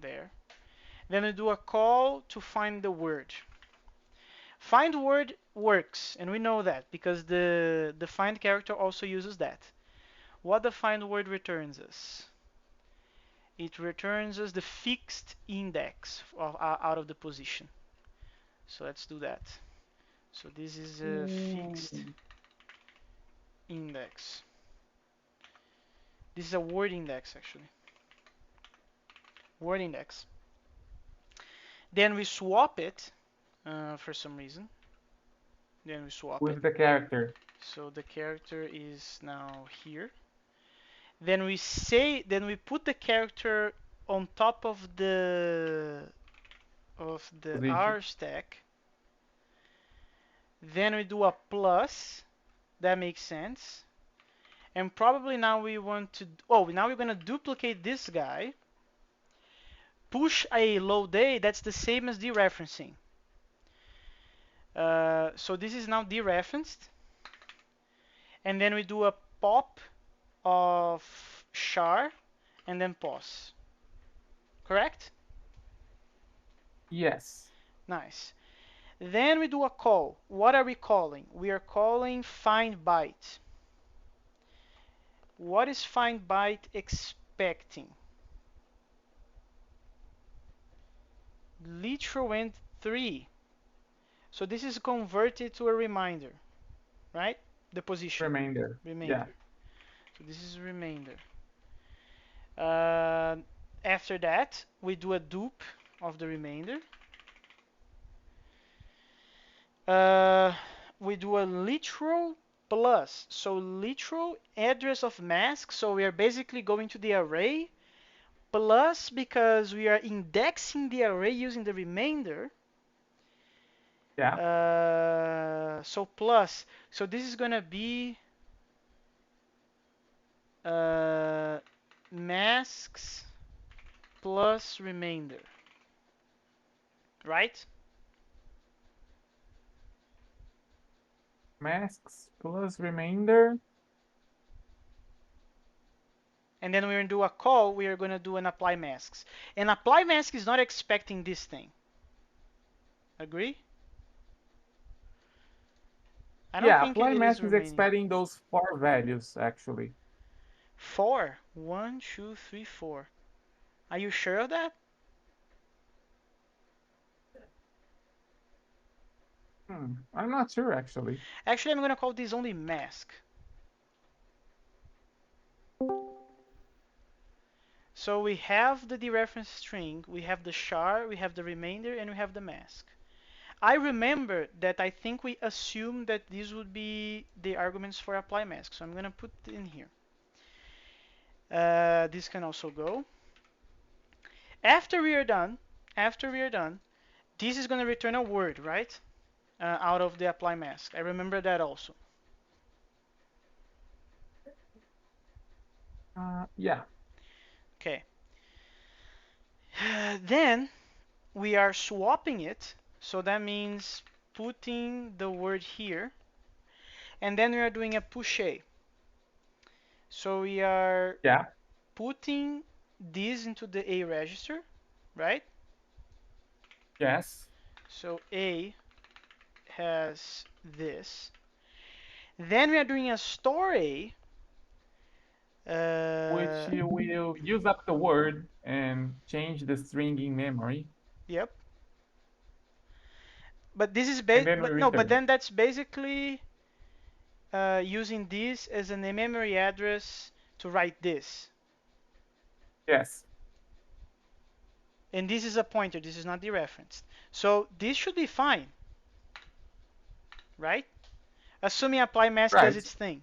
there. Then we do a call to find the word. Find word works, and we know that because the find character also uses that. What the find word returns us? It returns us the fixed index out of the position. So let's do that. So this is a fixed index. This is a word index actually. Word index. Then we swap it for some reason. Then we swap it. With the character. So the character is now here. Then we put the character on top of the Position. R stack. Then we do a plus. That makes sense. And probably now we want to. Oh, now we're gonna duplicate this guy. Push a load A. That's the same as dereferencing. So this is now dereferenced. And then we do a pop of char and then pause. Correct? Yes. Nice. Then we do a call. What are we calling? We are calling find byte. What is find byte expecting? Literal end 3. So this is converted to a reminder, right? The position. Remainder. Yeah. Remainder. So this is remainder. Uh, After that, we do a dupe of the remainder. We do a literal plus. So literal address of mask. So we are basically going to the array plus because we are indexing the array using the remainder. Yeah. So plus. So this is gonna be masks plus remainder, right? Masks plus remainder. And then we're gonna do a call. We are gonna do an apply masks. And apply mask is not expecting this thing. Agree? I don't Yeah, think apply it is mask is remaining. expecting those 4 values actually. Four. 1, 2, 3, 4. Are you sure of that? I'm not sure actually. Actually, I'm gonna call this only mask. So we have the dereference string, we have the char, we have the remainder, and we have the mask. I remember that I think we assumed that these would be the arguments for apply mask. So I'm gonna put in here. This can also go. After we are done, this is gonna return a word, right? Out of the apply mask. I remember that also. Yeah. Okay. Then we are swapping it. So that means putting the word here. And then we are doing a push A. So we are Yeah. putting this into the A register, right? Yes. So A has this. Then we are doing a store A. Which you will use up the word and change the string in memory, Yep. But this is and then we but no, but return. then that's basically using this as a memory address to write this. Yes. And this is a pointer, this is not dereferenced. So this should be fine, right? Assuming apply mask does Right. its thing.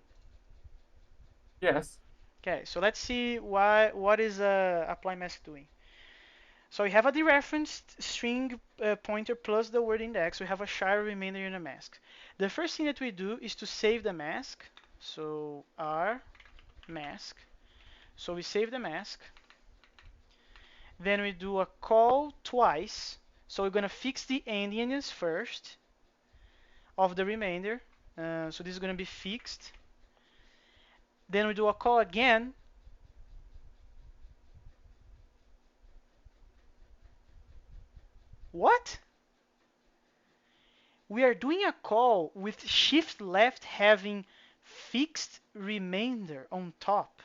Yes. Okay, so let's see what is apply mask doing. So we have a dereferenced string pointer plus the word index. We have a char remainder in a mask. The first thing that we do is to save the mask. So r mask. So we save the mask. Then we do a call twice. So we're gonna fix the endianness first of the remainder. So this is gonna be fixed. Then we do a call again. What? We are doing a call with shift left having fixed remainder on top.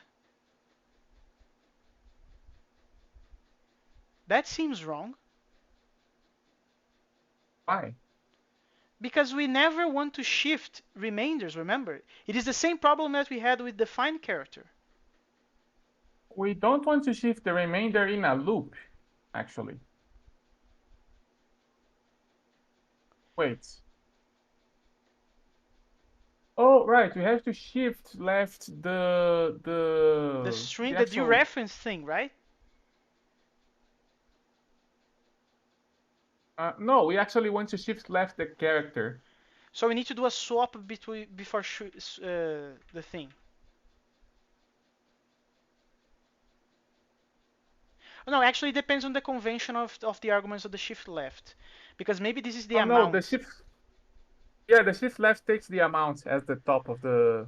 That seems wrong Why? because we never want to shift remainders, remember? It is the same problem that we had with the find character. We don't want to shift the remainder in a loop, actually. Wait. Oh, right. We have to shift left The the string, the actual. dereference thing, right? No, we actually want to shift left the character. So we need to do a swap before the thing. Oh, no, actually it depends on the convention of the arguments of the shift left. Because maybe this is the Oh no, the amount. shift. Yeah, the shift left takes the amount at the top of the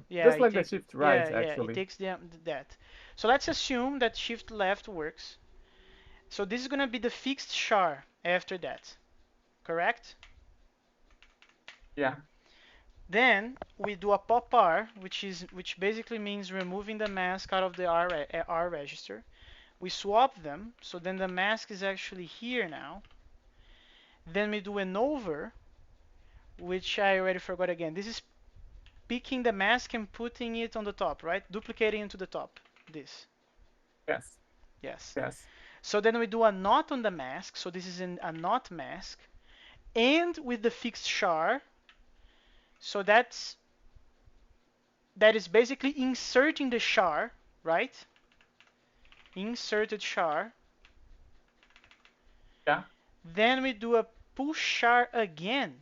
Yeah, just like the shift right, yeah, it actually. takes that. So let's assume that shift left works. So this is gonna be the fixed char after that, correct? Yeah. Then we do a pop R, which basically means removing the mask out of the R register. We swap them, so then the mask is actually here now. Then we do an over, which I already forgot again. This is picking the mask and putting it on the top, right? Duplicating into the top. This. Yes. Yes. Yes. So then we do a not on the mask. So this is a not mask. And with the fixed char. So that is basically inserting the char, right? Inserted char. Yeah. Then we do a push char again.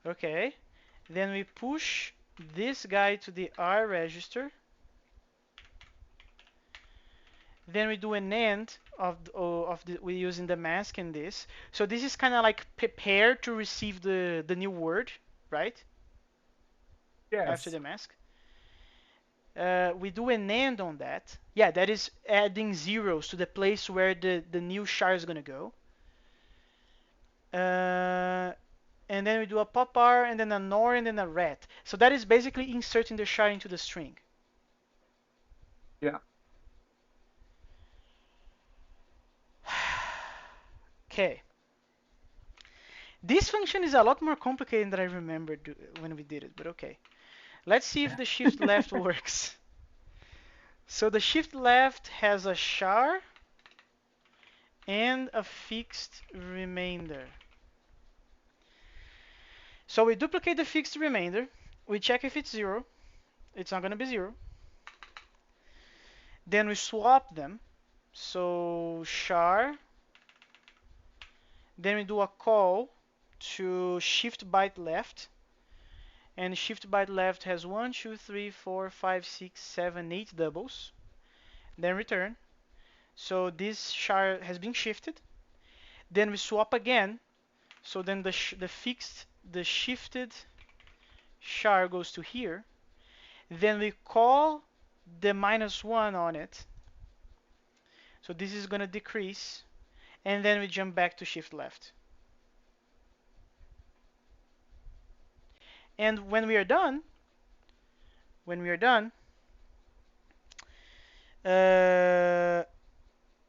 Okay. Then we push this guy to the R register. Then we do an end we using the mask in this. So this is kind of like prepared to receive the new word, right? After Yes. the mask. We do an end on that. Yeah, that is adding zeros to the place where the new char is gonna go. And then we do a pop r and then a nor and then a ret. So that is basically inserting the char into the string. Yeah. Okay. This function is a lot more complicated than I remembered when we did it, but okay. Let's see if the shift left works. So the shift left has a char and a fixed remainder. So we duplicate the fixed remainder. We check if it's 0. It's not going to be 0. Then we swap them. So char. Then we do a call to shift byte left. And shift byte left has 1, 2, 3, 4, 5, 6, 7, 8 doubles. Then return. So this char has been shifted. Then we swap again. So then the shifted char goes to here. Then we call the -1 on it. So this is going to decrease. And then we jump back to shift left. And when we are done,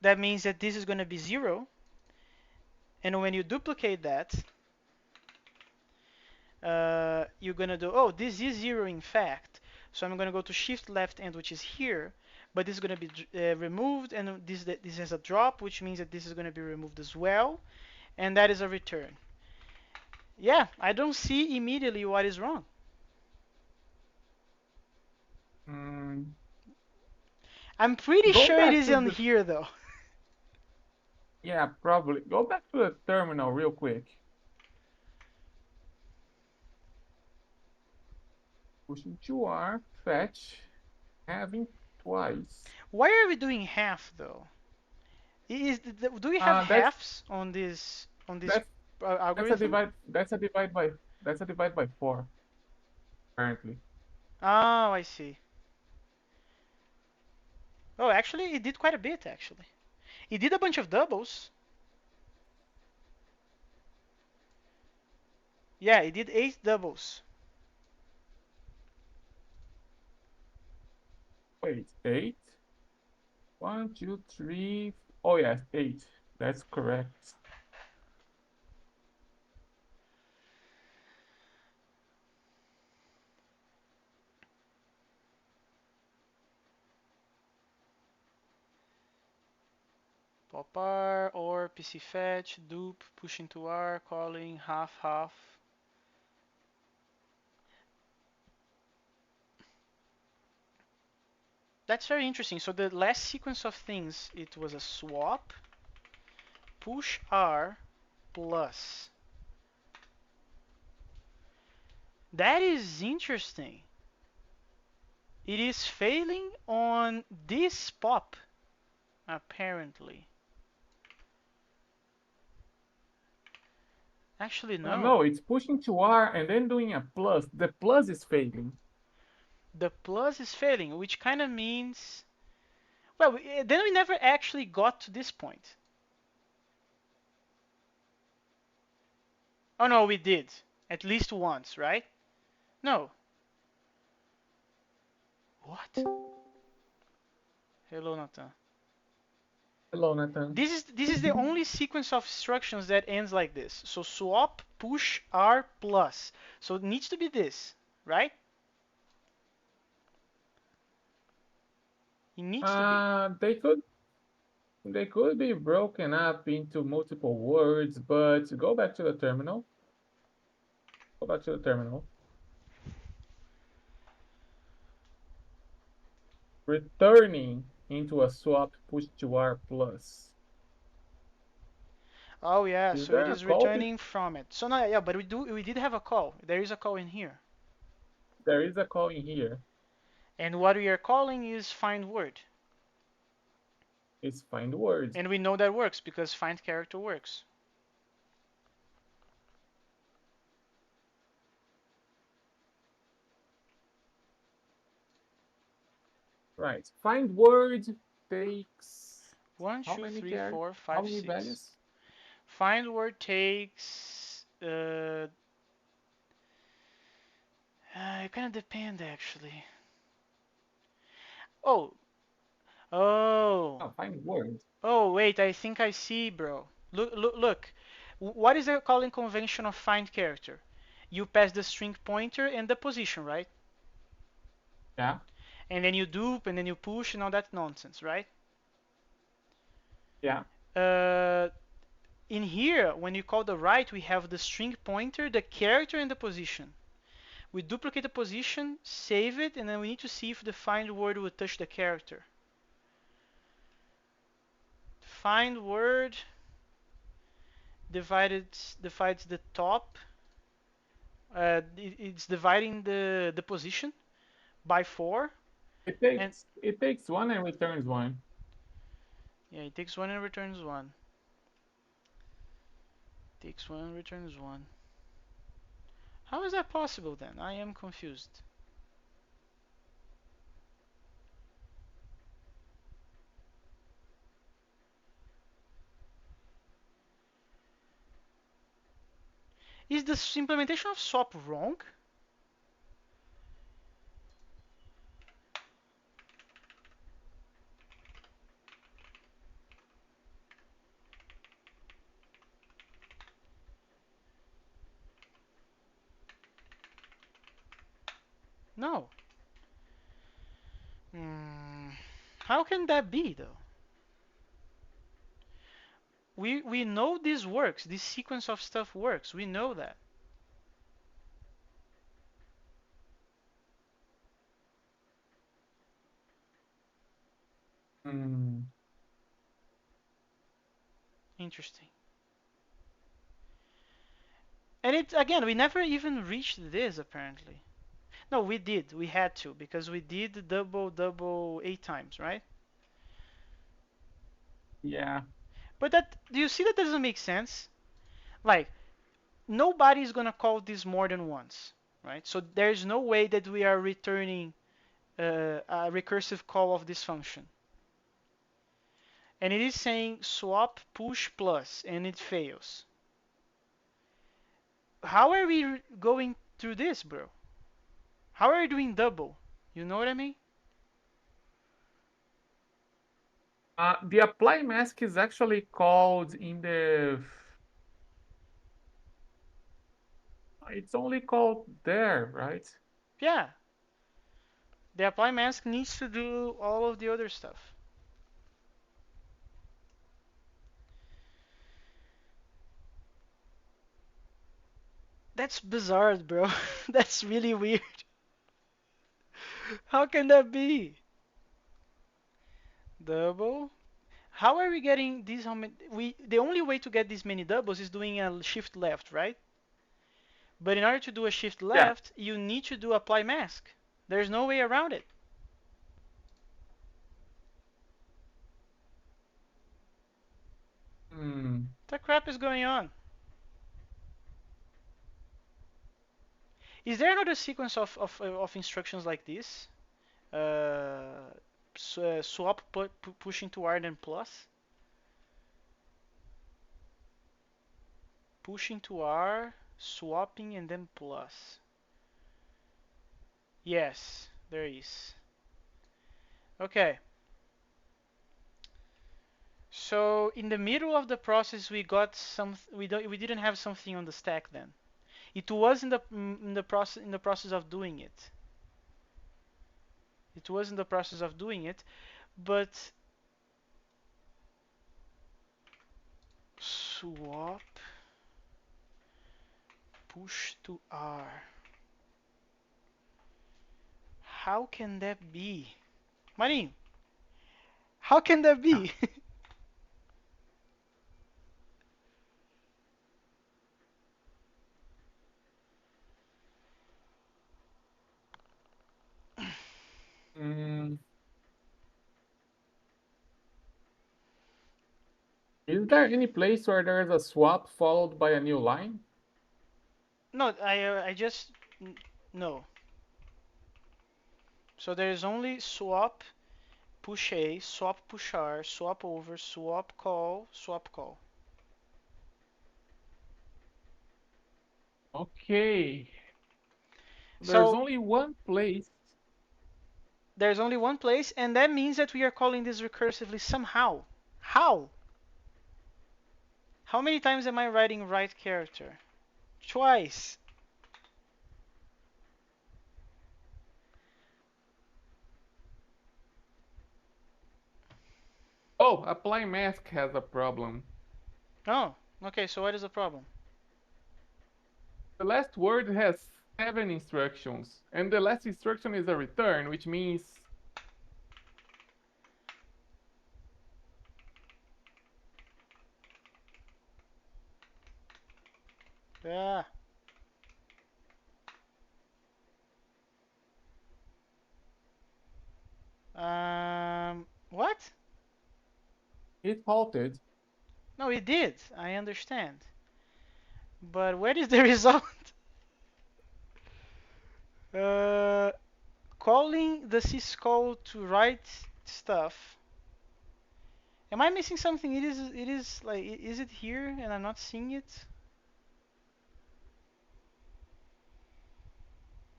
that means that this is going to be 0. And when you duplicate that, you're going to do, oh, this is 0 in fact. So I'm going to go to shift left end, which is here. But this is going to be removed, and this has a drop, which means that this is going to be removed as well. And that is a return. Yeah, I don't see immediately what is wrong. Mm, I'm pretty go sure it back is to on the. here though. Yeah, probably. Go back to the terminal real quick. Pushing to R, fetch, having twice. Why are we doing half though? Do we have That's halves on this that's that's a algorithm? divide. That's a divide by 4 apparently. Oh, I see. Oh, actually, it did quite a bit. Actually, it did a bunch of doubles. Yeah, it did 8 doubles. Wait, 8. 1, 2, 3. Oh yes, 8. That's correct. Pop R or PC fetch, dupe, push into R, calling, half, half. That's very interesting. So the last sequence of things, it was a swap, push R, plus. That is interesting. It is failing on this pop, apparently. Actually, no. No, it's pushing to R and then doing a plus. The plus is failing. The plus is failing, which kind of means... Well, then we never actually got to this point. Oh no, we did. At least once, right? No. What? Hello, Nathan. Hello, Nathan. This is the only sequence of instructions that ends like this. So swap push R plus. So it needs to be this, right? It needs to be. They could be broken up into multiple words, but go back to the terminal. Go back to the terminal. Returning into a swap push to R plus. Oh yeah, Is so it there a is call? returning from it. So no, yeah, but we did have a call. There is a call in here. There is a call in here. And what we are calling is find word. It's find words. And we know that works because find character works. Right. Find word takes One, how two, many three, characters? four, How five, many six. values? Find word takes it kind of depends actually. Oh, Oh. Oh, find word. Oh, wait, I think I see, bro. Look. What is the calling convention of find character? You pass the string pointer and the position, right? Yeah, And then you dupe and then you push and all that nonsense, right? yeah. Uh, in here, when you call the write, we have the string pointer, the character, and the position. We duplicate the position, save it, and then we need to see if the find word will touch the character. Find word divides the top. It's dividing the position by 4, and It takes one and returns one. yeah, it takes 1 and returns 1. Takes 1 and returns 1. How is that possible then? I am confused. Is the implementation of swap wrong? No. Hmm. How can that be though? We know this works. This sequence of stuff works. We know that. Hmm. Interesting. And it again, we never even reached this apparently. No, we did. We had to because we did double double 8 times, right? Yeah. But that do you see that doesn't make sense? Like nobody is gonna call this more than once, right? So there's no way that we are returning a recursive call of this function. And it is saying swap push plus and it fails. How are we going through this, bro? How are we doing double? You know what I mean? The apply mask is actually called in the. It's only called there, right? Yeah. The apply mask needs to do all of the other stuff. That's bizarre, bro. That's really weird. How can that be? Double. How are we getting these? How many? The only way to get this many doubles is doing a shift left, right? But in order to do a shift Yeah. left, you need to do apply mask. There's no way around it. Hmm. What the crap is going on? Is there another sequence of instructions like this? Swap pushing to R then plus? Pushing to R, swapping and then plus. Yes, there is. Okay. So in the middle of the process, we got some. We didn't have something on the stack then. It was in the process of doing it. It was in the process of doing it, but swap push to R. How can that be? Marinho, how can that be? Mm, is there any place where there is a swap followed by a new line? No, I just no. So there is only swap push A, swap push R, swap over, swap call, swap call. Okay. There's So only one place. there's only one place, and that means that we are calling this recursively somehow. How? How many times am I writing right character? Twice. Oh, apply mask has a problem. Oh, okay, so what is the problem? The last word has 7 instructions, and the last instruction is a return, which means Ah. What? it halted. No, it did. I understand. But where is the result? Uh, calling the syscall to write stuff. Am I missing something? It is like is it here and I'm not seeing it?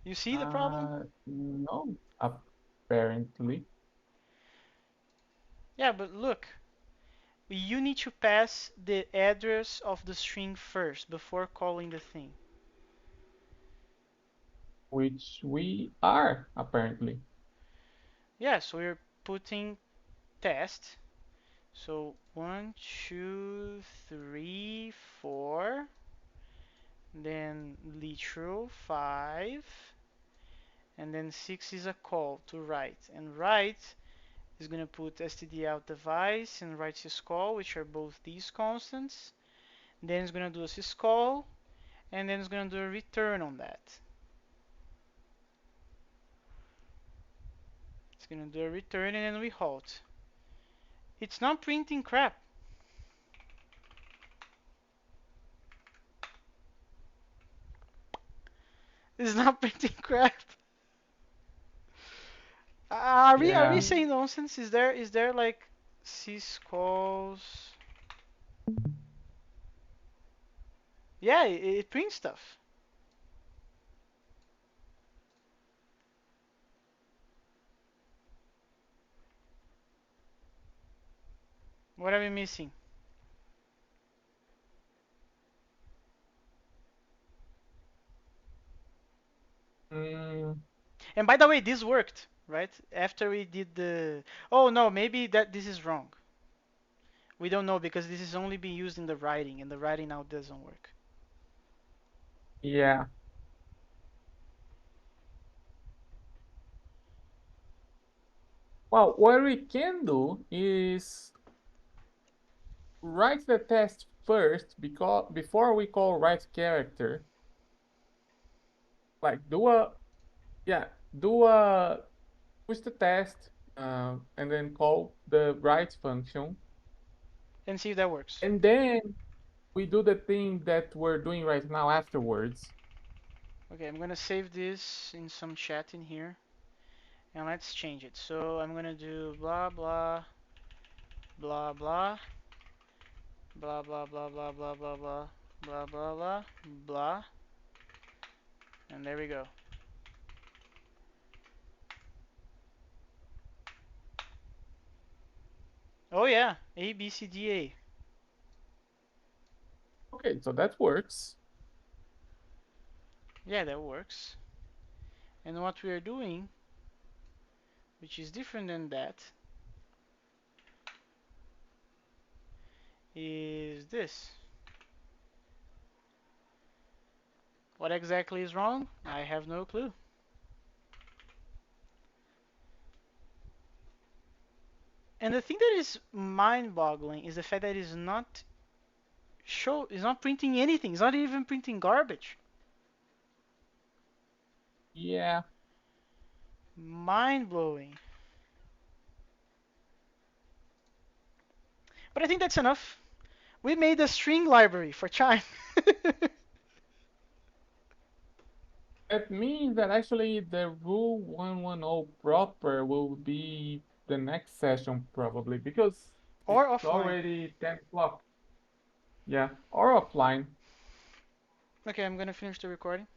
You see the problem? No, apparently. Yeah, but look, you need to pass the address of the string first before calling the thing. Which we are, apparently. Yeah, so we're putting test. So 1, 2, 3, 4, then literal 5, and then 6 is a call to write. And write is going to put std out device and write syscall, which are both these constants. Then it's going to do a syscall, and then it's going to do a return on that. It's going to do a return, and then we halt. It's not printing crap. It's not printing crap. Are we Yeah. saying nonsense? Is there like syscalls? Yeah, it prints stuff. What are we missing? Mm, And by the way, this worked, right? After we did the... Oh no, maybe that this is wrong. We don't know because this is only being used in the writing, and the writing now doesn't work. yeah. Well, what we can do is write the test first because before we call write character, like yeah, do a push the test, and then call the write function, And see if that works. and then we do the thing that we're doing right now afterwards. Okay, I'm gonna save this in some chat in here, and let's change it. So I'm gonna do blah blah blah blah blah blah blah blah blah blah blah blah blah blah blah, and there we go. Oh yeah, A B C D A. Okay, so that works. Yeah, that works. And what we are doing, which is different than that, is this. What exactly is wrong? I have no clue. And the thing that is mind-boggling is the fact that it's not printing anything. It's not even printing garbage. Yeah. Mind-blowing. But I think that's enough. We made a string library for Chime. That means that actually the rule 110 proper will be the next session probably because Or it's offline. already 10 o'clock. Yeah, or offline. Okay, I'm gonna finish the recording.